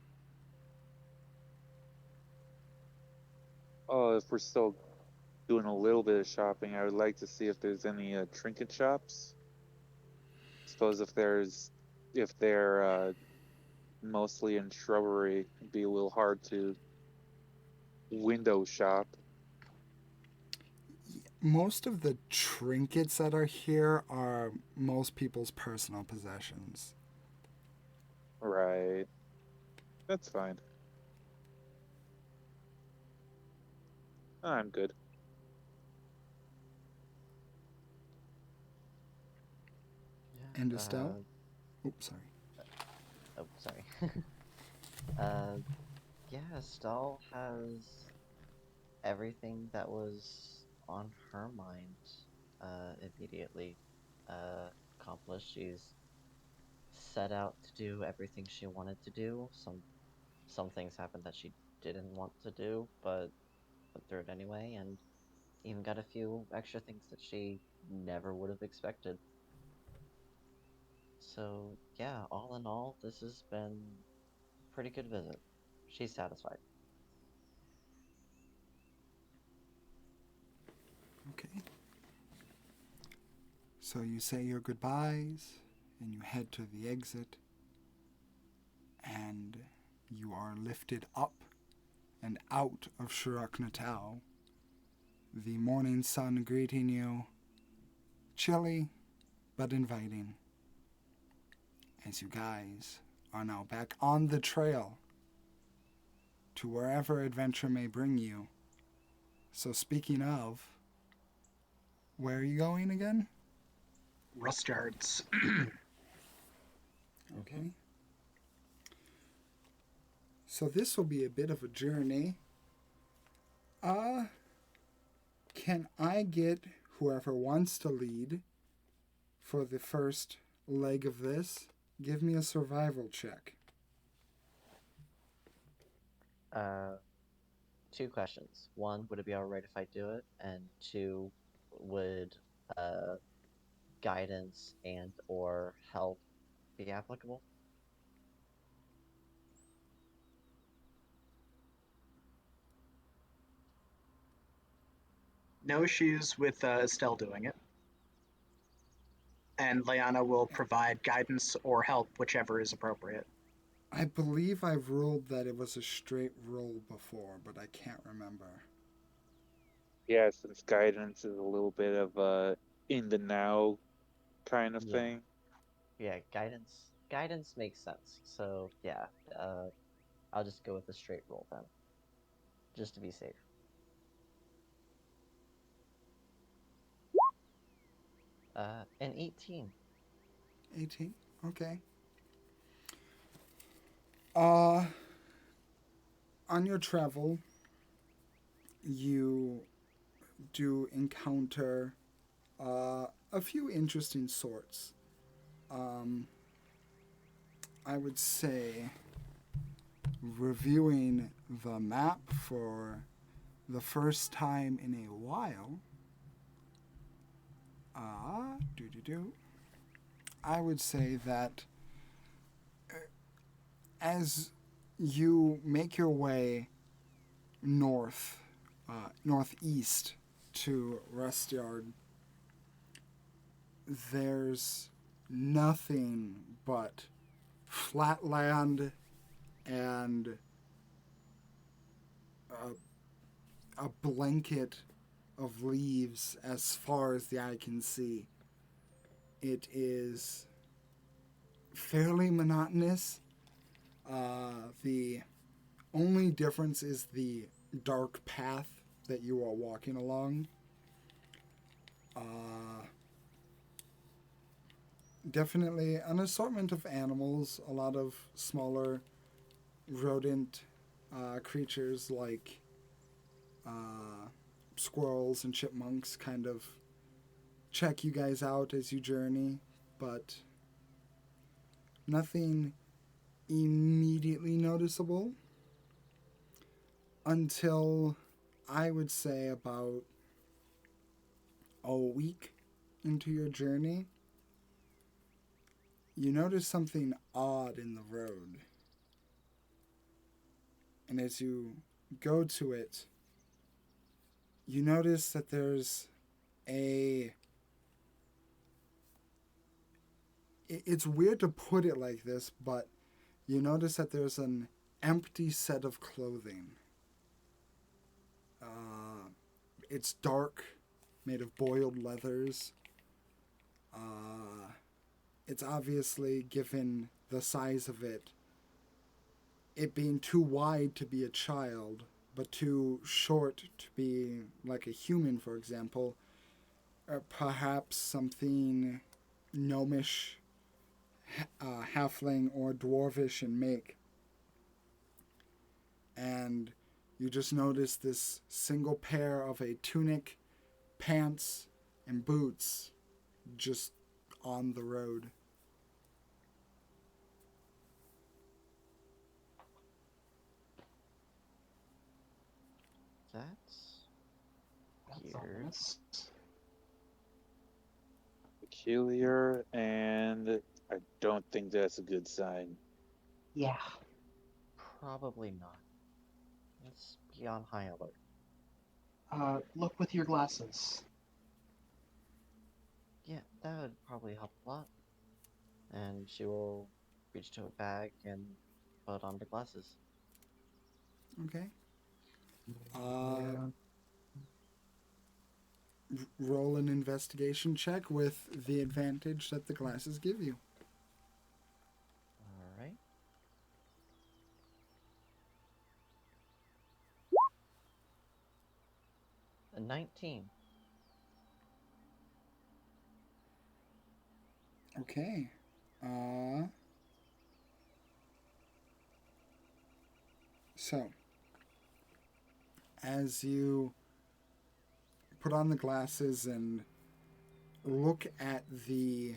Oh, if we're still doing a little bit of shopping, I would like to see if there's any trinket shops. Suppose if they're mostly in shrubbery, it'd be a little hard to window shop. Most of the trinkets that are here are most people's personal possessions. Right. That's fine. I'm good. And Yeah. Estelle? Oops, sorry. Oh, sorry. uh, yeah, Estelle has everything that was on her mind immediately accomplished. She's set out to do everything she wanted to do. Some things happened that she didn't want to do, but went through it anyway, and even got a few extra things that she never would have expected. So yeah, all in all, this has been a pretty good visit. She's satisfied. Okay. So you say your goodbyes and you head to the exit, and you are lifted up and out of Shirok Natal, the morning sun greeting you, chilly but inviting, as you guys are now back on the trail to wherever adventure may bring you. So, speaking of, where are you going again? Rust yards. Okay. So, this will be a bit of a journey. Can I get whoever wants to lead for the first leg of this? Give me a survival check. Uh, Two questions. One, would it be alright if I do it? And two, would uh guidance and or help be applicable? No issues with Estelle doing it. And Leanna will provide guidance or help, whichever is appropriate. I believe I've ruled that it was a straight roll before, but I can't remember. Yeah, since guidance is a little bit of a in the now kind of Yeah. thing. Yeah, guidance makes sense. So yeah, I'll just go with the straight roll then, just to be safe. An 18. 18? Okay. Uh, on your travel, you do encounter a few interesting sorts. Um, I would say reviewing the map for the first time in a while. I would say that as you make your way northeast to Rustyard, there's nothing but flat land and a blanket of leaves as far as the eye can see. It is fairly monotonous. The only difference is the dark path that you are walking along. Definitely an assortment of animals, a lot of smaller rodent creatures like squirrels and chipmunks kind of check you guys out as you journey, but nothing immediately noticeable until I would say about a week into your journey. You notice something odd in the road. And as you go to it, you notice that there's a. It's weird to put it like this, but you notice that there's an empty set of clothing. It's dark, made of boiled leathers. Uh, it's obviously, given the size of it being too wide to be a child, but too short to be like a human, for example, or perhaps something gnomish, halfling, or dwarvish in make. And you just notice this single pair of a tunic, pants, and boots just on the road. That's That's weird. ominous. Peculiar, and I don't think that's a good sign. Yeah. Probably not. Let's be on high alert. Look with your glasses. Yeah, that would probably help a lot. And she will reach to a bag and put on the glasses. Okay. Yeah. Roll an investigation check with the advantage that the glasses give you. Alright. A 19. Okay. So, as you put on the glasses and look at the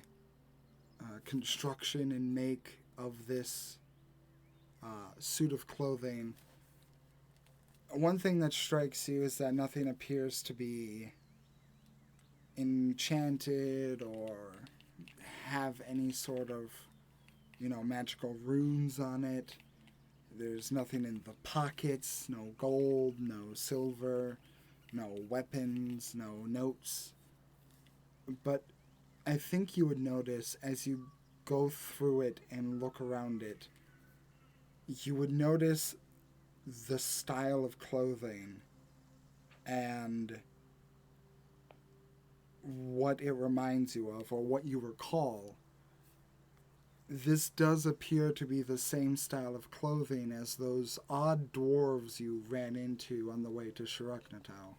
construction and make of this suit of clothing, one thing that strikes you is that nothing appears to be enchanted or have any sort of, magical runes on it. There's nothing in the pockets, no gold, no silver, no weapons, no notes. But I think you would notice as you go through it and look around it, you would notice the style of clothing and what it reminds you of or what you recall. This does appear to be the same style of clothing as those odd dwarves you ran into on the way to Shiruknatau.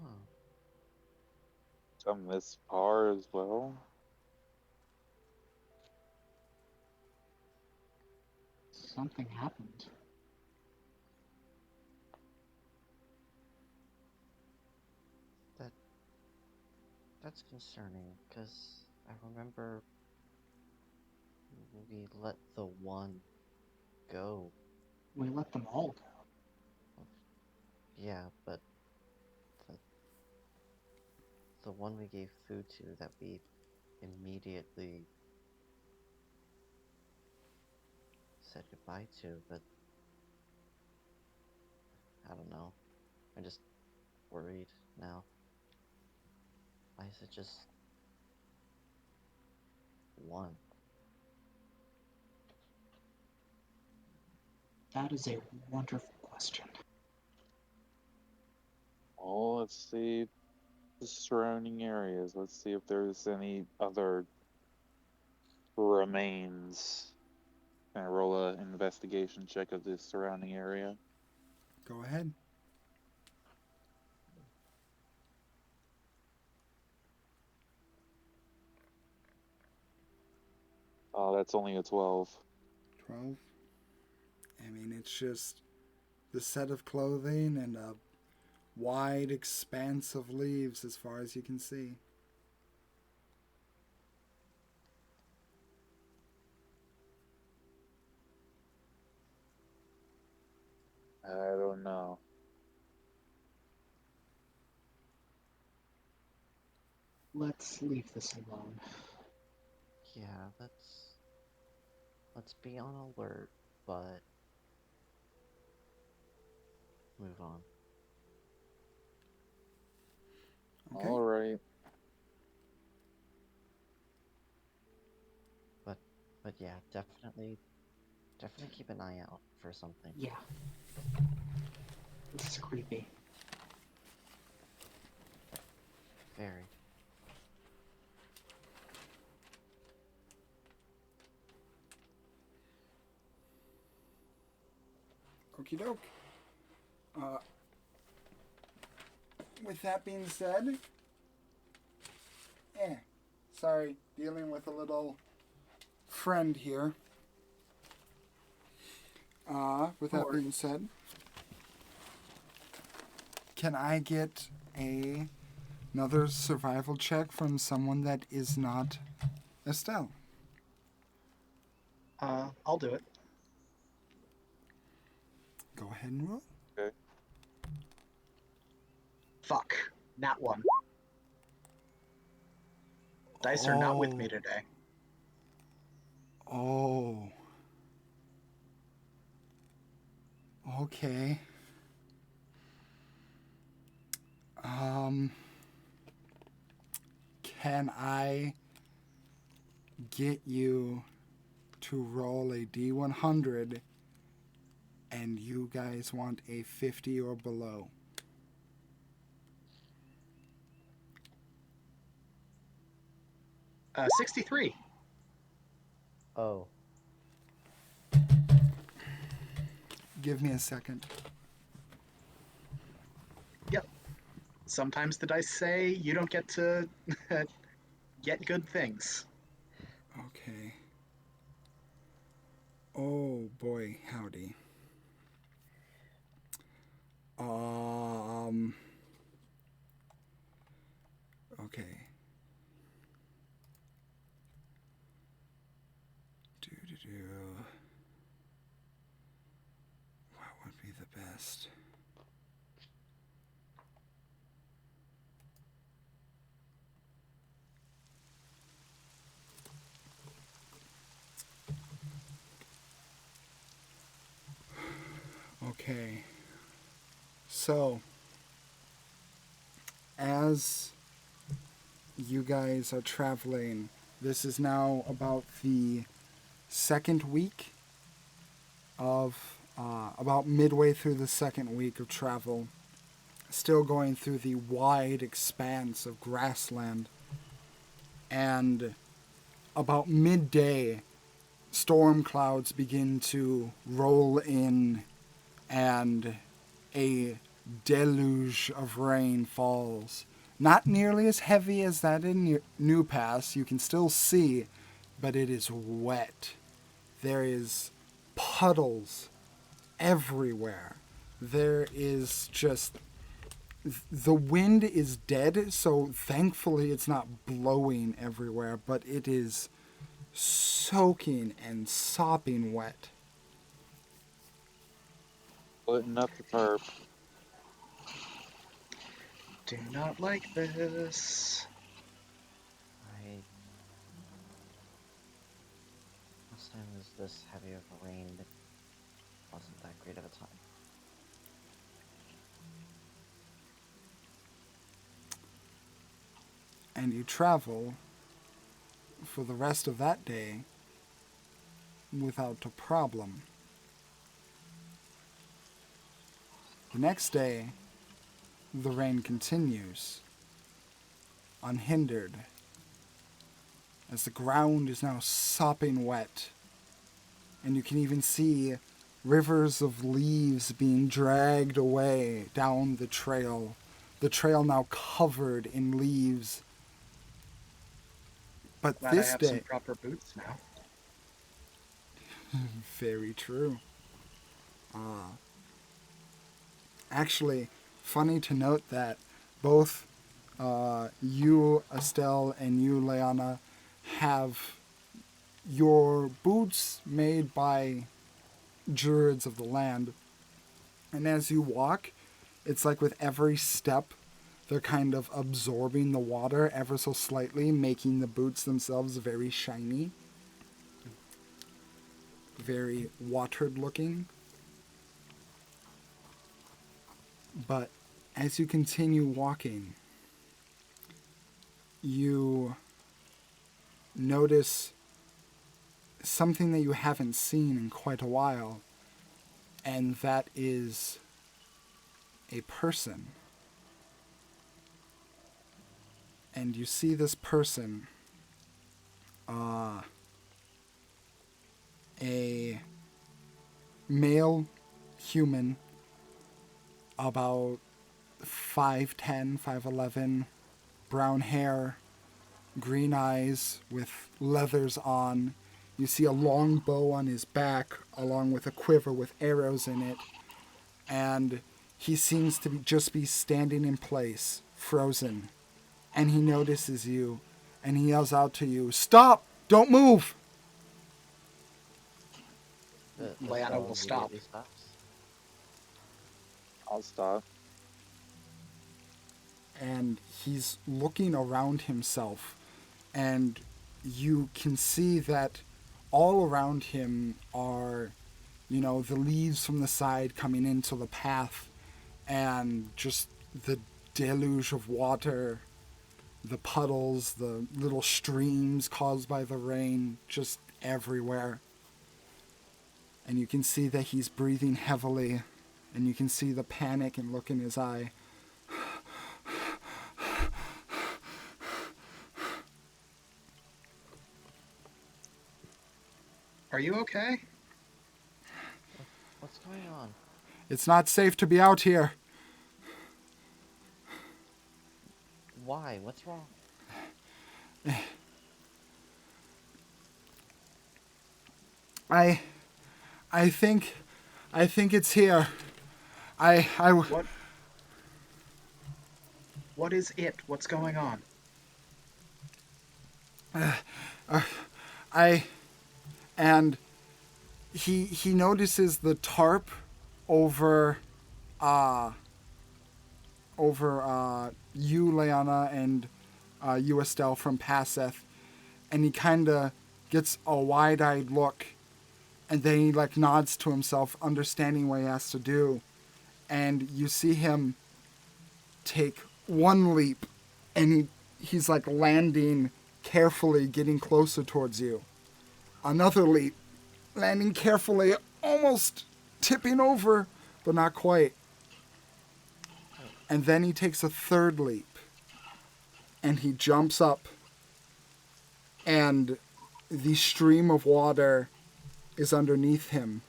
Huh. Come this far as well. Something happened. That's concerning, because I remember we let the one go. We let them all go. Yeah, but the, the one we gave food to that we immediately said goodbye to, but I don't know. I'm just worried now. Why is it just one? That is a wonderful question. Oh, let's see the surrounding areas. Let's see if there's any other remains. Can I roll an investigation check of the surrounding area? Go ahead. Oh, that's only a 12. 12. I mean, it's just the set of clothing and a wide expanse of leaves as far as you can see. I don't know. Let's leave this alone. Yeah, let's let's be on alert, but move on. Okay. All right. But yeah, definitely keep an eye out for something. Yeah. This is creepy. Very. Okie doke. With that being said, sorry, dealing with a little friend here. With that being said, can I get another survival check from someone that is not Estelle? I'll do it. Go ahead and roll. Okay. Fuck. Nat 1. Dice are not with me today. Oh. Okay. Can I get you to roll a D100 and you guys want a 50 or below? 63. Oh, Give me a second. Yep. Sometimes the dice say you don't get to get good things. Okay. Oh boy, howdy. Okay. What would be the best? Okay. So, as you guys are traveling, this is now about the second week of, about midway through the second week of travel. Still going through the wide expanse of grassland. And about midday, storm clouds begin to roll in and a deluge of rain falls. Not nearly as heavy as that in New Pass. You can still see, but it is wet. There is puddles everywhere. There is just... The wind is dead, so thankfully it's not blowing everywhere, but it is soaking and sopping wet. Splitting up the tarp. Do not like this. last time was this heavy of a rain, it wasn't that great of a time. And you travel for the rest of that day without a problem. The next day, the rain continues, unhindered, as the ground is now sopping wet, and you can even see rivers of leaves being dragged away down the trail now covered in leaves. But Glad I this have day... some proper boots now. Very true. Actually, funny to note that both you, Estelle, and you, Leanna, have your boots made by druids of the land. And as you walk, it's like with every step, they're kind of absorbing the water ever so slightly, making the boots themselves very shiny. very watered looking. But as you continue walking, you notice something that you haven't seen in quite a while, and that is a person. And you see this person, a male human, about 5'10", 5'11", brown hair, green eyes with leathers on. You see a long bow on his back, along with a quiver with arrows in it. And he seems to just be standing in place, frozen. And he notices you, and he yells out to you, "Stop! Don't move!" The Leanna spell will stop. immediately stops. I'll stop. And he's looking around himself, and you can see that all around him are, the leaves from the side coming into the path, and just the deluge of water, the puddles, the little streams caused by the rain, just everywhere. And you can see that he's breathing heavily, and you can see the panic and look in his eye. Are you okay? What's going on? It's not safe to be out here. Why? What's wrong? I think it's here. What is it? What's going on? And he notices the tarp over you, Leanna, and you, Estelle, from Passeth, and he kind of gets a wide-eyed look, and then he nods to himself, understanding what he has to do, and you see him take one leap, and he's landing carefully, getting closer towards you. Another leap, landing carefully, almost tipping over, but not quite. And then he takes a third leap, and he jumps up, and the stream of water is underneath him.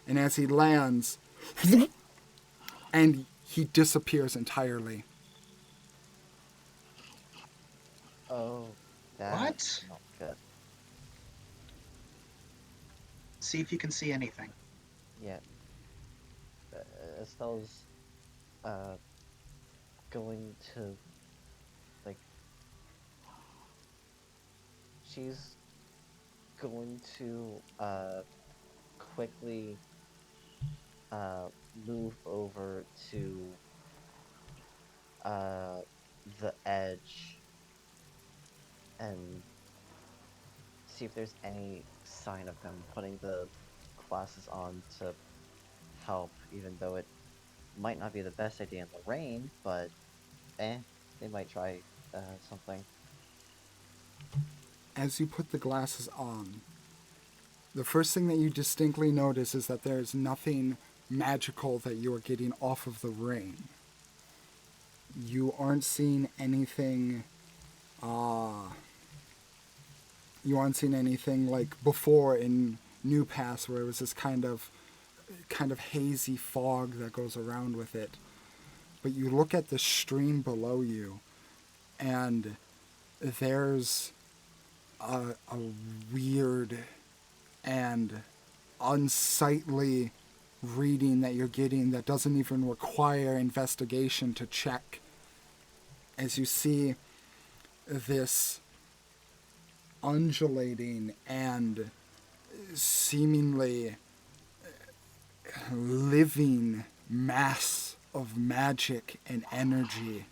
And as he lands, and he disappears entirely. Oh, that's not good. See if you can see anything. Yeah. Estelle's going to she's going to quickly move over to the edge and see if there's any sign of him putting the glasses on to help, even though it might not be the best idea in the rain, but they might try something. As you put the glasses on, the first thing that you distinctly notice is that there's nothing magical that you are getting off of the rain. You aren't seeing anything, like before in New Pass, where it was this kind of hazy fog that goes around with it. But you look at the stream below you, and there's a weird and unsightly reading that you're getting that doesn't even require investigation to check. As you see this undulating and seemingly living mass of magic and energy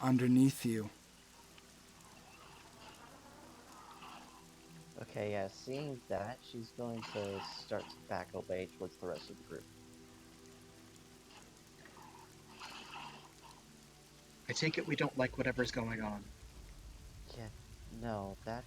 underneath you. Okay, yeah, seeing that, she's going to start to back away towards the rest of the group. I take it we don't like whatever's going on. Yeah, no, that.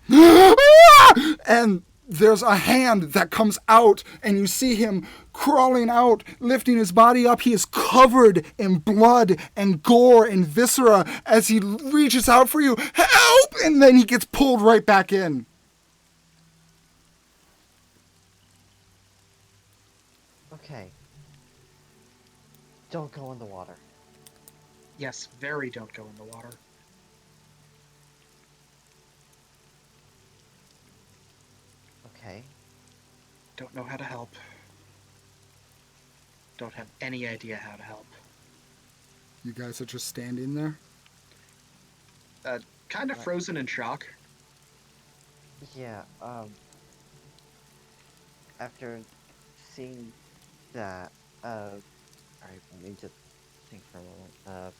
And there's a hand that comes out, and you see him crawling out, lifting his body up. He is covered in blood and gore and viscera as he reaches out for you. Help! And then he gets pulled right back in. Okay. Don't go in the water. Yes, very don't go in the water. Okay. Don't know how to help. Don't have any idea how to help. You guys are just standing there? Kind of Right. frozen in shock. Yeah, after seeing that, alright, I need to think for a moment.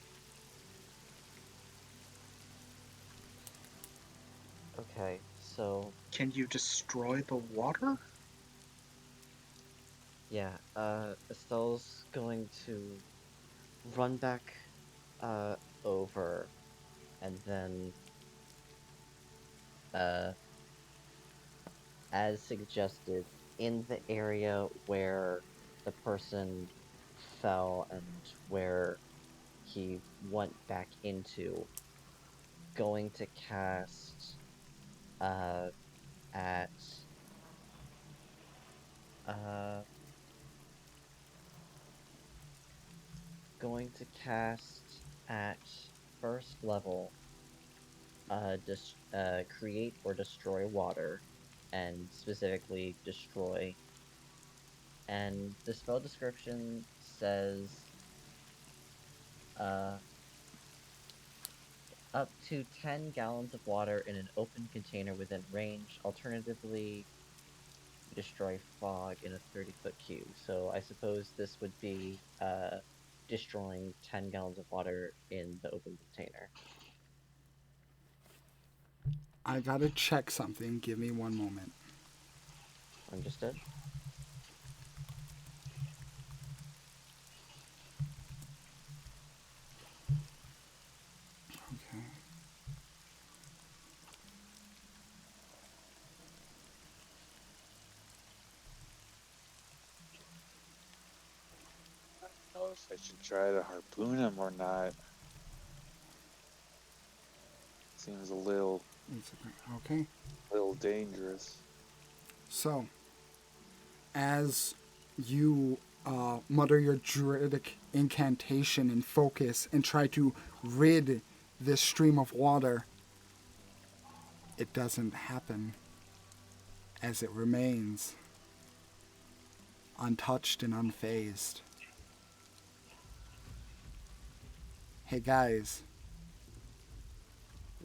Okay, so, Can you destroy the water? yeah, Estelle's going to run back, over, and then, uh, as suggested, in the area where the person fell and where he went back into, going to cast uh at uh going to cast at first level create or destroy water, and specifically destroy, and the spell description says uh up to 10 gallons of water in an open container within range. Alternatively, destroy fog in a 30-foot cube. So I suppose this would be destroying 10 gallons of water in the open container. I gotta check something. Give me one moment. Understood? Okay. I don't know if I should try to harpoon him or not. Seems a little Okay. dangerous. So, as you mutter your druidic incantation and focus and try to rid this stream of water, it doesn't happen, as it remains untouched and unfazed. Hey guys,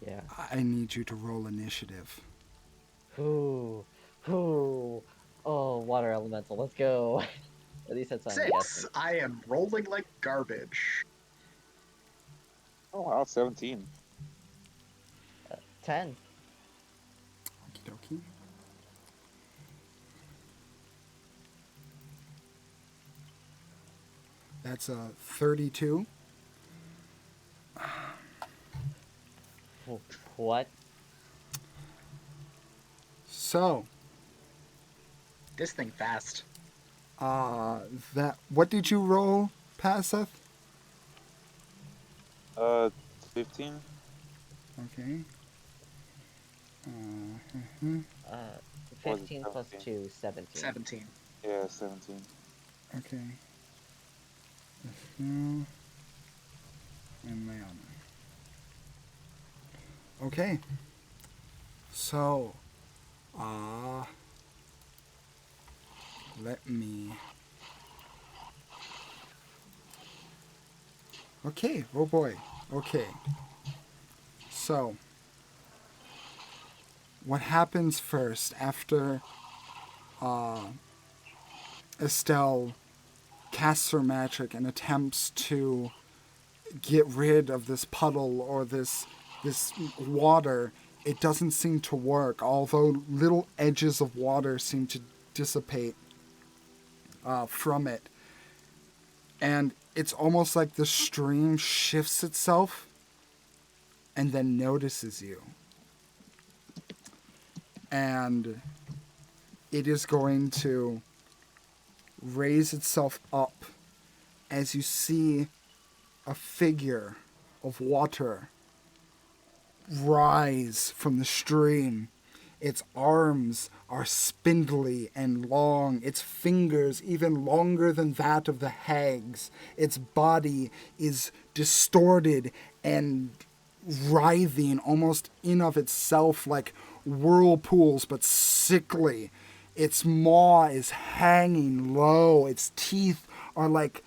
Yeah. I need you to roll initiative. Whoo. Whoo. Oh, water elemental. Let's go. At least that's what I'm 6. guessing. I am rolling like garbage. Oh wow, 17. 10. Okie dokie. That's a 32. What? So, This thing fast. what did you roll, Paseth? 15. Okay. Uh, Or was it 15 plus 17? 2, 17. 17. Yeah, 17. Okay. And Leon. Okay. So, let me. Okay. Oh boy. Okay. So, what happens first after Estelle casts her magic and attempts to get rid of this puddle or this water it doesn't seem to work, although little edges of water seem to dissipate from it. And it's almost like the stream shifts itself and then notices you. And it is going to raise itself up as you see a figure of water rise from the stream. Its arms are spindly and long, its fingers even longer than that of the hags. Its body is distorted and writhing almost in of itself like whirlpools, but sickly. Its maw is hanging low. Its teeth are like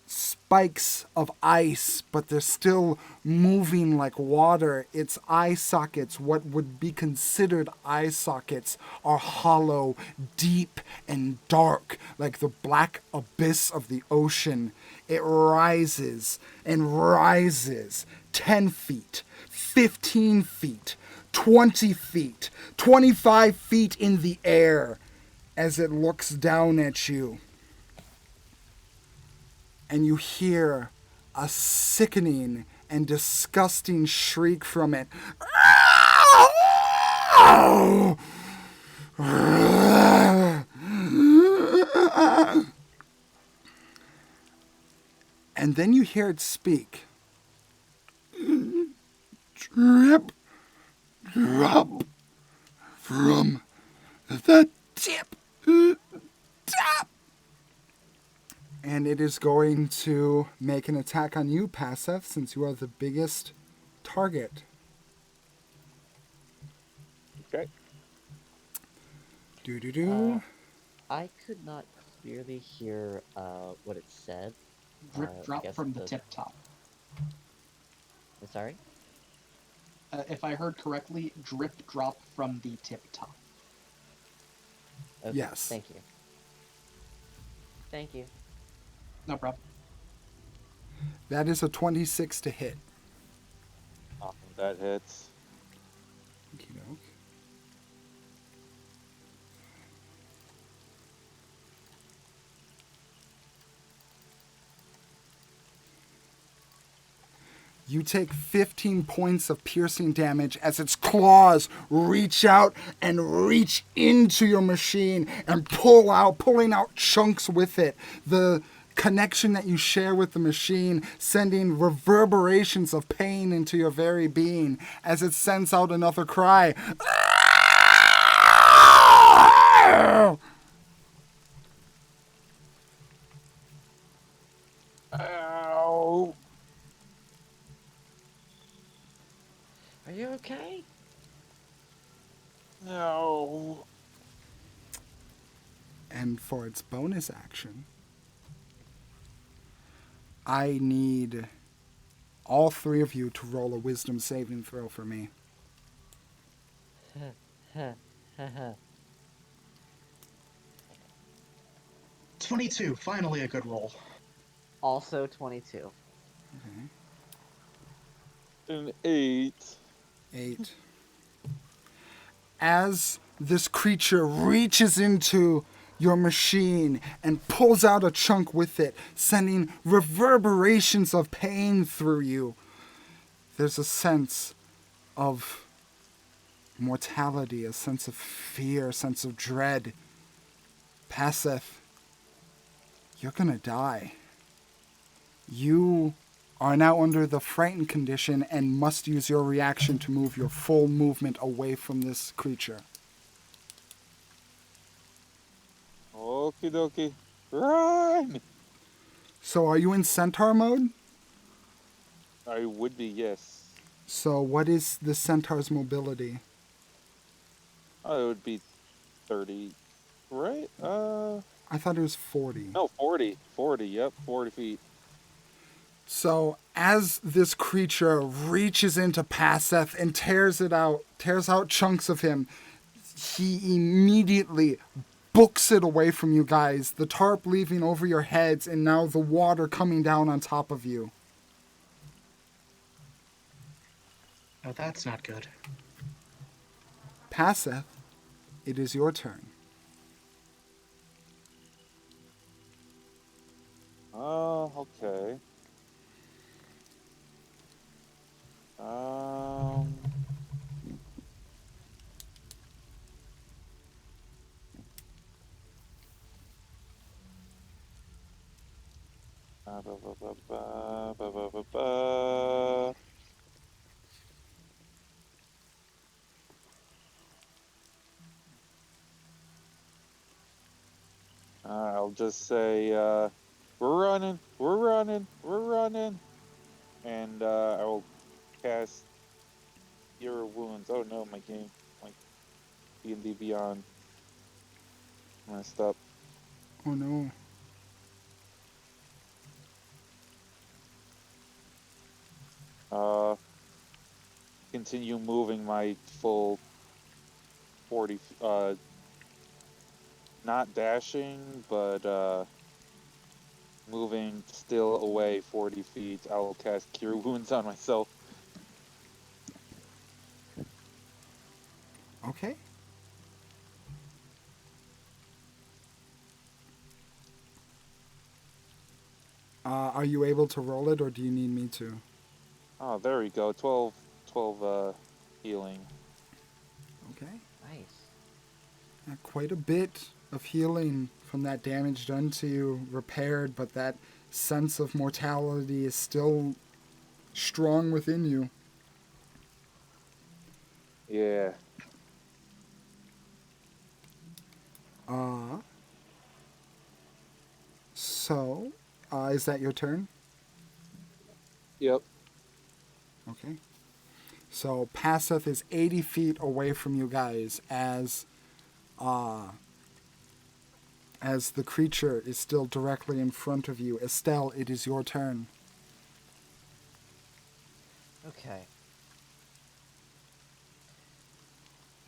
spikes of ice, but they're still moving like water. Its eye sockets, what would be considered eye sockets, are hollow, deep, and dark, like the black abyss of the ocean. It rises and rises 10 feet, 15 feet, 20 feet, 25 feet in the air as it looks down at you. And you hear a sickening and disgusting shriek from it. And then you hear it speak. Drip, drop from the tip top. And it is going to make an attack on you, Paseth, since you are the biggest target. Okay. Do. I could not clearly hear what it said. Drip I drop guess from the tip top. Sorry? If I heard correctly, drip drop from the tip top. Okay, Yes. Thank you. Thank you. No problem. That is a 26 to hit. Awesome. That hits. Okey-doke. You take 15 points of piercing damage as its claws reach out and reach into your machine and pulling out chunks with it. The connection that you share with the machine sending reverberations of pain into your very being as it sends out another cry. Ow! Are you okay? No. And for its bonus action, I need all three of you to roll a wisdom saving throw for me. 22, finally a good roll. Also 22. An 8. 8. As this creature reaches into your machine and pulls out a chunk with it, sending reverberations of pain through you, there's a sense of mortality, a sense of fear, a sense of dread. Paseth, you're gonna die. You are now under the frightened condition and must use your reaction to move your full movement away from this creature. Okie dokie. Run! So are you in centaur mode? I would be, yes. So what is the centaur's mobility? Oh, it would be 30, right? I thought it was 40. No, 40. 40, yep, 40 feet. So as this creature reaches into Paseth and tears out chunks of him, he immediately books it away from you guys, the tarp leaving over your heads and now the water coming down on top of you. Oh, that's not good. Passeth, it is your turn. Okay. Um, ba, ba, ba, ba, ba, ba, ba, ba, ba. I'll just say, we're running, we're running, we're running. And I will cast Cure Wounds. Oh no, my game, my D&D Beyond messed up. Oh no. Uh, Continue moving my full 40, not dashing, but moving still away 40 feet. I'll cast Cure Wounds on myself. Okay. Are you able to roll it, or do you need me to? Oh, there we go. 12 healing. Okay. Nice. Quite a bit of healing from that damage done to you repaired, but that sense of mortality is still strong within you. Yeah. Uh, so, is that your turn? Yep. Okay. So, Passeth is 80 feet away from you guys as the creature is still directly in front of you. Estelle, it is your turn. Okay.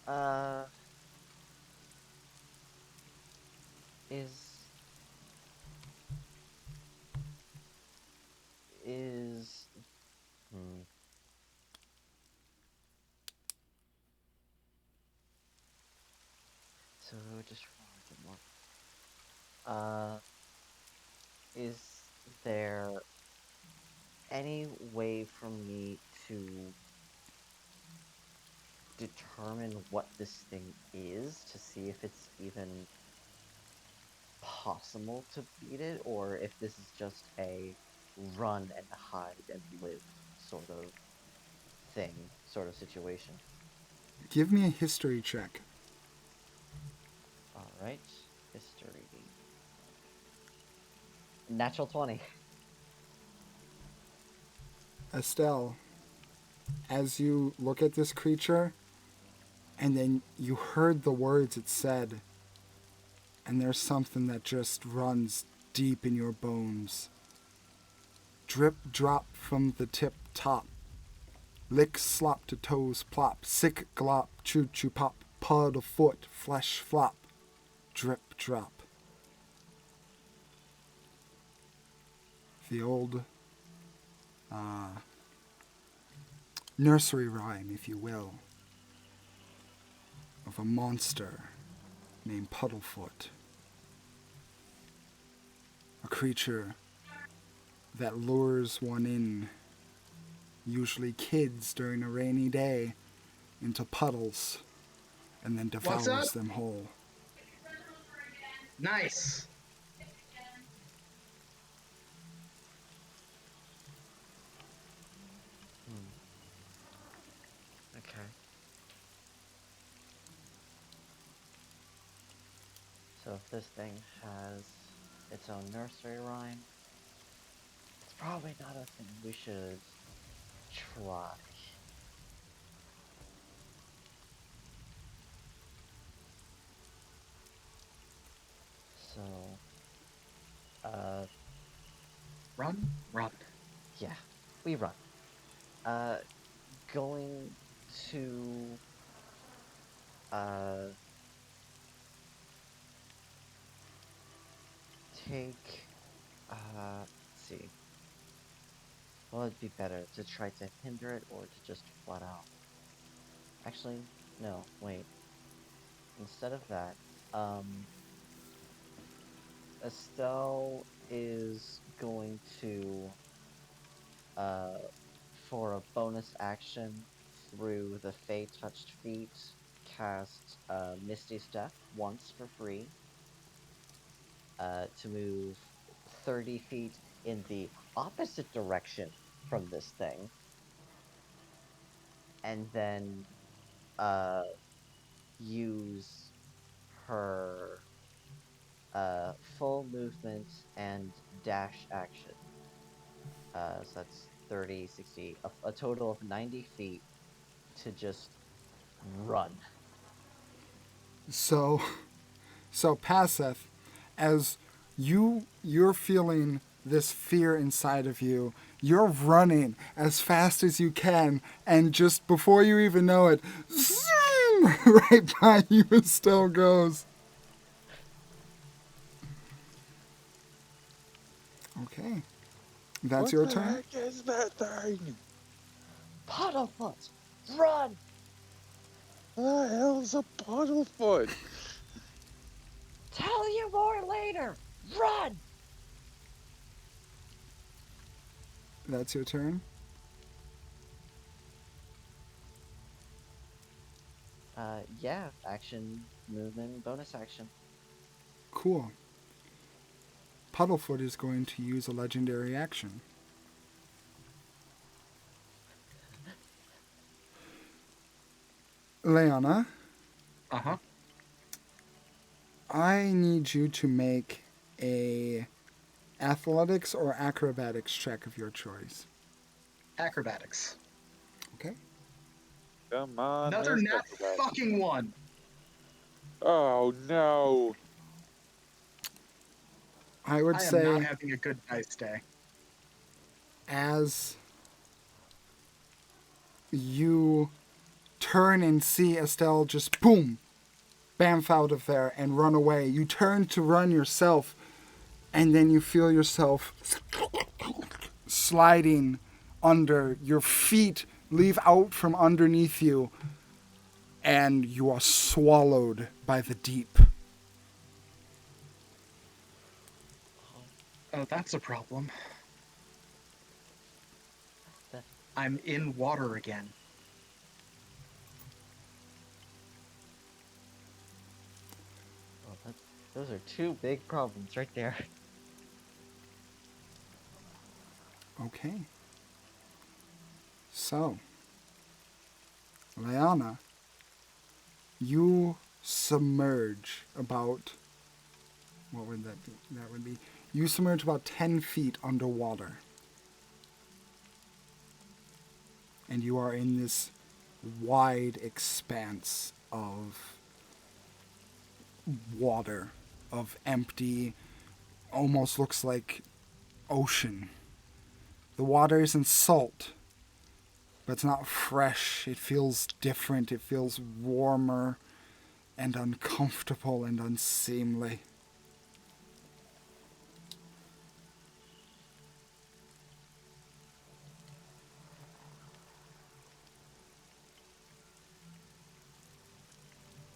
Uh, is is hmm. So just for more. Is there any way for me to determine what this thing is to see if it's even possible to beat it, or if this is just a run and hide and live sort of thing, sort of situation? Give me a history check. All right, history. Natural 20. Estelle, as you look at this creature, and then you heard the words it said, and there's something that just runs deep in your bones. Drip drop from the tip top. Lick slop to toes plop. Sick glop choo choo pop. Puddlefoot flesh flop. Drip drop. The old nursery rhyme, if you will, of a monster named Puddlefoot. A creature that lures one in, usually kids during a rainy day, into puddles and then What's devours up? them whole. Nice. Hmm. Okay. So if this thing has its own nursery rhyme, it's probably not a thing we should try. So, uh, Run, run. yeah, we run. Uh, Going to, uh, take, let's see. Well, it'd be better to try to hinder it or to just flat out. Actually, no, wait. instead of that, Estelle is going to, uh, for a bonus action through the Fey Touched Feet, cast Misty Step once for free, to move 30 feet in the opposite direction from this thing, and then uh, use her full movement and dash action. So that's 30, 60, a total of 90 feet to just run. So, so Paseth, as you're feeling this fear inside of you, you're running as fast as you can, and just before you even know it, zoom, right by you Estelle goes. Okay. That's What your the turn? heck is that thing? Puddlefoot, run! What the hell's a Puddlefoot? Tell you more later. Run! That's your turn? Yeah, action, movement, bonus action. Cool. Puddlefoot is going to use a legendary action. Leona, Uh-huh. I need you to make a athletics or acrobatics check of your choice. Acrobatics. Okay? Come on, Another Miss nat Acrobat. fucking one. Oh no. I would I am say not having a good dice day. as you turn and see Estelle just boom, bamf out of there and run away. You turn to run yourself, and then you feel yourself sliding under. Your feet leave out from underneath you, and you are swallowed by the deep. Oh, that's a problem. That, I'm in water again. well, those are two big problems right there. Okay. So, Leanna, you submerge about, what would that be? That would be, you submerge about 10 feet underwater. And you are in this wide expanse of water, of empty, almost looks like ocean. The water isn't salt, but it's not fresh. It feels different. It feels warmer and uncomfortable and unseemly.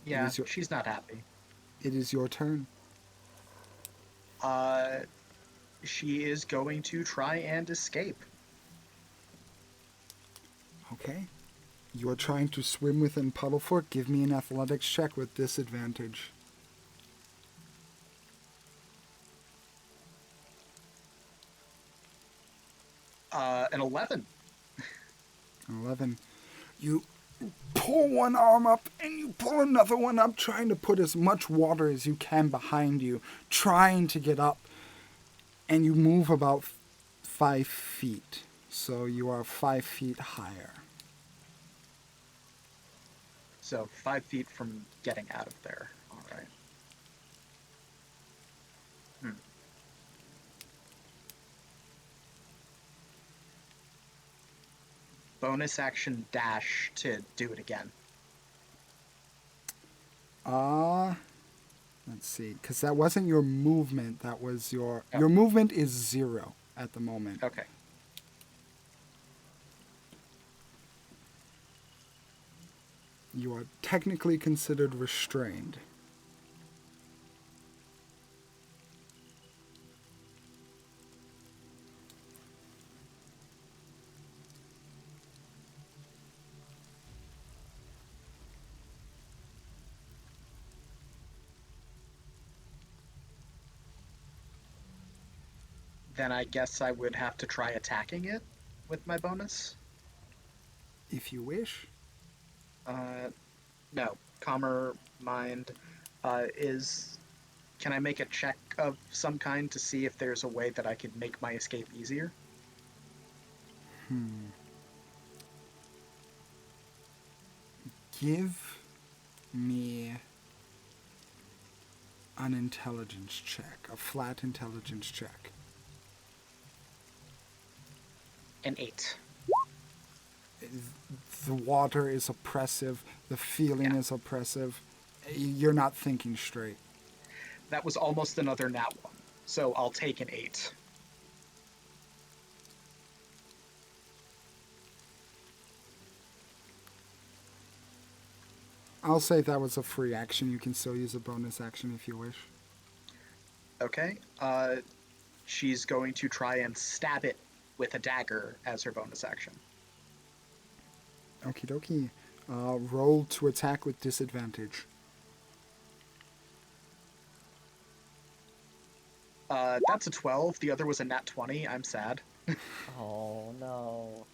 Yeah, is your- she's not happy. It is your turn. She is going to try and escape. Okay. You are trying to swim within Puddlefoot. Give me an athletics check with disadvantage. An 11. 11. You pull one arm up and you pull another one up, trying to put as much water as you can behind you, trying to get up. And you move about 5 feet. So you are 5 feet higher. So 5 feet from getting out of there. All right. Bonus action dash to do it again. Let's see, because that wasn't your movement. That was your Oh. your movement is 0 at the moment. Okay. You are technically considered restrained. Then I guess I would have to try attacking it with my bonus. If you wish. No, calmer mind is. Can I make a check of some kind to see if there's a way that I could make my escape easier? Give me an intelligence check, a flat intelligence check. An 8. The water is oppressive. The feeling is oppressive. You're not thinking straight. That was almost another nat 1, so I'll take an 8. I'll say that was a free action. You can still use a bonus action if you wish. Okay. She's going to try and stab it with a dagger as her bonus action. Okie dokie. Roll to attack with disadvantage. That's a 12. The other was a nat 20. I'm sad. Oh no.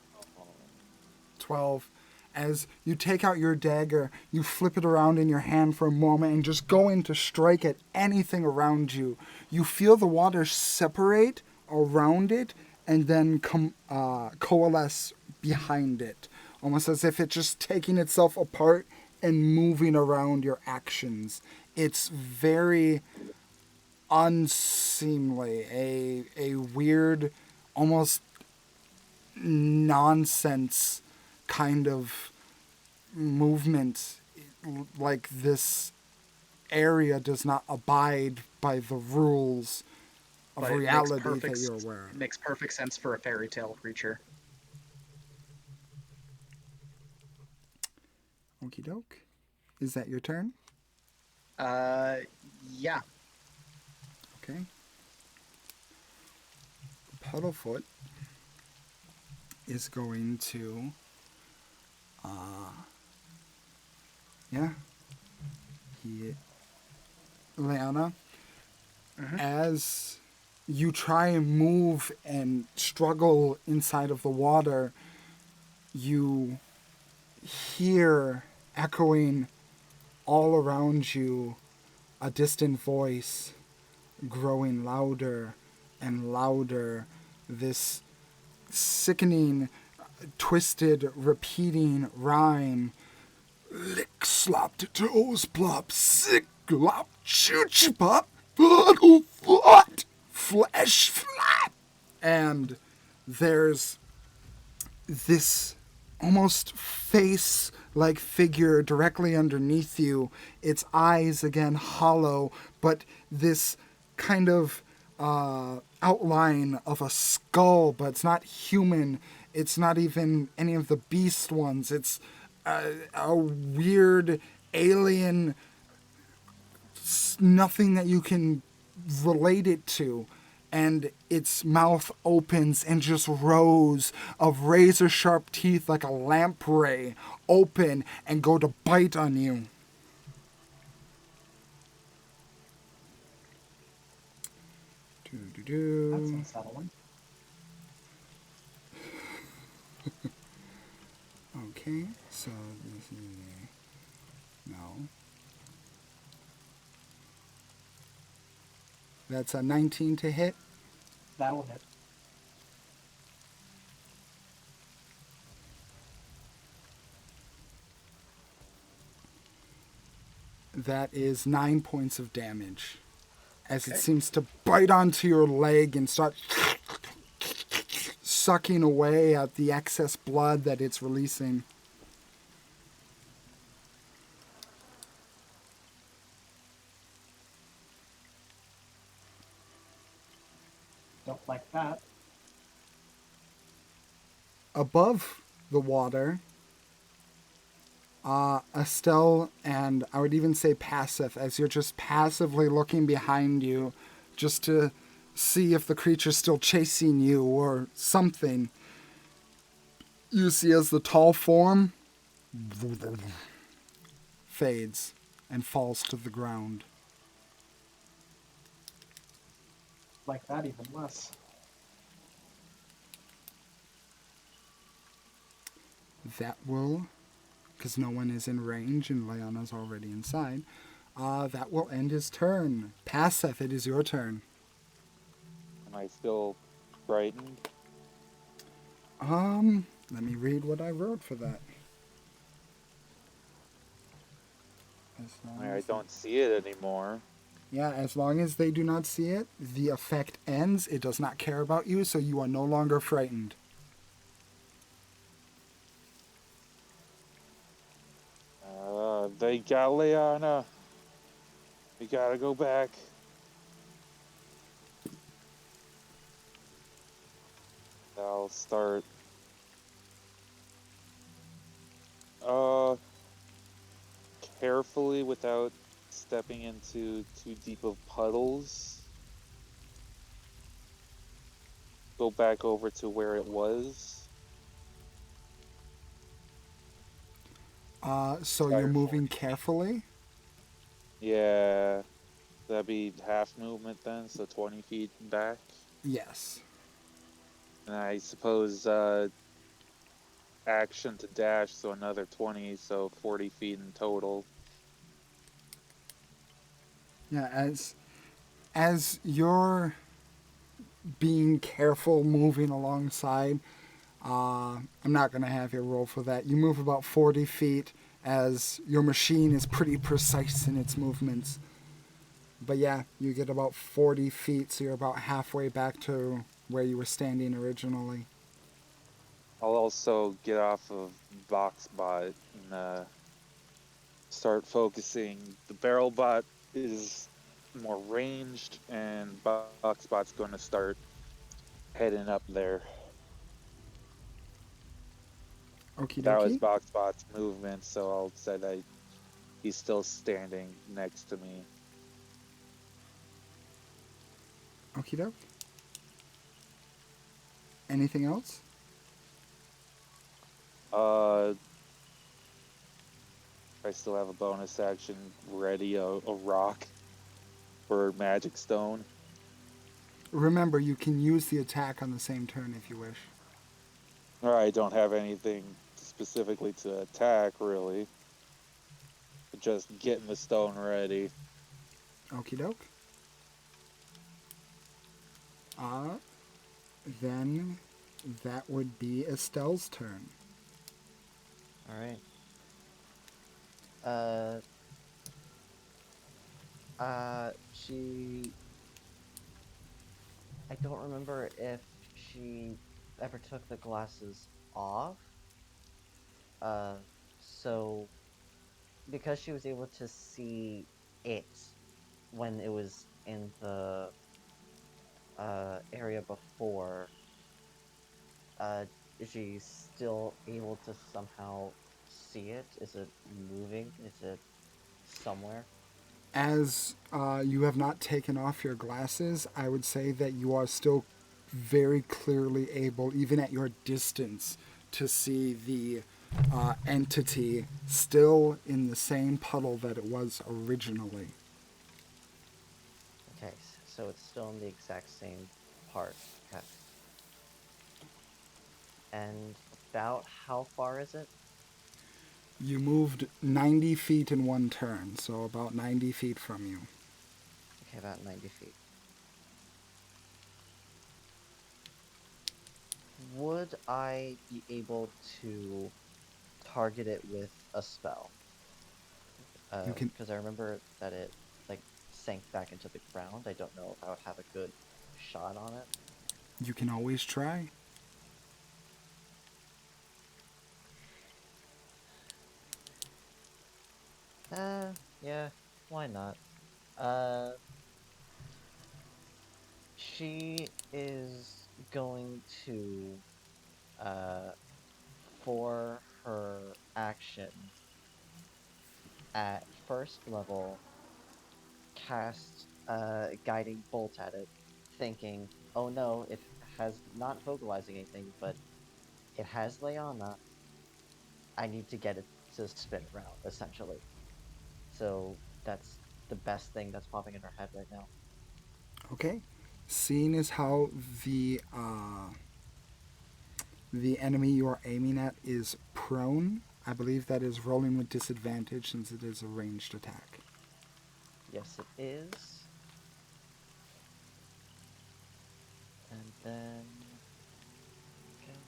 12. As you take out your dagger, you flip it around in your hand for a moment and just go in to strike at anything around you. You feel the water separate around it and then coalesce behind it, almost as if it's just taking itself apart and moving around your actions. It's very unseemly, a weird, almost nonsense kind of movement. Like this area does not abide by the rules of But it reality that you're aware of. makes perfect sense for a fairy tale creature. Okie doke. Is that your turn? Yeah. Okay. Puddlefoot is going to Leanna, as you try and move and struggle inside of the water, you hear echoing all around you a distant voice growing louder and louder, this sickening, twisted, repeating rhyme. Lick slopped toes plop, sick glop, chooch pop, Puddlefoot, flesh flat. And there's this almost face-like figure directly underneath you. Its eyes again hollow, but this kind of outline of a skull, but it's not human. It's not even any of the beast ones. It's a weird alien, nothing that you can relate it to. And its mouth opens and just rows of razor sharp teeth like a lamprey open and go to bite on you. That's unsettling. Okay, so this is no. That's a 19 to hit. That'll hit. That is 9 points of damage. As it seems to bite onto your leg and start sucking away at the excess blood that it's releasing. Don't like that. Above the water, Estelle, and I would even say passive, as you're just passively looking behind you just to see if the creature's still chasing you or something. You see as the tall form fades and falls to the ground. Like that, even less. That will, because no one is in range and Leona's already inside, that will end his turn. Passive, it is your turn. Am I still frightened? Let me read what I wrote for that. I don't see it anymore. Yeah, as long as they do not see it, the effect ends. It does not care about you, so you are no longer frightened. They got Leona. We gotta go back. I'll start. Uh, Carefully without stepping into too deep of puddles. Go back over to where it was. So you're moving carefully? Yeah, that'd be half movement then, so 20 feet back. Yes. And I suppose action to dash, so another 20, so 40 feet in total. Yeah, as you're being careful moving alongside, I'm not going to have you roll for that. You move about 40 feet as your machine is pretty precise in its movements. But yeah, you get about 40 feet, so you're about halfway back to where you were standing originally. I'll also get off of Boxbot and start focusing. The barrel bot is more ranged, and Boxbot's going to start heading up there. Okie That was dokie. Boxbot's movement, so I'll say that he's still standing next to me. Okie doke. Anything else? I still have a bonus action ready, a rock for Magic Stone. Remember, you can use the attack on the same turn if you wish. I don't have anything specifically to attack, really. Just getting the stone ready. Okie doke. Then that would be Estelle's turn. All right. She. I don't remember if she ever took the glasses off. So because she was able to see it when it was in the area before, is she still able to somehow see it? Is it moving? Is it somewhere? As you have not taken off your glasses, I would say that you are still very clearly able, even at your distance, to see the entity still in the same puddle that it was originally. Okay, so it's still in the exact same part. Okay. And about how far is it? You moved 90 feet in one turn, so about 90 feet from you. Okay, about 90 feet. Would I be able to target it with a spell? You can Because I remember that it like sank back into the ground. I don't know if I would have a good shot on it. you can always try. Yeah, why not? Uh, she is going to, uh, for her action, at first level, cast a guiding bolt at it, thinking, oh no, it has not vocalizing anything, but it has Leona. I need to get it to spin around, essentially. So that's the best thing that's popping in her head right now. Okay. Seeing as how the enemy you are aiming at is prone, I believe that is rolling with disadvantage since it is a ranged attack. Yes, it is. And then... Okay.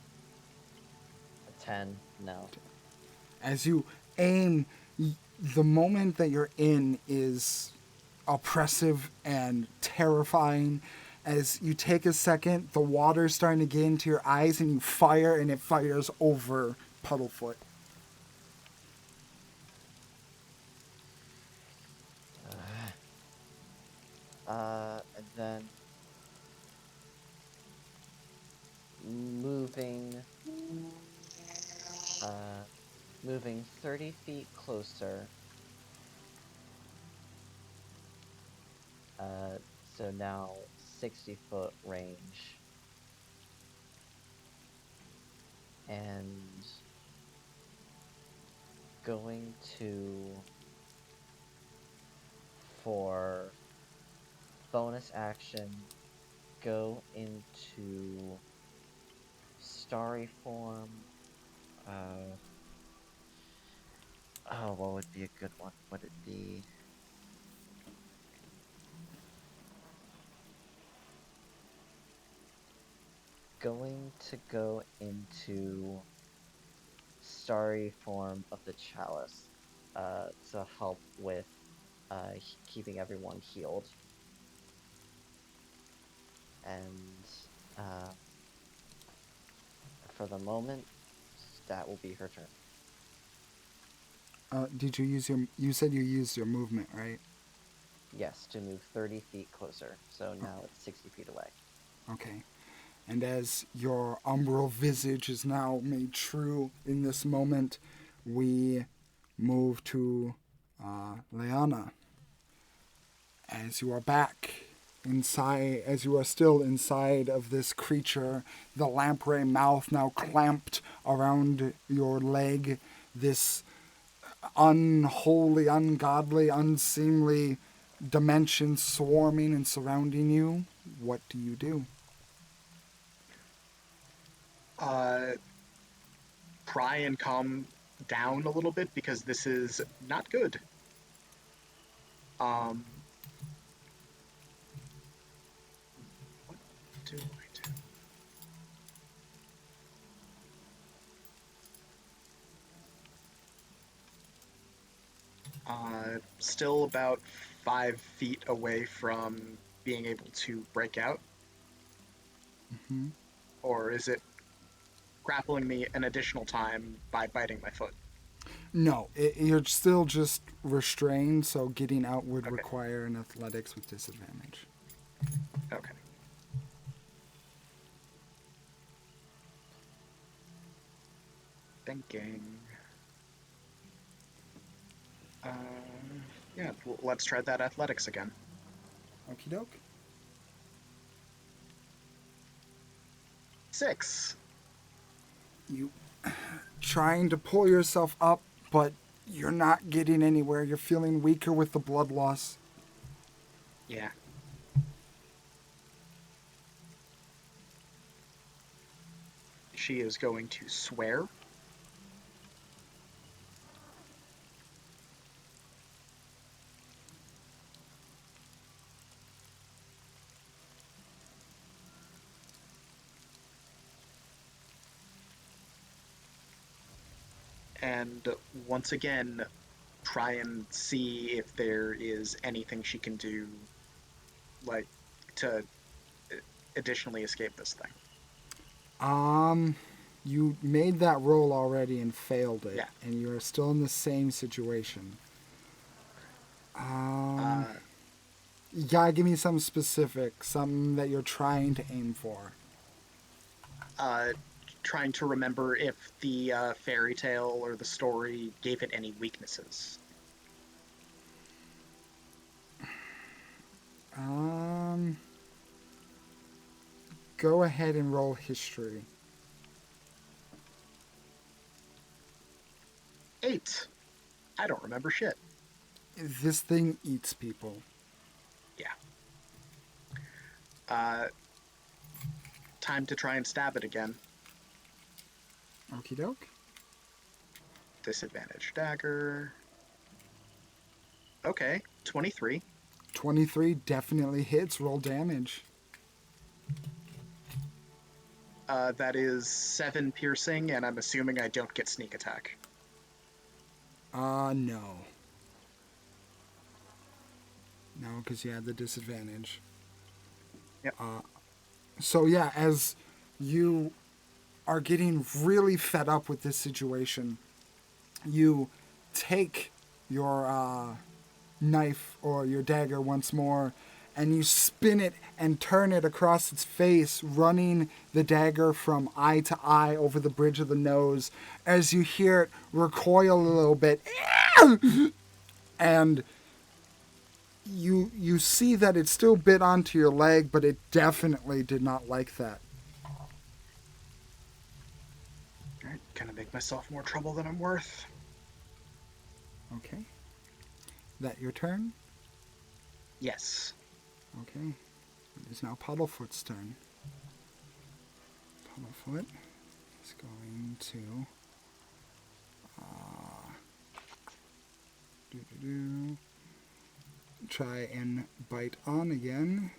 A 10, no. As you aim, the moment that you're in is oppressive and terrifying. As you take a second, the water's starting to get into your eyes and you fire, and it fires over Puddlefoot. And then... Moving... Moving 30 feet closer. So now 60-foot range. And going to, for bonus action, go into starry form. Oh, what would be a good one? Would it be... Going to go into starry form of the chalice to help with keeping everyone healed. And for the moment, that will be her turn. Did you use your? You said you used your movement, right? Yes, to move 30 feet closer. So now it's 60 feet away. Okay. And as your umbral visage is now made true in this moment, we move to Leanna. As you are back inside, as you are still inside of this creature, the lamprey mouth now clamped around your leg, this unholy, ungodly, unseemly dimension swarming and surrounding you. What do you do? Try and calm down a little bit because this is not good. What do I do? Still about 5 feet away from being able to break out? Mm-hmm. Or is it grappling me an additional time by biting my foot? No, you're still just restrained, so getting out would Okay. require an athletics with disadvantage. Okay. Thinking. Yeah, let's try that athletics again. Okie doke. 6. You trying to pull yourself up, but you're not getting anywhere. You're feeling weaker with the blood loss. Yeah. She is going to swear. And once again, try and see if there is anything she can do, like, to additionally escape this thing. You made that roll already and failed it, Yeah. and you are still in the same situation. You gotta give me some specific, something that you're trying to aim for. Trying to remember if the fairy tale or the story gave it any weaknesses. Go ahead and roll history. 8. I don't remember shit. This thing eats people. Time to try and stab it again. Okie doke. Disadvantage dagger. Okay, 23. 23 definitely hits. Roll damage. That is 7 piercing, and I'm assuming I don't get sneak attack. No. No, because you had the disadvantage. Yep. So yeah, as you are getting really fed up with this situation, you take your knife or your dagger once more, and you spin it and turn it across its face, running the dagger from eye to eye over the bridge of the nose, as you hear it recoil a little bit. And you see that it still bit onto your leg, but it definitely did not like that. Alright, gonna make myself more trouble than I'm worth. Okay. That your turn? Yes. Okay. It is now Puddlefoot's turn. Puddlefoot is going to try and bite on again.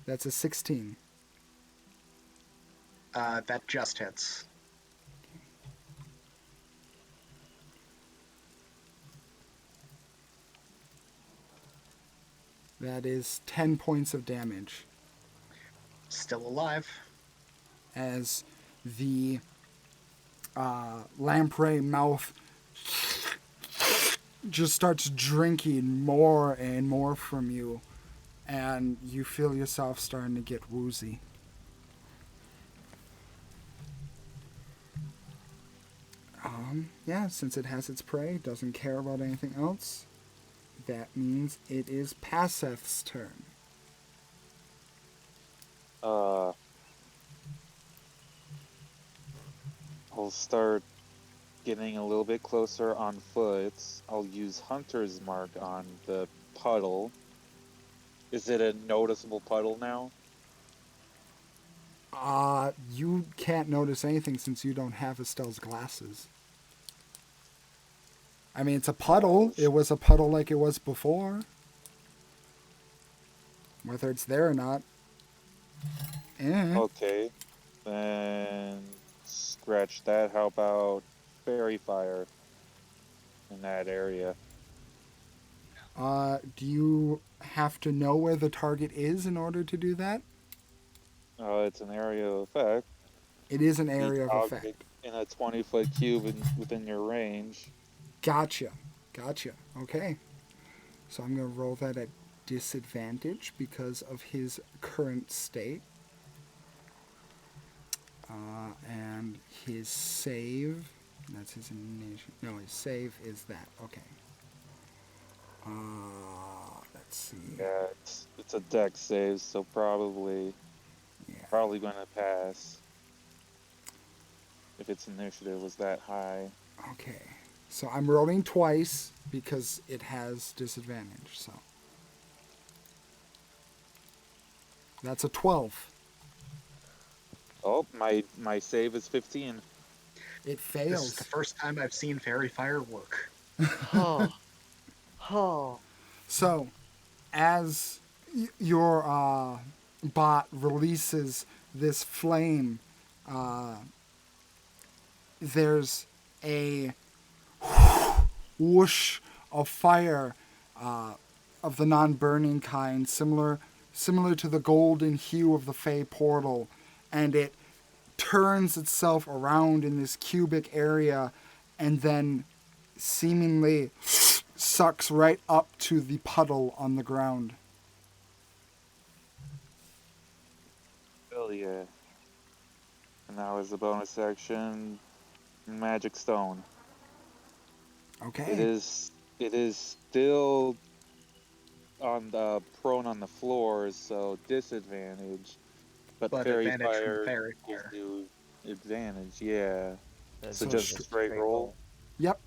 That's a 16. That just hits. That is 10 points of damage. Still alive. As the lamprey mouth just starts drinking more and more from you, and you feel yourself starting to get woozy. Yeah, since it has its prey, doesn't care about anything else, that means it is Passeth's turn. I'll start getting a little bit closer on foot. I'll use Hunter's Mark on the puddle. Is it a noticeable puddle now? You can't notice anything since you don't have Estelle's glasses. I mean, it's a puddle. It was a puddle like it was before. Whether it's there or not. Okay. Then scratch that. How about fairy fire in that area? Do you have to know where the target is in order to do that? It's an area of effect. It is an Each area of object effect. in a 20-foot cube within your range. Gotcha. Okay. So I'm going to roll that at disadvantage because of his current state. And his save, that's his initiative. No, his save is that. Okay. Let's see. Yeah, it's a dex save, so probably going to pass. If its initiative was that high. Okay. So I'm rolling twice because it has disadvantage. So that's a 12. Oh, my save is 15. It This fails. is the first time I've seen fairy fire work. So, as your bot releases this flame, there's a whoosh of fire of the non-burning kind, similar to the golden hue of the Fey portal, and it turns itself around in this cubic area and then seemingly sucks right up to the puddle on the ground. Hell yeah. And now is the bonus action, Magic Stone. Okay. It is still on the prone on the floor, so disadvantage. But But fairy advantage from fire fairy gives fire. you advantage. Yeah. So So So just just a sh- straight roll. Yep.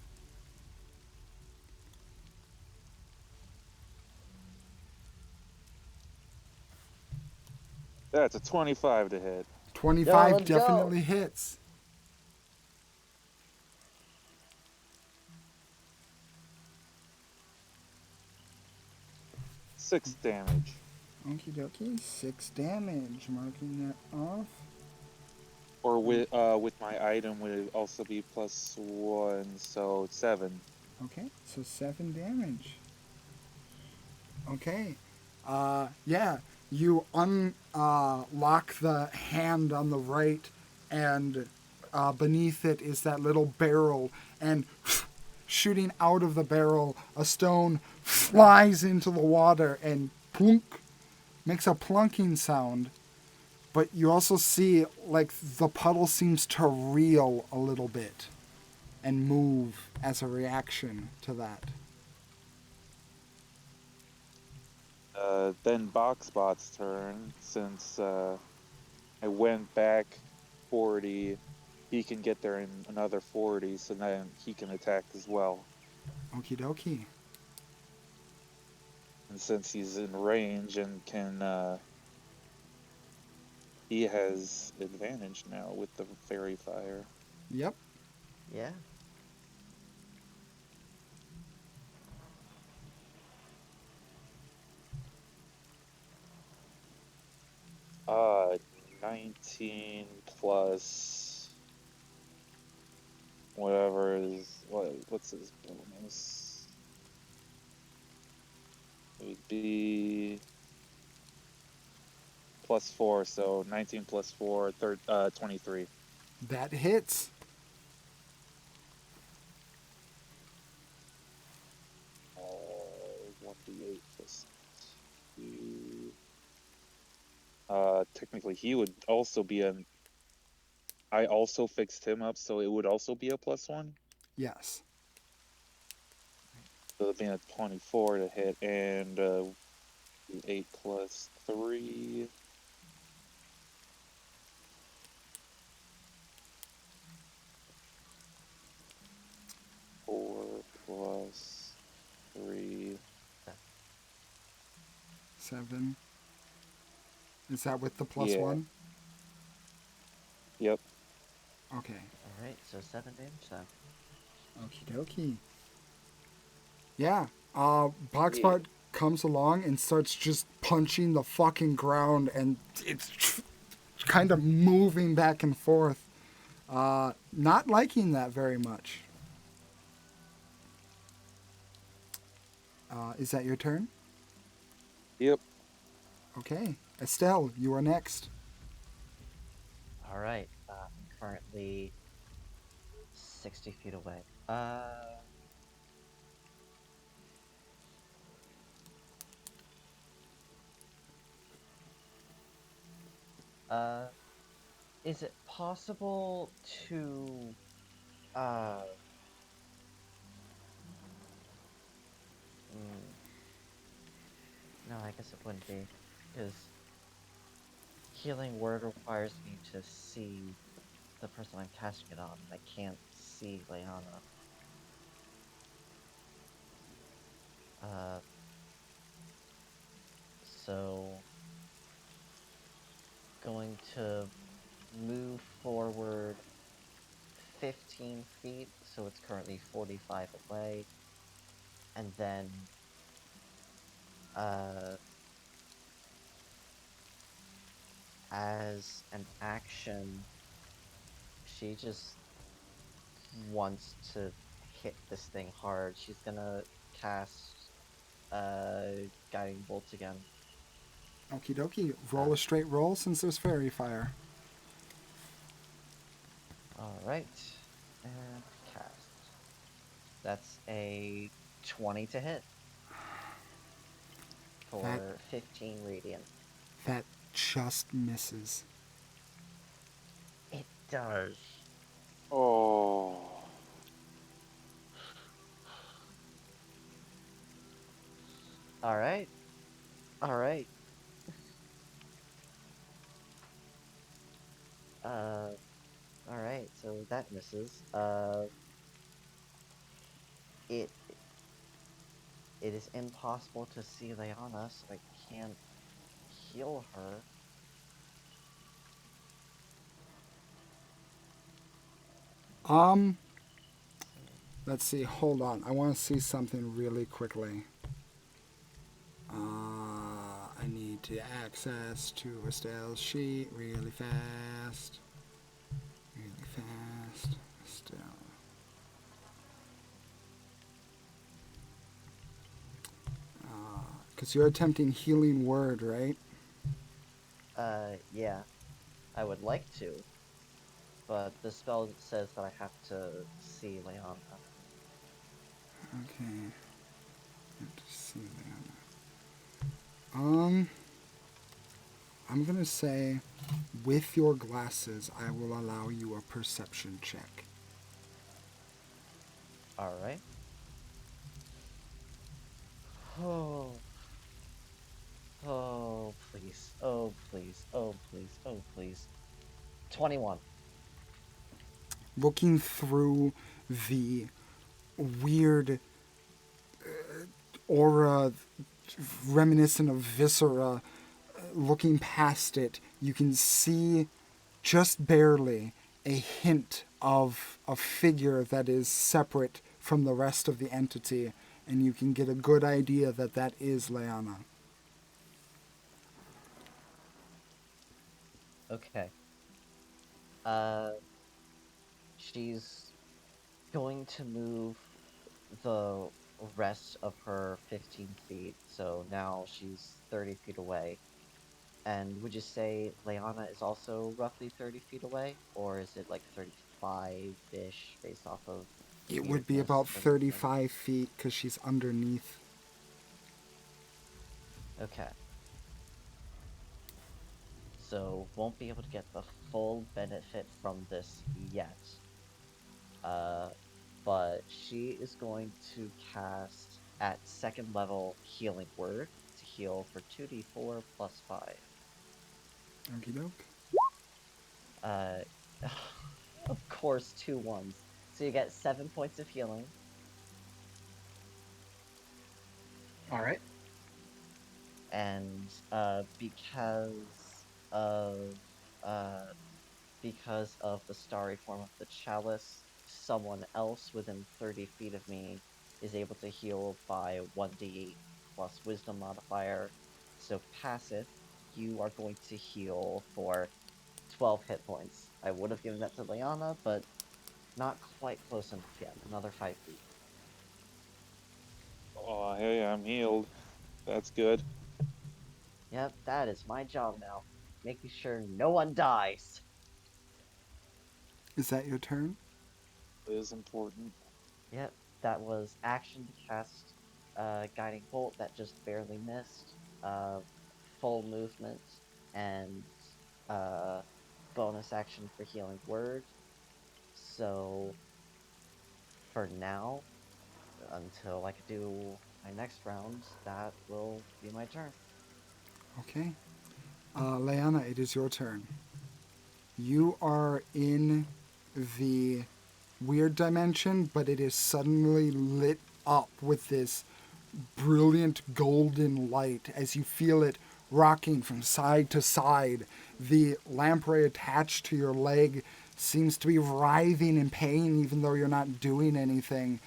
That's a 25 to hit. 25 let's go. definitely hits. Six damage. Okie dokie. 6 damage. Marking that off. Or with my item would also be +1, so 7. Okay, so 7 damage. Okay. Yeah, you unlock the hand on the right, and beneath it is that little barrel, and shooting out of the barrel, a stone flies into the water and plunk, makes a plunking sound. But you also see, like, the puddle seems to reel a little bit and move as a reaction to that. Then Boxbot's turn, since I went back 40, he can get there in another 40, so then he can attack as well. Okie dokie. And since he's in range and can, he has advantage now with the fairy fire. Yep. Yeah. 19 plus whatever what's his bonus? It would be +4, so 19 plus 4, 23. That hits. 1d8 plus 2. Technically he would also be I also fixed him up, so it would also be a +1. Yes. So it'd be a 24 to hit, and 8 plus 3. 4 plus 3. 7. Is that with the Yeah. +1? Yep. Okay. All right. So 7 damage then. Okie dokie. Yeah. Boxbot comes along and starts just punching the fucking ground, and it's kind of moving back and forth. Not liking that very much. Is that your turn? Yep. Okay. Estelle, you are next. All right. I'm currently 60 feet away. Is it possible to, uh, no, I guess it wouldn't be, because healing word requires me to see the person I'm casting it on, and I can't see Leona. So going to move forward 15 feet, so it's currently 45 away, and then as an action, she just wants to hit this thing hard. She's gonna cast guiding bolt again. Okie dokie. Roll a straight roll since there's fairy fire. All right, and cast. That's a 20 to hit for That 15 radiant. that just misses. It does. Oh. All right. All right. Uh, all right. So that misses. It it is impossible to see Leanna, so I can't heal her. Um, let's see. Hold on. I want to see something really quickly. I need to access to Estelle's sheet really fast. Really fast. Estelle. Because you're attempting healing word, right? Yeah, I would like to, but the spell says that I have to see Leanna. Okay. Have to see that. I'm gonna say, with your glasses, I will allow you a perception check. All right. Oh, oh, please. Oh, please. Oh, please. Oh, please. 21. Looking through the weird aura reminiscent of viscera, looking past it, you can see just barely a hint of a figure that is separate from the rest of the entity, and you can get a good idea that that is Leanna. Okay. Uh, she's going to move the rest of her 15 feet, so now she's 30 feet away. And would you say Leanna is also roughly 30 feet away? Or is it like 35-ish based off of It would be weirdness about for movement? 35 feet because she's underneath. Okay. So won't be able to get the full benefit from this yet. Uh, but she is going to cast at second level Healing Word to heal for 2d4 plus 5. Okie doke. Uh, of course, 2 1s. So you get 7 points of healing. All right. And of uh, because of the starry form of the chalice, someone else within 30 feet of me is able to heal by 1d8 plus wisdom modifier. So passive, you are going to heal for 12 hit points. I would have given that to Leanna, but not quite close enough yet. Another 5 feet. Oh, hey, I'm healed. That's good. Yep, that is my job now. Making sure no one dies. Is that your turn? It is important. Yep, that was action to cast Guiding Bolt that just barely missed. Full movement and uh, bonus action for Healing Word. So for now, until I could do my next round, that will be my turn. Okay. Leanna, it is your turn. You are in the weird dimension, but it is suddenly lit up with this brilliant golden light as you feel it rocking from side to side. The lamprey attached to your leg seems to be writhing in pain even though you're not doing anything.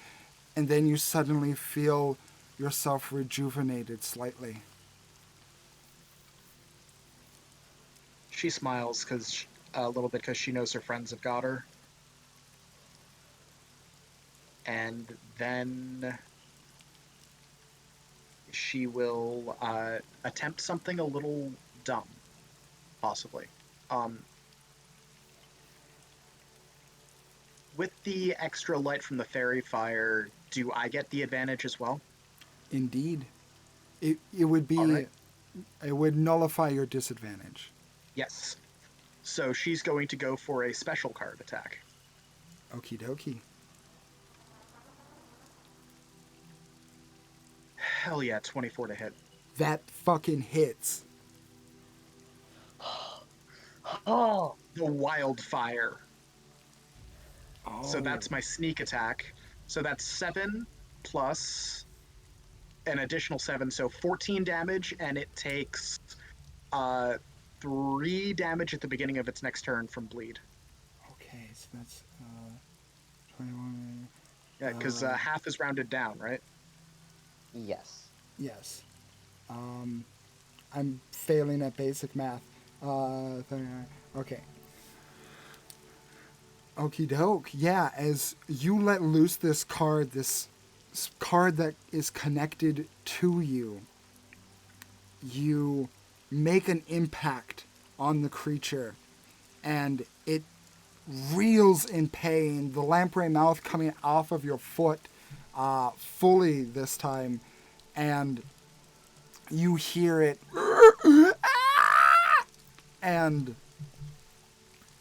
And then you suddenly feel yourself rejuvenated slightly. She smiles because a little bit because she knows her friends have got her, and then she will attempt something a little dumb, possibly. Um, with the extra light from the fairy fire, do I get the advantage as well? Indeed. It would All be right. it would nullify your disadvantage. Yes. So she's going to go for a special card attack. Okie dokie. Hell yeah, 24 to hit. That fucking hits. Oh, The wildfire. Oh. So that's my sneak attack. So that's 7 plus an additional 7, so 14 damage, and it takes 3 damage at the beginning of its next turn from bleed. Okay, so that's 21. Yeah, because half is rounded down, right? yes. Yes. I'm failing at basic math. 39. Okay. Okie doke. Yeah, as you let loose this card that is connected to you, you make an impact on the creature, and it reels in pain, the lamprey mouth coming off of your foot fully this time, and you hear it, and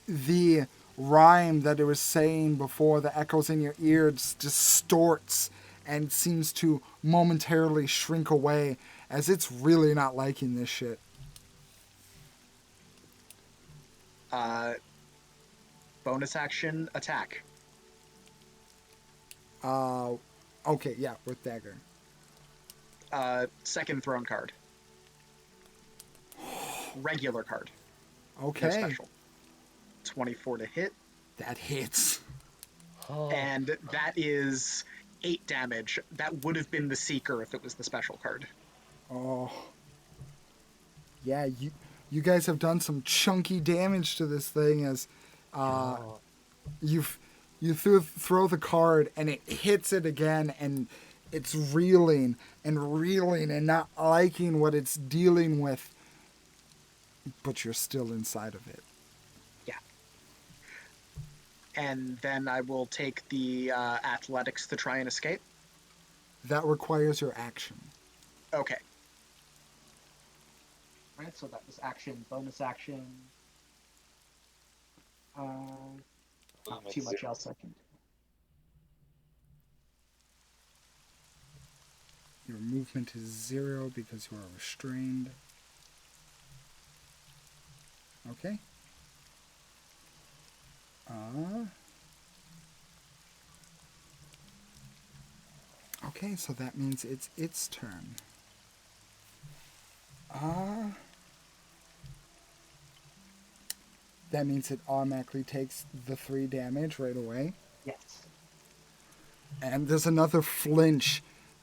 the rhyme that it was saying before that echoes in your ears distorts and seems to momentarily shrink away as it's really not liking this shit. Bonus action attack. Okay, yeah, with dagger. Second throne card. Regular card. Okay. No special. 24 to hit. That hits. Oh. And that is 8 damage. That would have been the Seeker if it was the special card. Oh. Yeah, you guys have done some chunky damage to this thing as Oh. you throw the card and it hits it again, and it's reeling and not liking what it's dealing with, but you're still inside of it. Yeah. And then I will take the athletics to try and escape. That requires your action. Okay. Right, so that was action, bonus action. Not too much else I can do. Your movement is 0 because you are restrained. Okay. Okay, so that means it's its turn. That means it automatically takes the 3 damage right away. Yes. And there's another flinch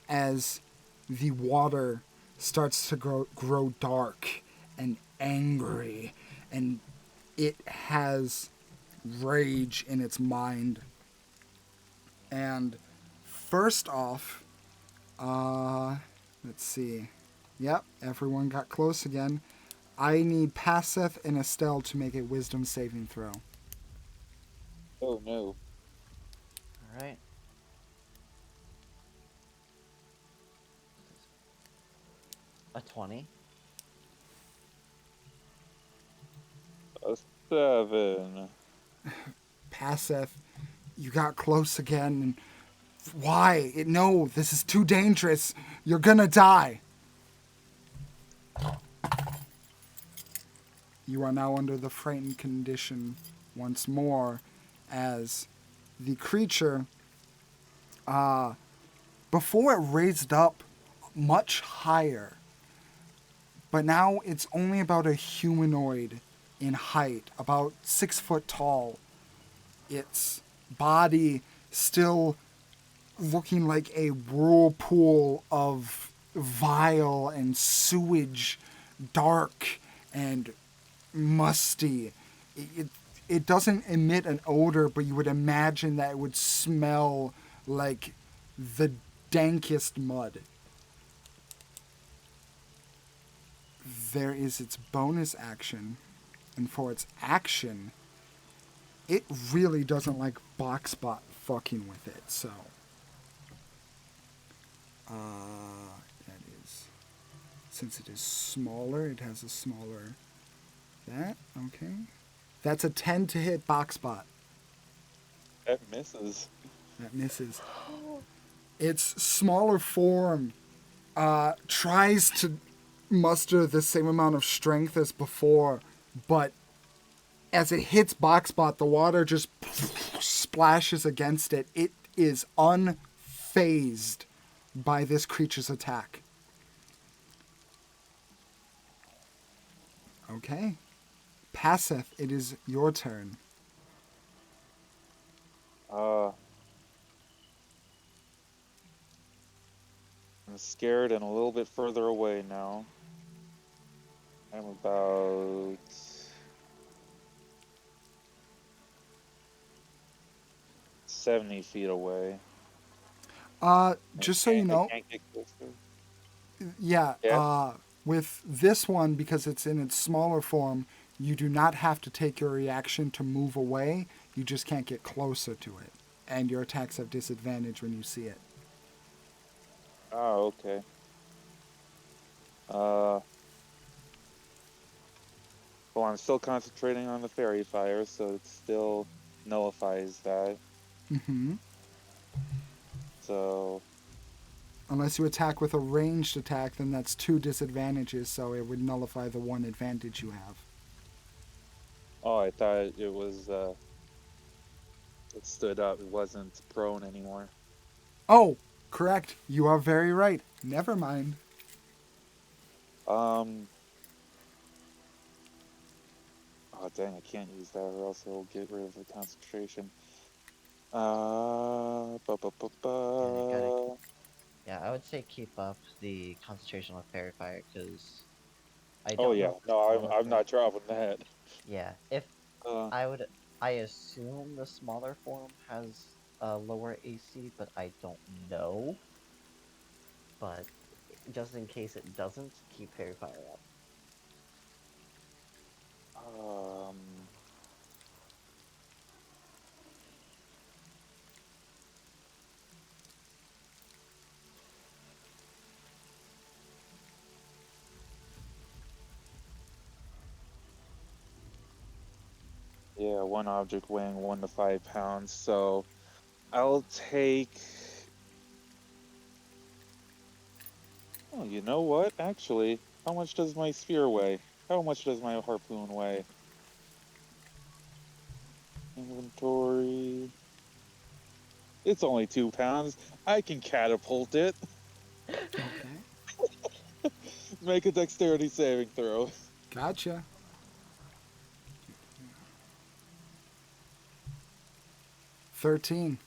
as the water starts to grow dark and angry, and it has rage in its mind. And first off, let's see. Yep, everyone got close again. I need Passeth and Estelle to make a wisdom saving throw. Oh no. Alright. A 20. A 7. Passeth, you got close again. And why? No, this is too dangerous. You're gonna die. You are now under the frightened condition once more, as the creature, before it raised up much higher, but now it's only about a humanoid in height, about 6 foot tall. Its body still looking like a whirlpool of vile and sewage, dark and musty. It doesn't emit an odor, but you would imagine that it would smell like the dankest mud. There is its bonus action, and for its action, it really doesn't like Boxbot fucking with it, so that is, since it is smaller, it has a smaller that, okay. That's a 10 to hit Boxbot. That misses. That misses. Its smaller form tries to muster the same amount of strength as before, but as it hits Boxbot, the water just splashes against it. It is unfazed by this creature's attack. Okay. Passeth, it is your turn. I'm scared and a little bit further away now. I'm about 70 feet away. Just so you know, I can't get closer. yeah, Yeah? with this one, because it's in its smaller form, you do not have to take your reaction to move away. You just can't get closer to it. And your attacks have disadvantage when you see it. Oh, okay. Well, I'm still concentrating on the fairy fire, so it still nullifies that. Mm-hmm. So, Unless you attack with a ranged attack, then that's 2 disadvantages, so it would nullify the 1 advantage you have. oh, I thought it was, it stood up. It wasn't prone anymore. Oh, correct. You are very right. Never mind. Oh, dang, I can't use that or else it'll get rid of the concentration. Yeah, I would say keep up the concentration on fairy fire because I Oh don't know yeah, if the no, smaller I'm form. not dropping that. Yeah, if Uh, I assume the smaller form has a lower AC, but I don't know. But just in case it doesn't, keep fairy fire up. um, yeah, one object weighing 1 to 5 pounds. So I'll take. Oh, you know what? Actually, how much does my sphere weigh? How much does my harpoon weigh? Inventory. It's only 2 pounds. I can catapult it. Okay. Make a dexterity saving throw. Gotcha. 13.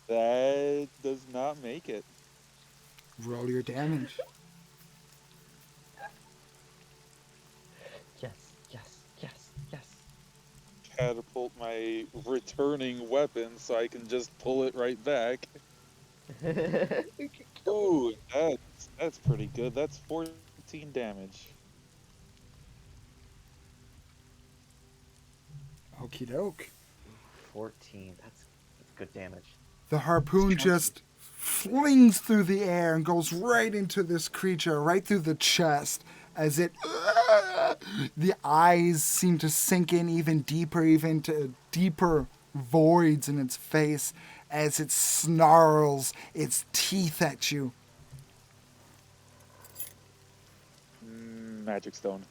That does not make it. Roll your damage. Yes, yes, yes, yes. Catapult my returning weapon so I can just pull it right back. We can kill it. Ooh, that's pretty good. That's 14 damage. Okie doke. 14. That's good damage. The harpoon just flings through the air and goes right into this creature, right through the chest, as it. The eyes seem to sink in even to deeper voids in its face as it snarls its teeth at you. Magic stone.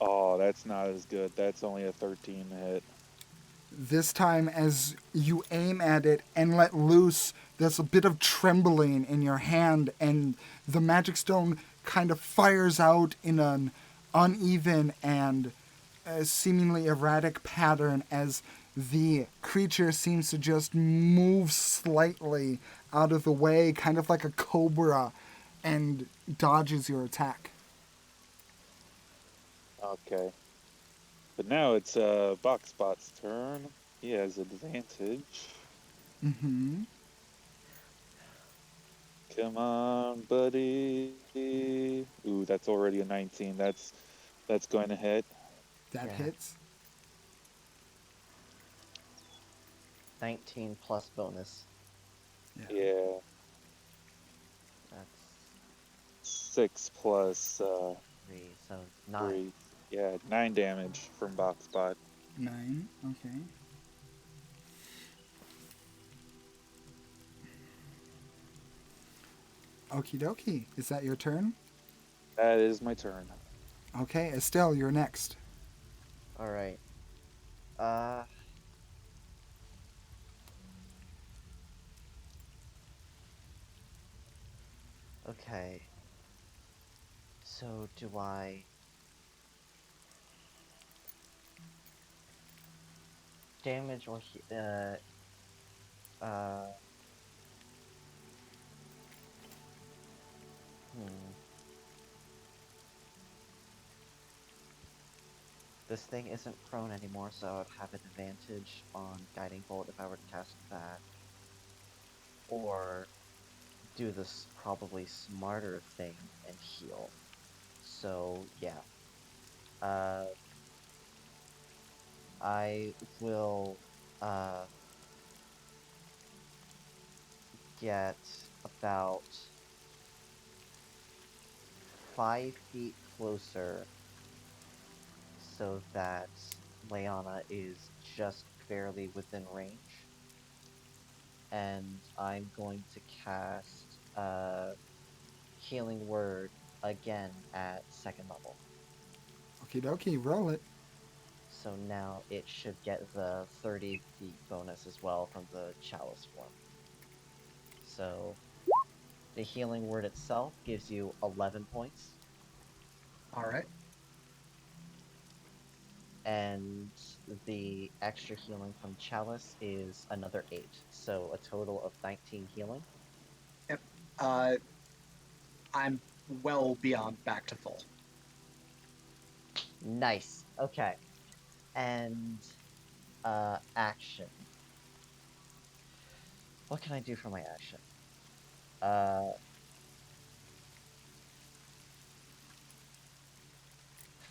Oh, that's not as good. That's only a 13 hit. This time, as you aim at it and let loose, there's a bit of trembling in your hand, and the magic stone kind of fires out in an uneven and seemingly erratic pattern as the creature seems to just move slightly out of the way, kind of like a cobra, and dodges your attack. Okay. But now it's Boxbot's turn. He has advantage. Mm-hmm. Come on, buddy. Ooh, that's already a 19. That's going to hit. That Yeah. hits. 19 plus bonus. Yeah. That's 6 plus 3, so 9. 3. Yeah, 9 damage from Boxbot. 9. Okay. Okie dokie. Is that your turn? That is my turn. Okay, Estelle, you're next. All right. Uh. Okay. So do I damage or uh hmm. This thing isn't prone anymore, so I would have an advantage on Guiding Bolt if I were to cast that. Or do this probably smarter thing and heal. So yeah. Uh I will uh get about 5 feet closer so that Leona is just barely within range. And I'm going to cast Healing Word again at 2nd level. Okie dokie, roll it. So now it should get the 30 feet bonus as well from the Chalice form. So the Healing Word itself gives you 11 points. All right. And the extra healing from Chalice is another 8. So a total of 19 healing. Yep. I'm well beyond back to full. Nice. Okay. And action. What can I do for my action? Uh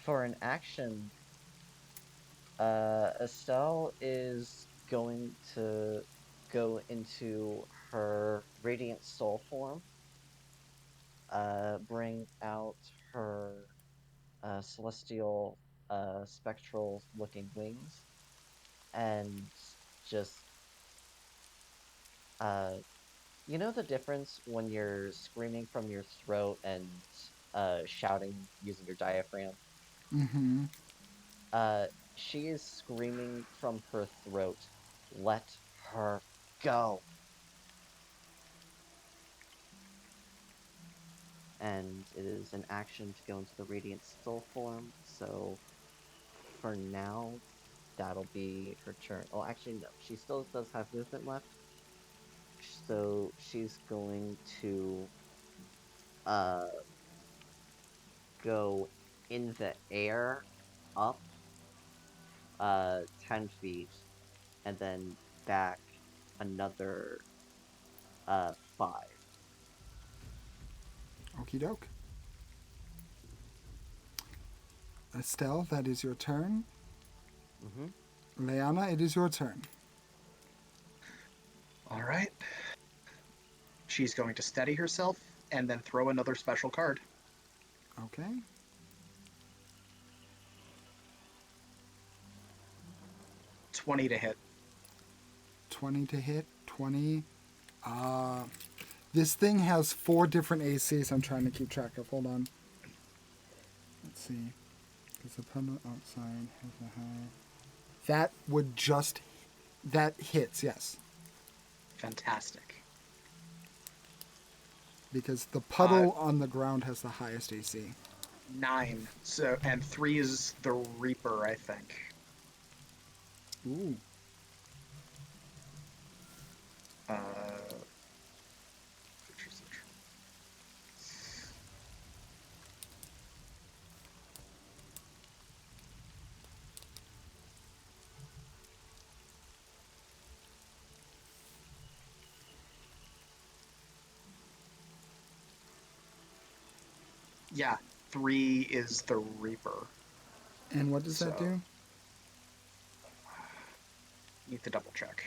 for an action, Estelle is going to go into her Radiant Soul form, bring out her celestial spectral looking wings, and just uh you know the difference when you're screaming from your throat and shouting using your diaphragm? Mm-hmm. Uh, she is screaming from her throat, "Let her go!" And it is an action to go into the Radiant Soul form, so for now, that'll be her turn. Oh, actually, no, she still does have movement left, so she's going to uh go in the air up 10 feet and then back another 5. Okie doke. Estelle, that is your turn. Mm-hmm. Leanna, it is your turn. All right. She's going to steady herself and then throw another special card. Okay. $20 to hit. 20 to hit. 20. This thing has 4 different ACs I'm trying to keep track of. Hold on. Let's see. Because the opponent outside has a high. That would just. That hits, yes. Fantastic. Because the puddle on the ground has the highest AC. 9. So, and 3 is the Reaper, I think. Ooh. Uh, yeah, 3 is the Reaper. And what does that So- do? Need to double check.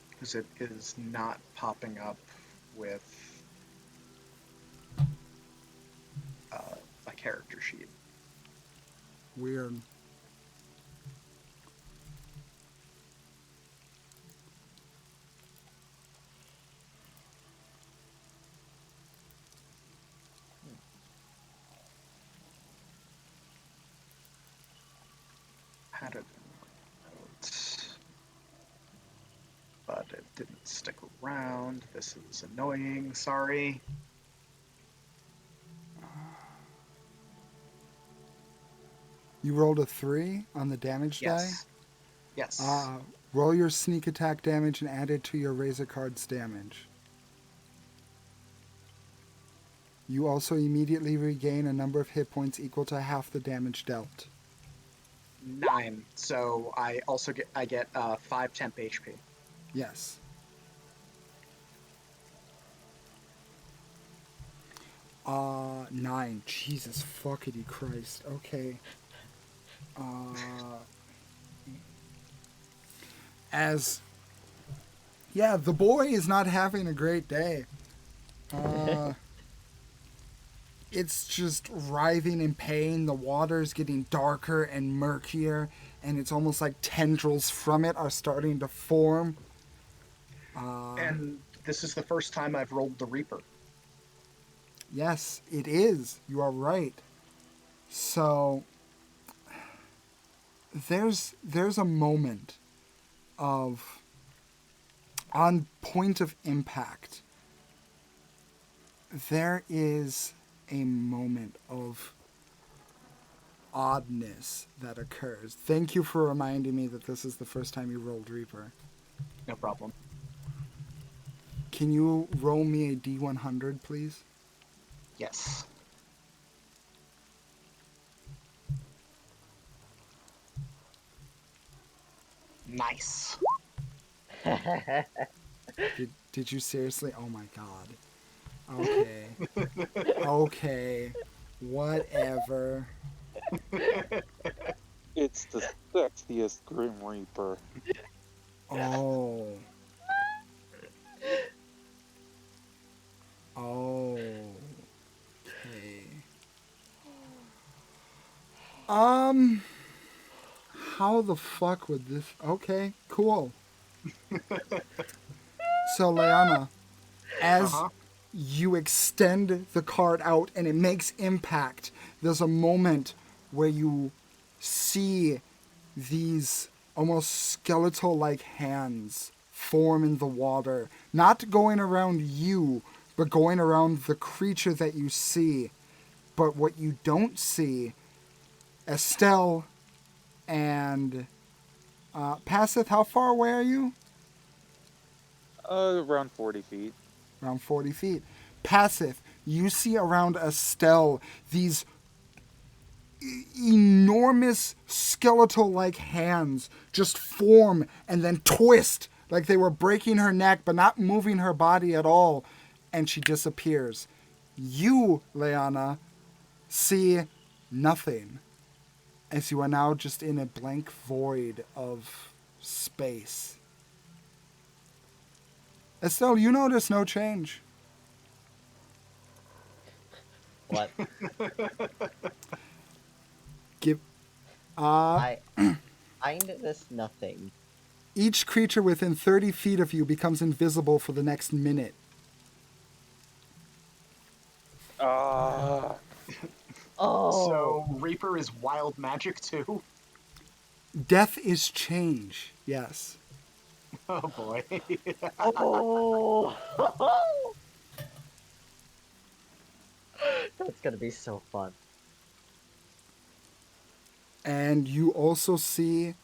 Because it is not popping up with my character sheet. Weird. didn't stick around. This is annoying. Sorry. You rolled a 3 on the damage Yes. Yes. die. Roll your sneak attack damage and add it to your Razor Card's damage. You also immediately regain a number of hit points equal to half the damage dealt. 9. So I also get 5 temp HP. Yes. Uh, 9. Jesus fuckity Christ. Okay. The boy is not having a great day. It's just writhing in pain. The water's getting darker and murkier, and it's almost like tendrils from it are starting to form. And this is the first time I've rolled the Reaper. Yes, it is. You are right. So there's a moment of, on point of impact, there is a moment of oddness that occurs. Thank you for reminding me that this is the first time you rolled Reaper. No problem. Can you roll me a D100, please? Yes. Nice. Did you seriously? Oh my god. Okay. Okay. Whatever. It's the sexiest Grim Reaper. Oh. Oh. Okay. How the fuck would this... Okay, cool. So, Leanna, as you extend the card out and it makes impact, there's a moment where you see these almost skeletal-like hands form in the water, not going around you, but going around the creature that you see. But what you don't see, Estelle and Passeth, how far away are you? Around 40 feet. Around 40 feet. Passeth, you see around Estelle these enormous skeletal-like hands just form and then twist like they were breaking her neck but not moving her body at all, and she disappears. You, Leanna, see nothing, as you are now just in a blank void of space. Estelle, you notice no change. What? I noticed nothing. Each creature within 30 feet of you becomes invisible for the next minute. Oh. So Reaper is wild magic too? Death is change, yes. Oh boy. Oh. That's gonna be so fun. And you also see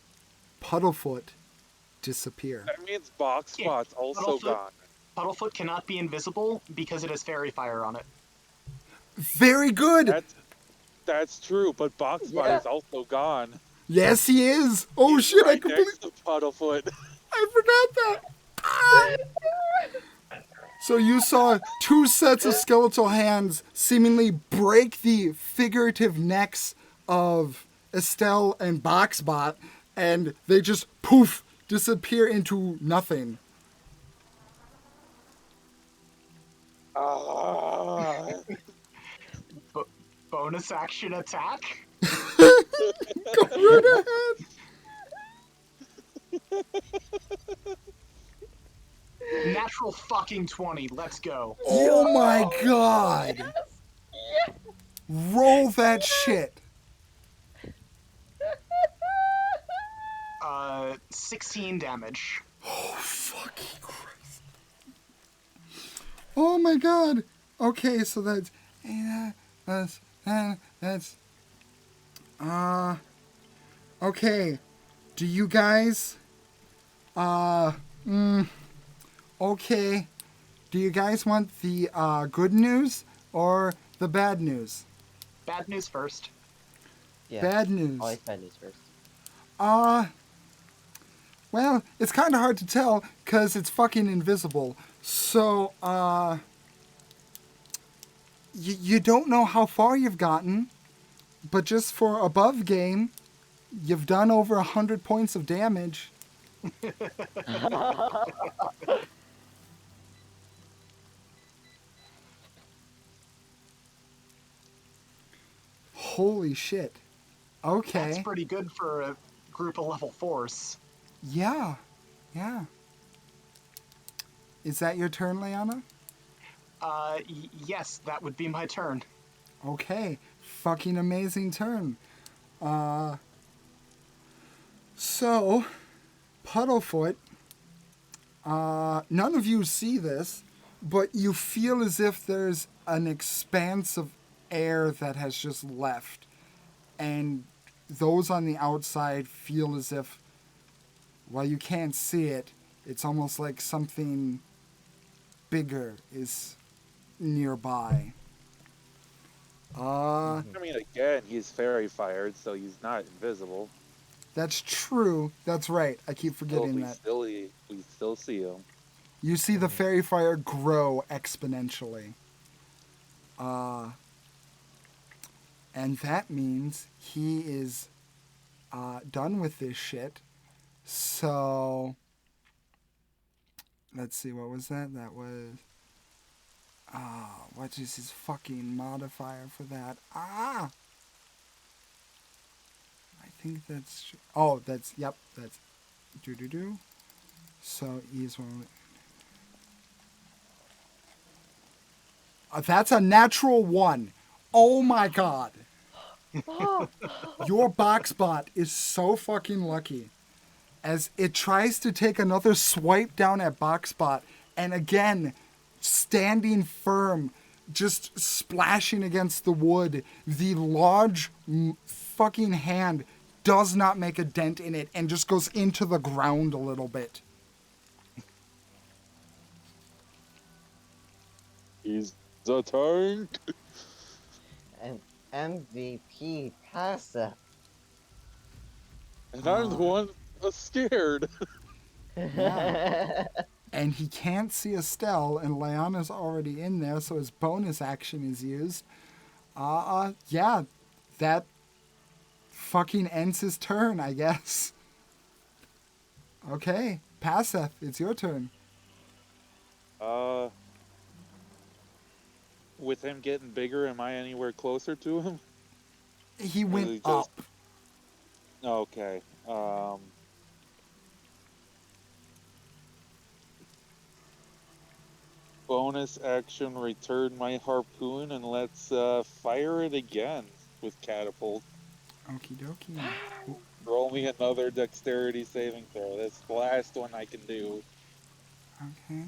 Puddlefoot disappear. That means Box Spot's also gone. Puddlefoot cannot be invisible because it has fairy fire on it. Very good! That's true, but Box Spot is also gone. Yes, he is! Oh shit, Right next to Puddlefoot. I forgot that! Ah! So you saw two sets of skeletal hands seemingly break the figurative necks of Estelle and Boxbot, and they just poof disappear into nothing. Bonus action attack? Go right ahead. Natural fucking 20. Let's go. Oh my god. Yes. Roll that shit. 16 damage. Oh fucking Christ. Oh my god. Okay, so that's okay. Do you guys okay. Do you guys want the good news or the bad news? Bad news first. Yeah. Bad news. Always bad news first. Well, it's kind of hard to tell cuz it's fucking invisible. So, you don't know how far you've gotten, but just for above game, you've done over 100 points of damage. Holy shit. Okay. That's pretty good for a group of level 4s. Yeah. Yeah. Is that your turn, Leanna? Yes, that would be my turn. Okay. Fucking amazing turn. So, Puddlefoot, none of you see this, but you feel as if there's an expanse of air that has just left. And those on the outside feel as if, while you can't see it, it's almost like something bigger is nearby. I mean, again, he's fairy fired, so he's not invisible. That's true. That's right. I keep forgetting that. We still see him. You see the fairy fire grow exponentially. And that means he is done with this shit. So, let's see, what was that? That was... what is his fucking modifier for that? I think that's... Oh, that's... Yep, that's... Do-do-do. So, he's one... That's a natural 1. Oh my god. Your box bot is so fucking lucky. As it tries to take another swipe down at Boxbot, and again, standing firm, just splashing against the wood, the large fucking hand does not make a dent in it and just goes into the ground a little bit. He's a tank. And MVP passive. And I'm the one scared. Yeah. And he can't see Estelle, and Leanna's already in there, so his bonus action is used. Yeah, that fucking ends his turn, I guess. Okay, Paseth, it's your turn. With him getting bigger, am I anywhere closer to him? He went he up. just- Okay. Bonus action, return my harpoon, and let's fire it again with catapult. Okie dokie. Roll me another dexterity saving throw. That's the last one I can do. Okay.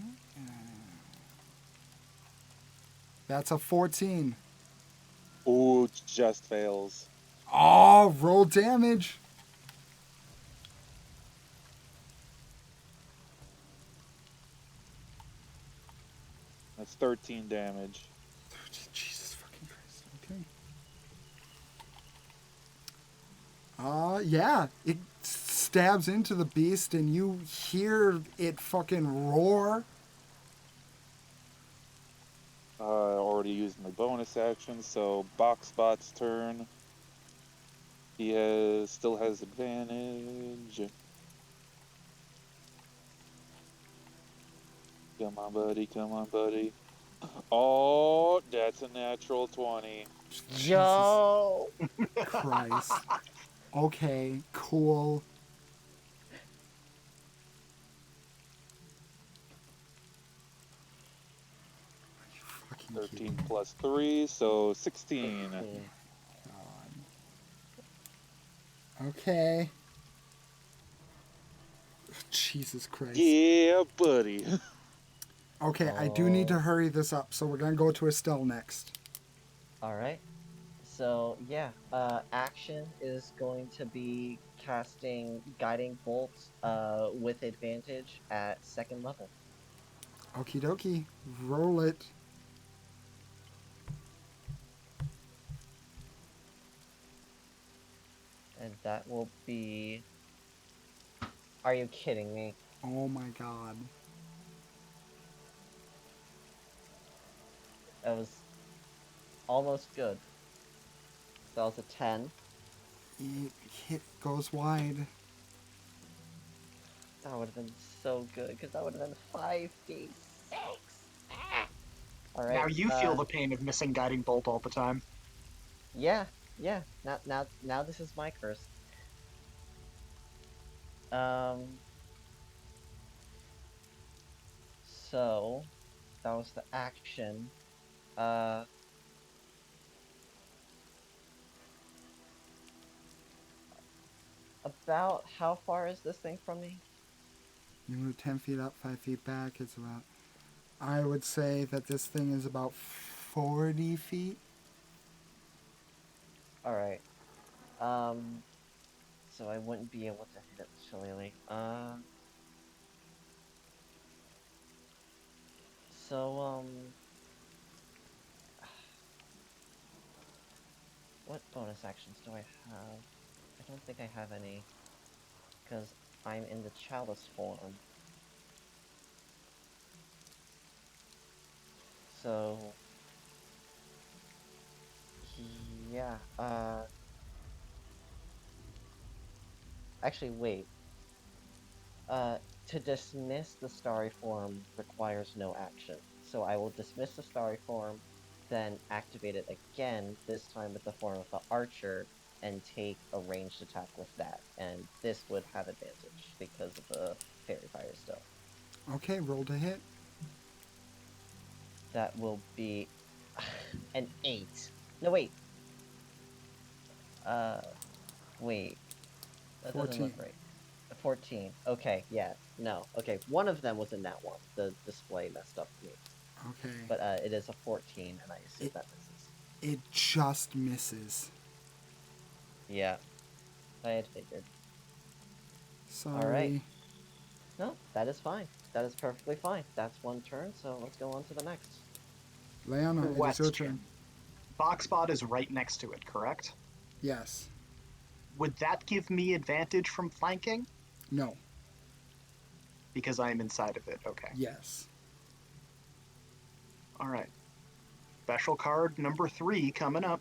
That's a 14. Ooh, just fails. Oh, roll damage. That's 13 damage. Jesus fucking Christ. Okay. Yeah, it stabs into the beast and you hear it fucking roar. Already used my bonus action, so Boxbot's turn. He still has advantage. Come on, buddy. Come on, buddy. Oh, that's a natural 20. Yo! Christ. Okay, cool. Are you fucking 13 kidding me? plus 3, so 16. Okay. Jesus Christ. Yeah, buddy. Okay, I do need to Oh. hurry this up, so we're gonna go to Estelle next. All right. So yeah, action is going to be casting guiding bolts with advantage at second level. Okie dokie, roll it. And that will be. Are you kidding me? Oh my god. That was almost good. That was a 10. It hit goes wide. That would have been so good because that would have been 5d6. All Now right. you feel the pain of missing guiding bolt all the time. Yeah, yeah. Now this is my curse. Um. So that was the action. Uh. About how far is this thing from me? You move 10 feet up, 5 feet back. It's about. I would say that this thing is about 40 feet. All right. So I wouldn't be able to hit it with shillelagh. So what bonus actions do I have? I don't think I have any, because I'm in the chalice form. So yeah. Actually, wait. To dismiss the starry form requires no action. So I will dismiss the starry form, then activate it again, this time with the form of the archer, and take a ranged attack with that. And this would have advantage because of the fairy fire still. Okay, roll to hit. That will be an 8. No, wait. Uh, wait. That doesn't 14. look right. 14. Okay, yeah. No. Okay, one of them was in that one. The display messed up me. Okay. But it is a 14, and I assume It, that misses. it just misses. Yeah, I had figured. All right. Sorry. No, that is fine. That is perfectly fine. That's one turn, so let's go on to the next. Leona, it is your turn. Question. Boxbot is right next to it, correct? Yes. Would that give me advantage from flanking? No. Because I am inside of it. Okay. Yes. All right. Special card number 3 coming up.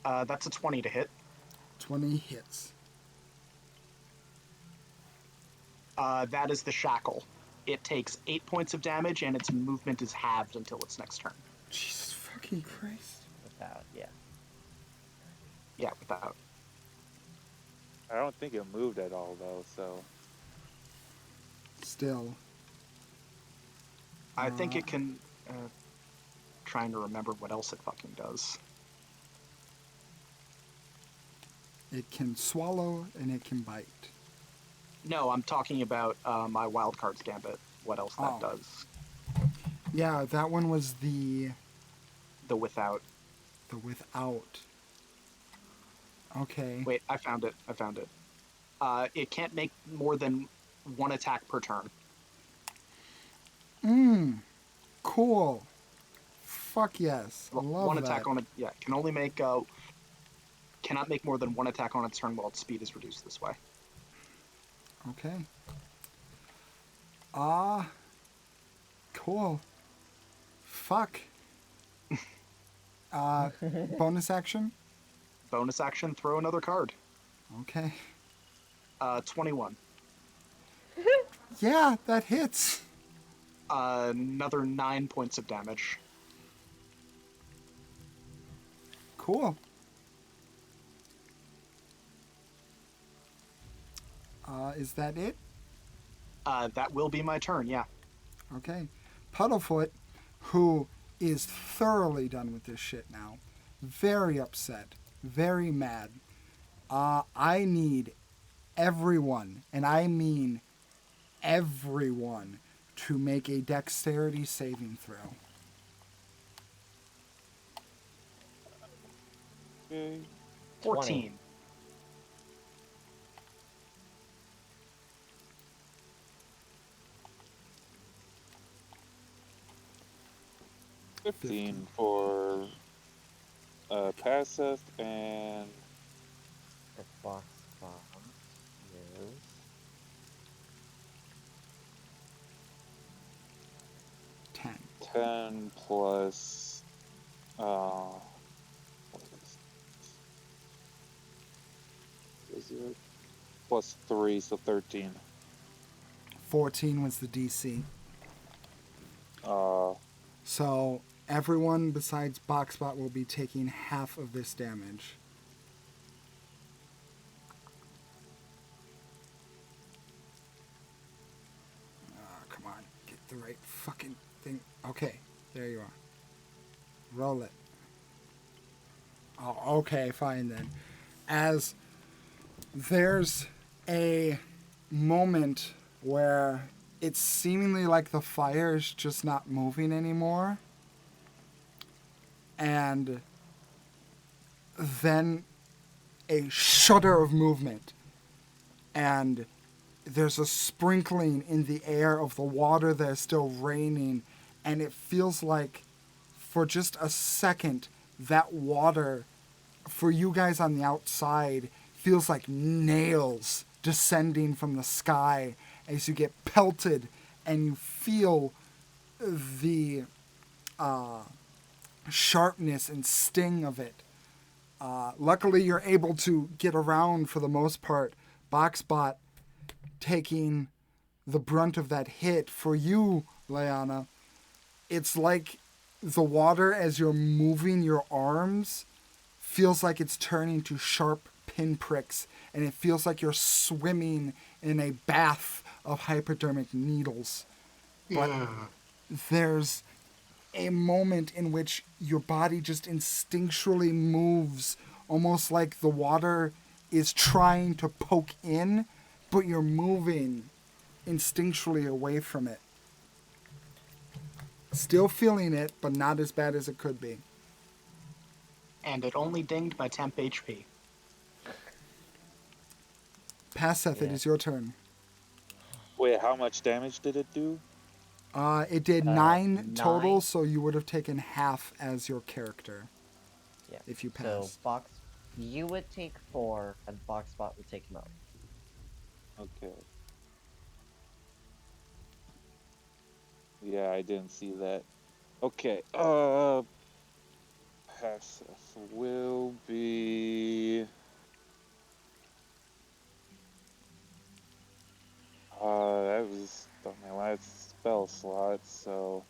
That's a 20 to hit. 20 hits. That is the shackle. It takes 8 points of damage, and its movement is halved until its next turn. Jesus fucking Christ. Without, yeah. Yeah, without. I don't think it moved at all though. So Still. I think it can. Trying to remember what else it fucking does. It can swallow and it can bite. No, I'm talking about my wildcards gambit. What else that Oh. does? Yeah, that one was the Without. without. Okay. Wait, I found it. It can't make more than 1 attack per turn. Cool. Fuck yes. I love One that. attack on it. Yeah, can only make. Cannot make more than 1 attack on its turn while its speed is reduced this way. Okay. Cool. Fuck. Bonus action? Bonus action, throw another card. Okay. 21. Yeah, that hits. Another 9 points of damage. Cool. Is that it? That will be my turn, yeah. Okay. Puddlefoot, who is thoroughly done with this shit now, very upset, very mad. I need everyone, and I mean everyone to make a dexterity saving throw. Okay. 14. 15 for passive and For box spot is 10. 10 plus what is it? Plus 3, so 13. 14 was the DC. Uh, So everyone besides Boxbot will be taking half of this damage. Come on, get the right fucking thing. Okay, there you are. Roll it. Oh, okay, fine then. As there's a moment where it's seemingly like the fire is just not moving anymore. And then a shudder of movement. And there's a sprinkling in the air of the water that is still raining. And it feels like for just a second, that water, for you guys on the outside, feels like nails descending from the sky as you get pelted and you feel the sharpness and sting of it. Luckily, you're able to get around for the most part. Boxbot taking the brunt of that hit. For you, Leanna, it's like the water as you're moving your arms feels like it's turning to sharp pinpricks, and it feels like you're swimming in a bath of hypodermic needles. But there's a moment in which your body just instinctually moves, almost like the water is trying to poke in, but you're moving instinctually away from it. Still feeling it, but not as bad as it could be. And it only dinged by temp HP. Passeth, it Yeah. is your turn. wait, how much damage did it do? It did 9 total, 9. so you would have taken half as your character Yeah. if you So passed. you would take 4, and Boxbot would take 9. Okay. Yeah, I didn't see that. Okay, passive will be that was on my last spell slot, so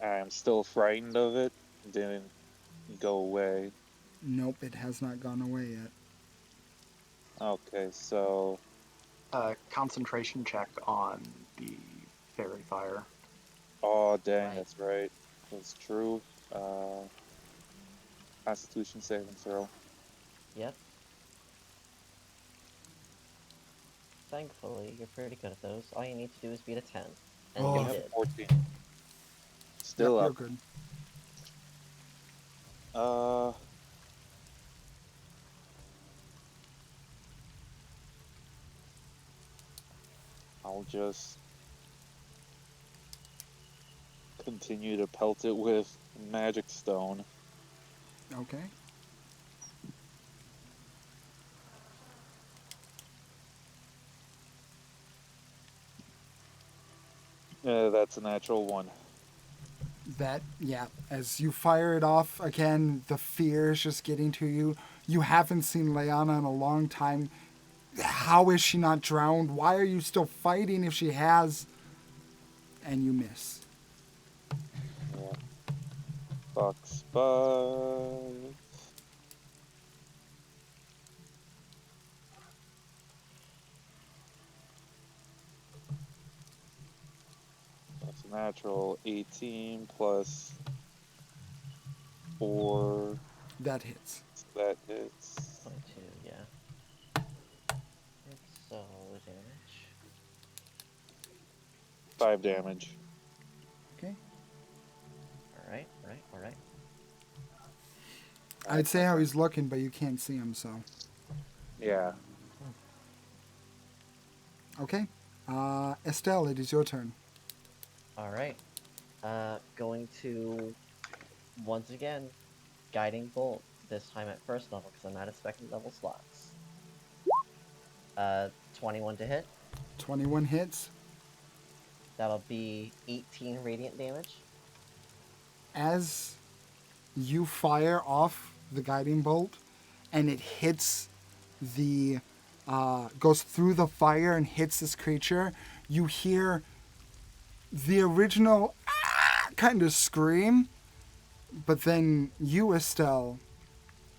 I'm still frightened of it. Didn't go away. Nope, it has not gone away yet. Okay, so Concentration check on the fairy fire. oh dang, Right. that's right. That's true. Constitution saving throw. Yep. Thankfully, you're pretty good at those. All you need to do is beat a 10. And Oh. you Yep. did. 14. Still Yep, up. you're good. I'll just continue to pelt it with magic stone. Okay. That's a natural 1. That, yeah, as you fire it off again, the fear is just getting to you. You haven't seen Leanna in a long time. How is she not drowned? Why are you still fighting if she has? And you miss. Yeah. Box spot. That's a natural 18 plus 4. That hits. That hits. 22, yeah. 5 damage. Okay. Alright, alright. I'd say how he's looking, but you can't see him, so. Yeah. Okay. Estelle, it is your turn. Alright. Going to, once again, Guiding Bolt, this time at first level, because I'm out of second level slots. 21 to hit. 21 hits. That'll be 18 radiant damage. As you fire off the guiding bolt and it hits the goes through the fire and hits this creature, you hear the original kind of scream, but then you, Estelle,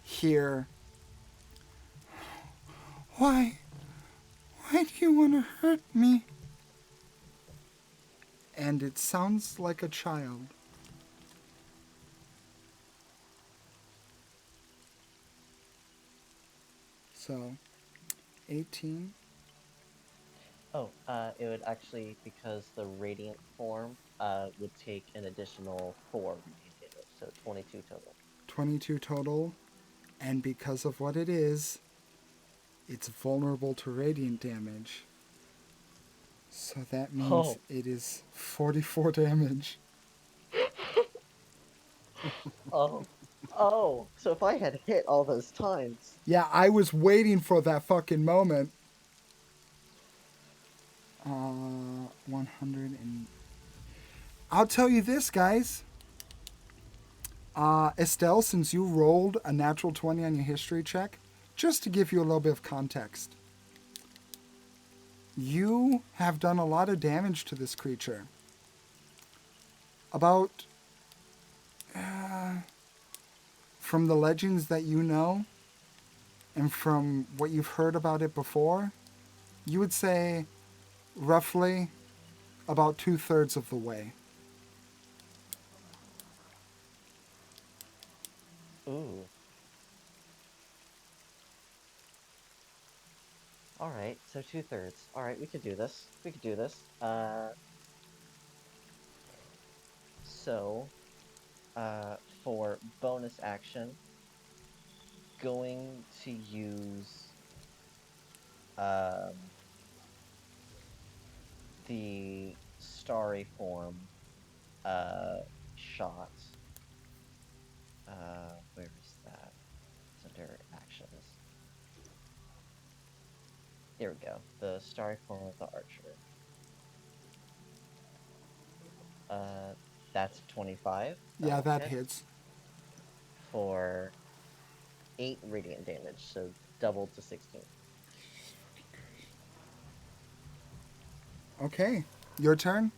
hear, why do you want to hurt me? And it sounds like a child. So, 18. Oh, it would actually, because the radiant form would take an additional 4 radiant damage, so 22 total. 22 total. And because of what it is, it's vulnerable to radiant damage. So that means it is 44 damage. Oh, so if I had hit all those times. Yeah, I was waiting for that fucking moment. 100 and... I'll tell you this, guys. Estelle, since you rolled a natural 20 on your history check, just to give you a little bit of context, you have done a lot of damage to this creature. About, from the legends that you know, and from what you've heard about it before, you would say roughly about 2/3 of the way. Ooh. Alright, so 2/3. Alright, we could do this. So, for bonus action, going to use, the starry form, shot. Where is that? It's under actions. Here we go. The starry form of the archer. That's 25. Yeah, that hit hits. For 8 radiant damage, so doubled to 16. Okay, your turn.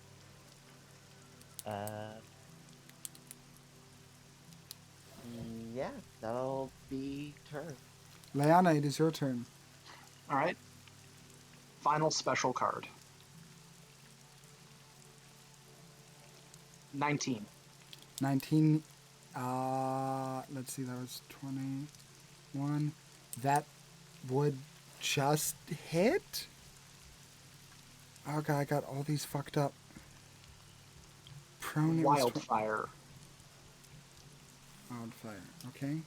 Yeah, that'll be turn. Leanna, it is your turn. All right. Final special card. 19. 19. Let's see, that was 21. That would just hit? Oh god, I got all these fucked up. Prone. Wildfire. Wildfire, okay.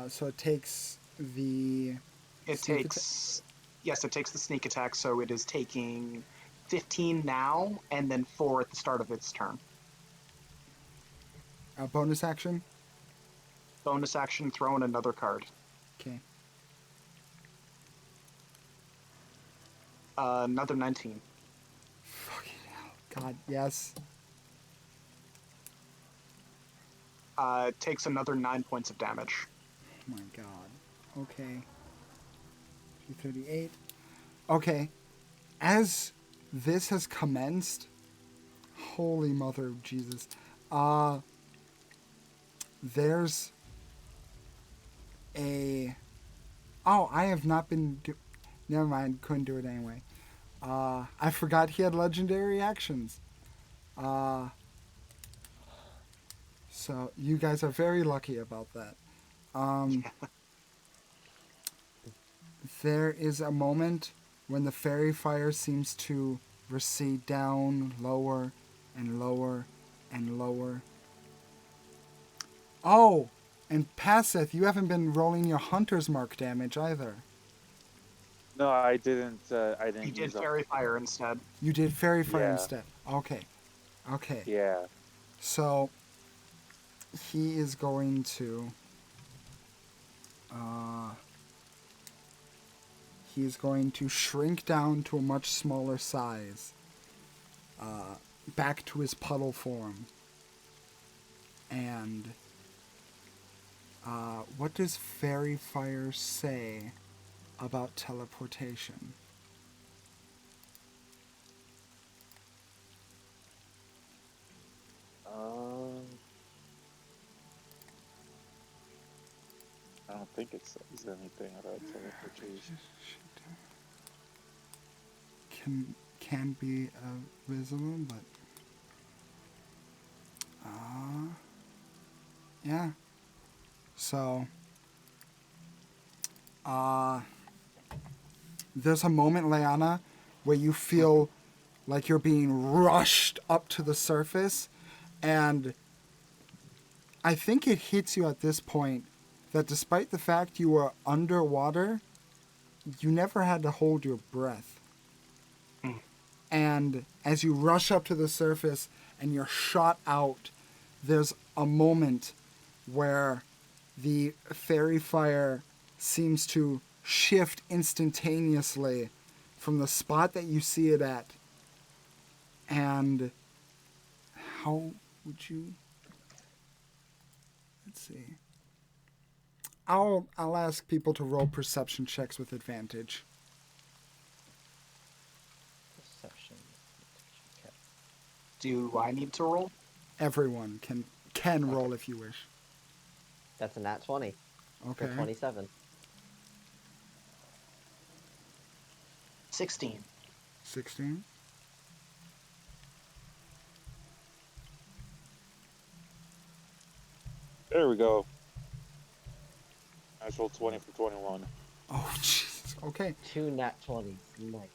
So it takes the... It takes the sneak attack, so it is taking 15 now, and then 4 at the start of its turn. bonus action? Bonus action, throw in another card. Okay. Another 19. Fucking hell. God, yes. Takes another 9 points of damage. Oh my god. Okay. 238. Okay. As this has commenced, holy mother of Jesus, there's a... Oh, I have not been... Never mind, couldn't do it anyway. I forgot he had legendary actions. So you guys are very lucky about that. There is a moment when the fairy fire seems to recede down lower and lower and lower. Oh, and Passeth, you haven't been rolling your hunter's mark damage either. No, I didn't. I He didn't did use up. fairy fire instead. You did fairy fire Yeah. instead. Okay. Okay. Yeah. So he is going to uh, shrink down to a much smaller size, back to his puddle form. And what does fairy fire say about teleportation? I don't think it says anything about teleportation. Can be visible, but yeah. So there's a moment, Leanna, where you feel like you're being rushed up to the surface, and I think it hits you at this point that despite the fact you were underwater, you never had to hold your breath. And as you rush up to the surface and you're shot out, there's a moment where the fairy fire seems to shift instantaneously from the spot that you see it at. And how would you... Let's see. I'll ask people to roll perception checks with advantage. Perception. Okay. Do I need to roll? Everyone can roll if you wish. That's a nat 20 Okay. for 27. 16. 16. There we go. Natural 20 for 21. Oh, Jesus. Okay. 2 nat 20s. Nice.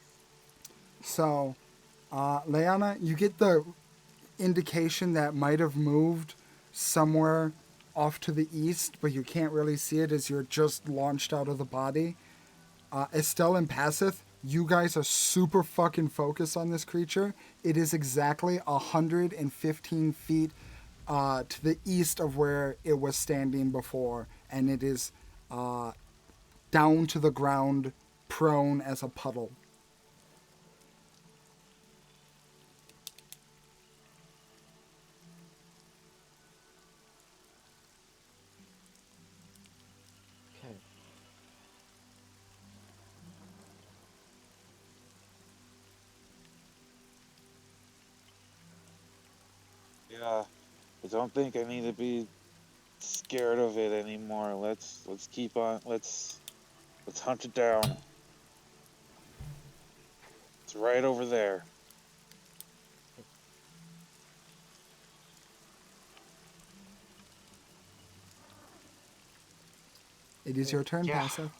So, Leanna, you get the indication that might have moved somewhere off to the east, but you can't really see it as you're just launched out of the body. Estelle and Passeth, you guys are super fucking focused on this creature. It is exactly 115 feet to the east of where it was standing before, and it is down to the ground, prone as a puddle. Okay. Yeah. I don't think I need to be scared of it anymore. Let's keep on. Let's hunt it down. It's right over there. It is your turn, Yeah. Passeth.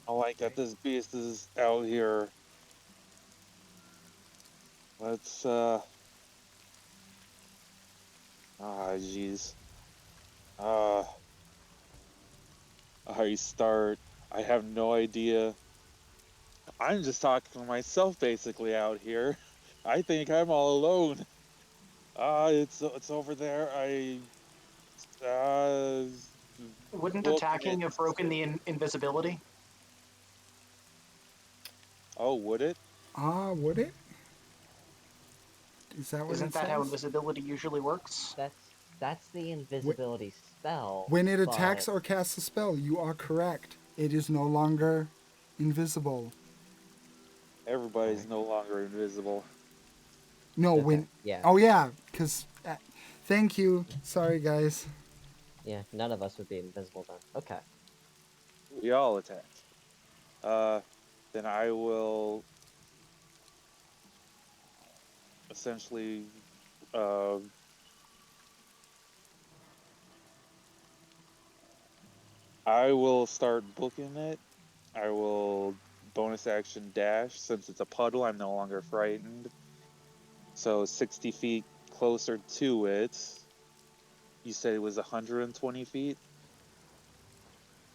I like that this beast is out here. Let's jeez. I start. I have no idea. I'm just talking to myself basically out here. I think I'm all alone. It's over there. Uh Wouldn't booking attacking it. have broken the invisibility? Oh, would it? Would it? Is that what Isn't it that how says? invisibility usually works? That's the invisibility spell. When it attacks but or casts a spell, you are correct. It is no longer invisible. Everybody's no longer invisible. No, Okay, when... yeah. Oh, yeah, because... thank you. Sorry, guys. Yeah, none of us would be invisible then. Okay. We all attack. Then I will essentially I will start booking it. I will bonus action dash. Since it's a puddle, I'm no longer frightened. So 60 feet closer to it. You said it was 120 feet?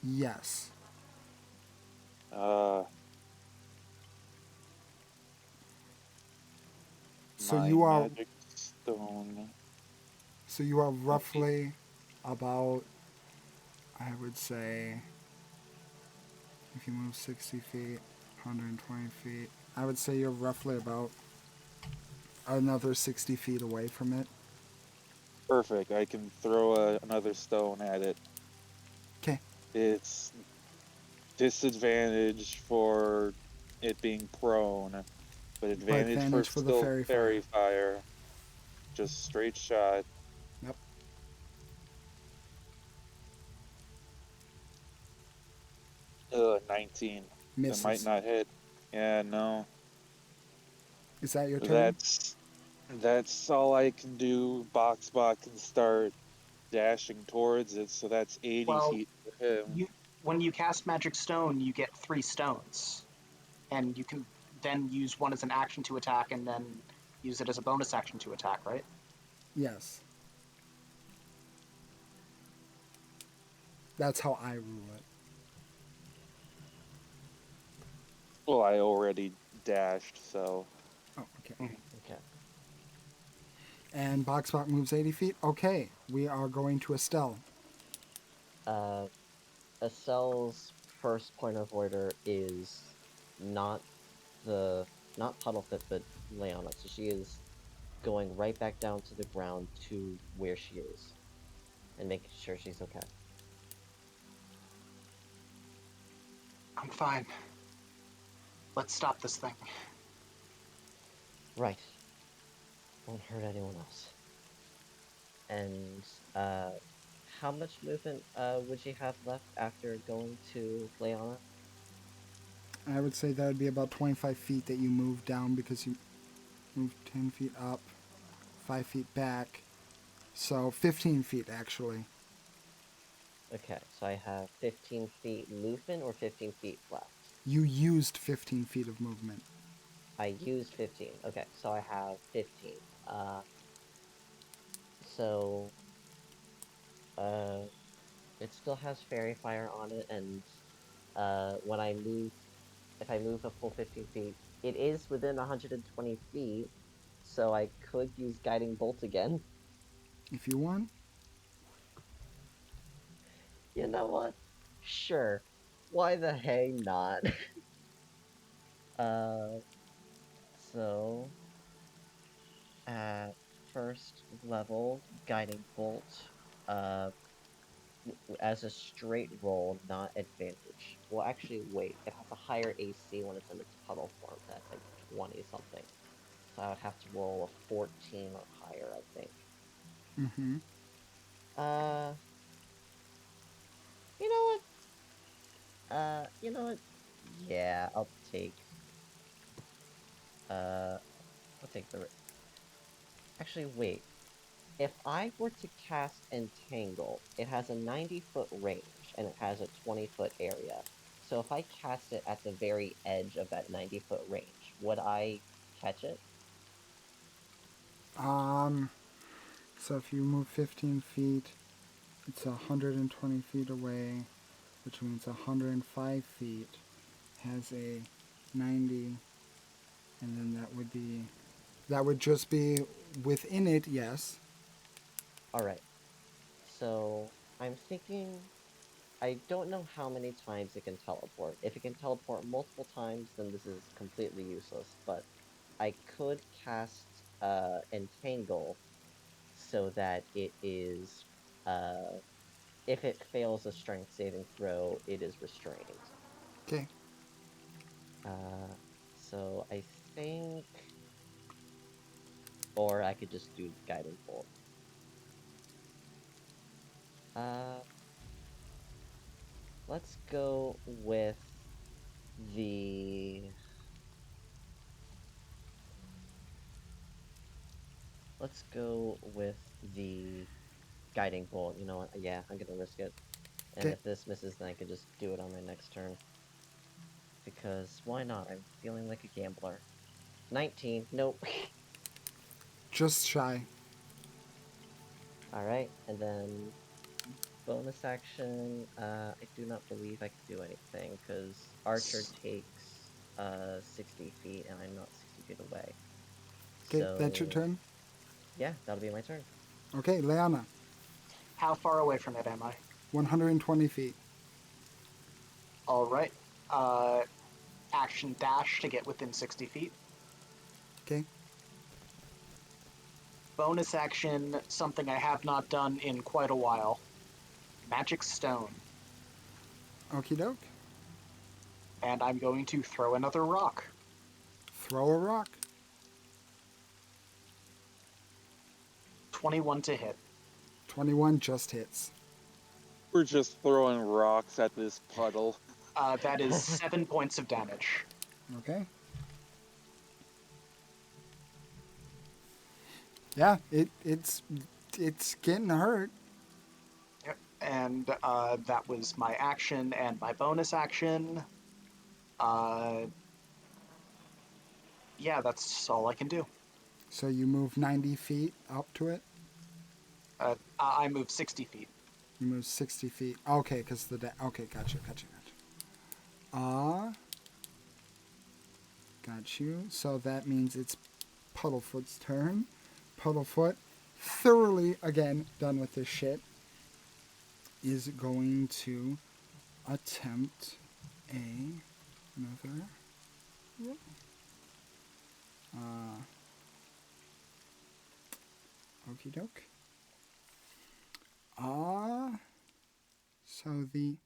Yes. Uh, So my you are magic stone. roughly about, I would say, if you move 60 feet, 120 feet, I would say you're roughly about another 60 feet away from it. Perfect. I can throw another stone at it. Okay. It's disadvantage for it being prone, but But advantage for advantage for the still fairy fire. fairy fire. Just straight shot. Yep. 19. That might Misses. not hit. Yeah, no. Is that your turn? That's all I can do. Boxbot can start dashing towards it, so that's 80 Well, feet for him. when you cast Magic Stone, you get 3 stones, and you can then use one as an action to attack, and then use it as a bonus action to attack, right? Yes. That's how I rule it. Well, I already dashed, so Oh, okay. Okay. And Boxbot moves 80 feet. Okay, we are going to Estelle. Uh, Estelle's first point of order is not not Puddlefoot, but Leona. So she is going right back down to the ground to where she is and making sure she's okay. I'm fine. Let's stop this thing. Right. Won't hurt anyone else. And how much movement would you have left after going to Leona? I would say that would be about 25 feet that you move down because you moved 10 feet up, 5 feet back. So 15 feet actually. Okay, so I have 15 feet movement or 15 feet left. You used 15 feet of movement. I used 15. Okay, so I have 15. So uh, it still has fairy fire on it, and when I move, if I move a full 15 feet, it is within 120 feet, so I could use guiding bolt again. If you want. You know what? Sure. Why the hey not? uh, so at first level, guiding bolt, uh, as a straight roll, not advantage. Well, actually, wait. It has a higher AC when it's in its puddle form. That's like 20 something. So I would have to roll a 14 or higher, I think. Mm-hmm. Uh, you know what? You know what? Yeah, uh, I'll take the. Actually, wait. If I were to cast Entangle, it has a 90-foot range and it has a 20-foot area. So if I cast it at the very edge of that 90-foot range, would I catch it? So if you move 15 feet, it's 120 feet away, which means 105 feet has a 90, and then that would just be within it, yes. Alright. So I'm thinking I don't know how many times it can teleport. If it can teleport multiple times, then this is completely useless. But I could cast Entangle so that it is if it fails a strength saving throw, it is restrained. Okay. So I think, or I could just do guiding bolt. Uh, let's go with the. Let's go with the guiding bolt. You know what? Yeah, I'm gonna risk it. And Okay. if this misses, then I could just do it on my next turn. because why not? I'm feeling like a gambler. 19. Nope. Just shy. Alright, and then bonus action, I do not believe I can do anything, because Archer takes 60 feet, and I'm not 60 feet away. Okay, that's your So, turn. yeah, that'll be my turn. Okay, Leanna, How far away from it am I? 120 feet. All right. Action dash to get within 60 feet. Okay. Bonus action, something I have not done in quite a while. Magic stone. Okie doke. And I'm going to throw another rock. Throw a rock. 21 to hit. 21 just hits. We're just throwing rocks at this puddle. That is 7 points of damage. Okay. Yeah, it's getting hurt. Yep. And that was my action and my bonus action. Yeah, that's all I can do. So you move 90 feet up to it. I move 60 feet. You move 60 feet. Okay, because okay, gotcha. Got you. So that means it's Puddlefoot's turn. Puddlefoot, thoroughly, again, done with this shit, is going to attempt another. Okie doke. So the,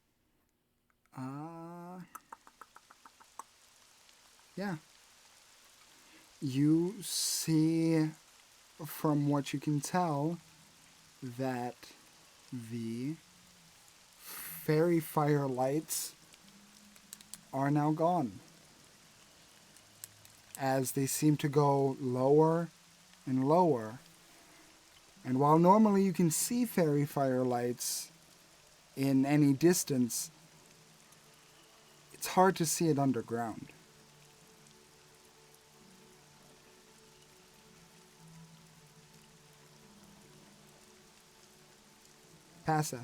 yeah. You see, from what you can tell, that the fairy fire lights are now gone, as they seem to go lower and lower. And while normally you can see fairy fire lights in any distance, it's hard to see it underground. Passeth.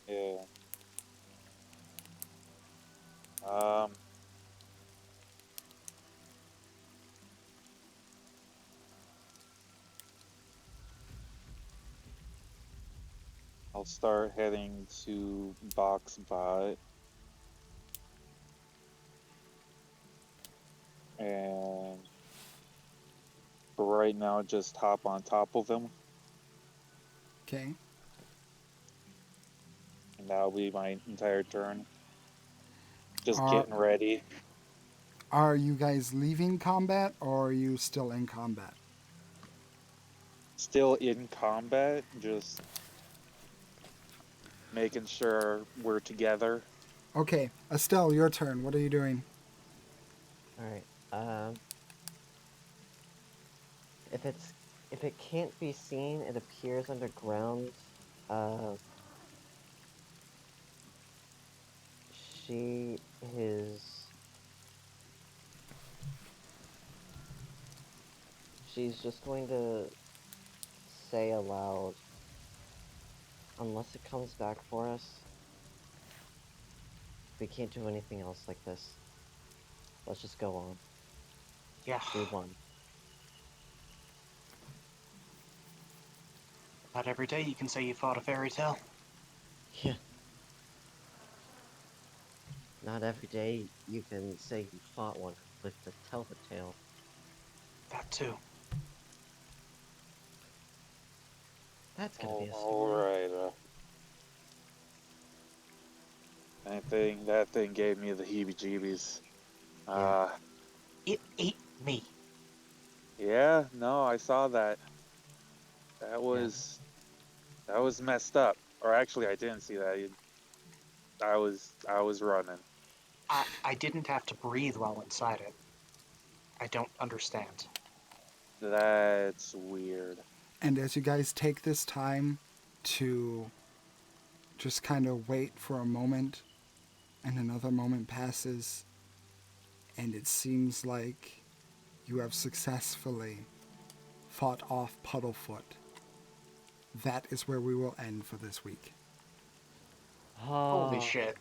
Yeah. Um. I'll start heading to Box Bot. And for right now, just hop on top of him. Okay. And that'll be my entire turn. Just Are- getting ready. Are you guys leaving combat, or are you still in combat? Still in combat, just making sure we're together. Okay, Estelle, your turn. What are you doing? Alright, if it can't be seen, it appears underground. She is... She's just going to say aloud, unless it comes back for us, we can't do anything else like this. Let's just go on. Yeah. We won. Not every day you can say you fought a fairy tale. Yeah. Not every day you can say you fought one and lived to tell the tale. That too. That's gonna be a All story. right. That thing gave me the heebie-jeebies. It ate me. Yeah, no, I saw that. That was messed up. Or actually, I didn't see that. I was running. I didn't have to breathe while inside it. I don't understand. That's weird. And as you guys take this time to just kind of wait for a moment And another moment passes, and it seems like you have successfully fought off Puddlefoot. That is where we will end for this week. Holy shit.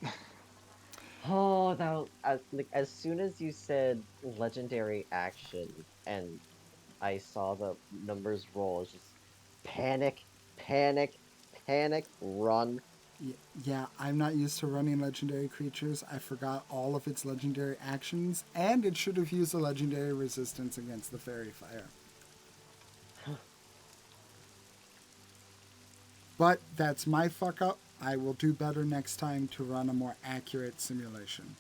Oh, that as soon as you said legendary action and I saw the numbers roll, it's just panic, panic, panic, run. Yeah, I'm not used to running legendary creatures. I forgot all of its legendary actions, and it should have used a legendary resistance against the fairy fire. But that's my fuck up. I will do better next time to run a more accurate simulation.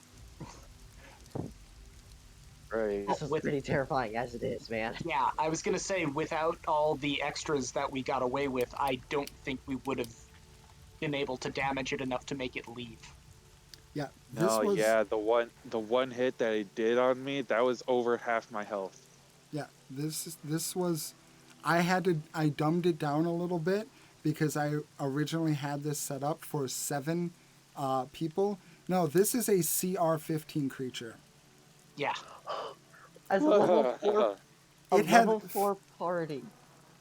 Right. This was pretty terrifying as it is, man. Yeah, I was gonna say, without all the extras that we got away with, I don't think we would have been able to damage it enough to make it leave. Yeah, this No, was yeah, the one hit that it did on me, that was over half my health. yeah, this was I dumbed it down a little bit because I originally had this set up for 7 people. No, this is a CR15 creature. Yeah. As a level 4, a It had- level 4 party.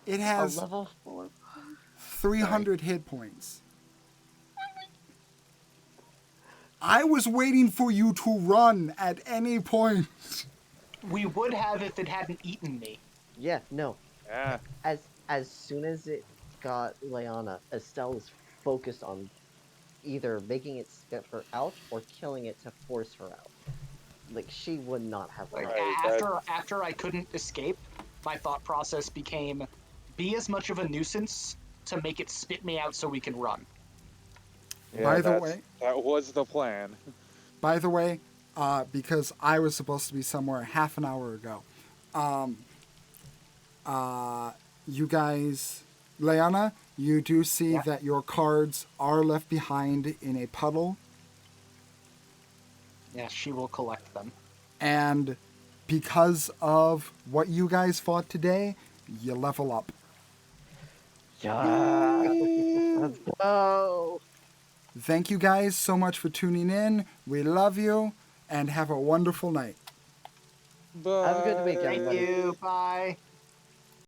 It A has level 4 300 hit points. I was waiting for you to run at any point. We would have if it hadn't eaten me. Yeah, no. Yeah. As soon as it got Leanna, Estelle was focused on either making it spit her out or killing it to force her out. Like, she would not have Like, run. Right, after I couldn't escape, my thought process became, be as much of a nuisance to make it spit me out so we can run. Yeah, By the that's- way- that was the plan. By the way, because I was supposed to be somewhere half an hour ago, you guys, Leanna, you do see Yeah. that your cards are left behind in a puddle, Yeah, she will collect them. and because of what you guys fought today, you level up. Yeah. Let's go. Thank you guys so much for tuning in. We love you, and have a wonderful night. Bye. Have a good week, Thank everybody. you. Bye.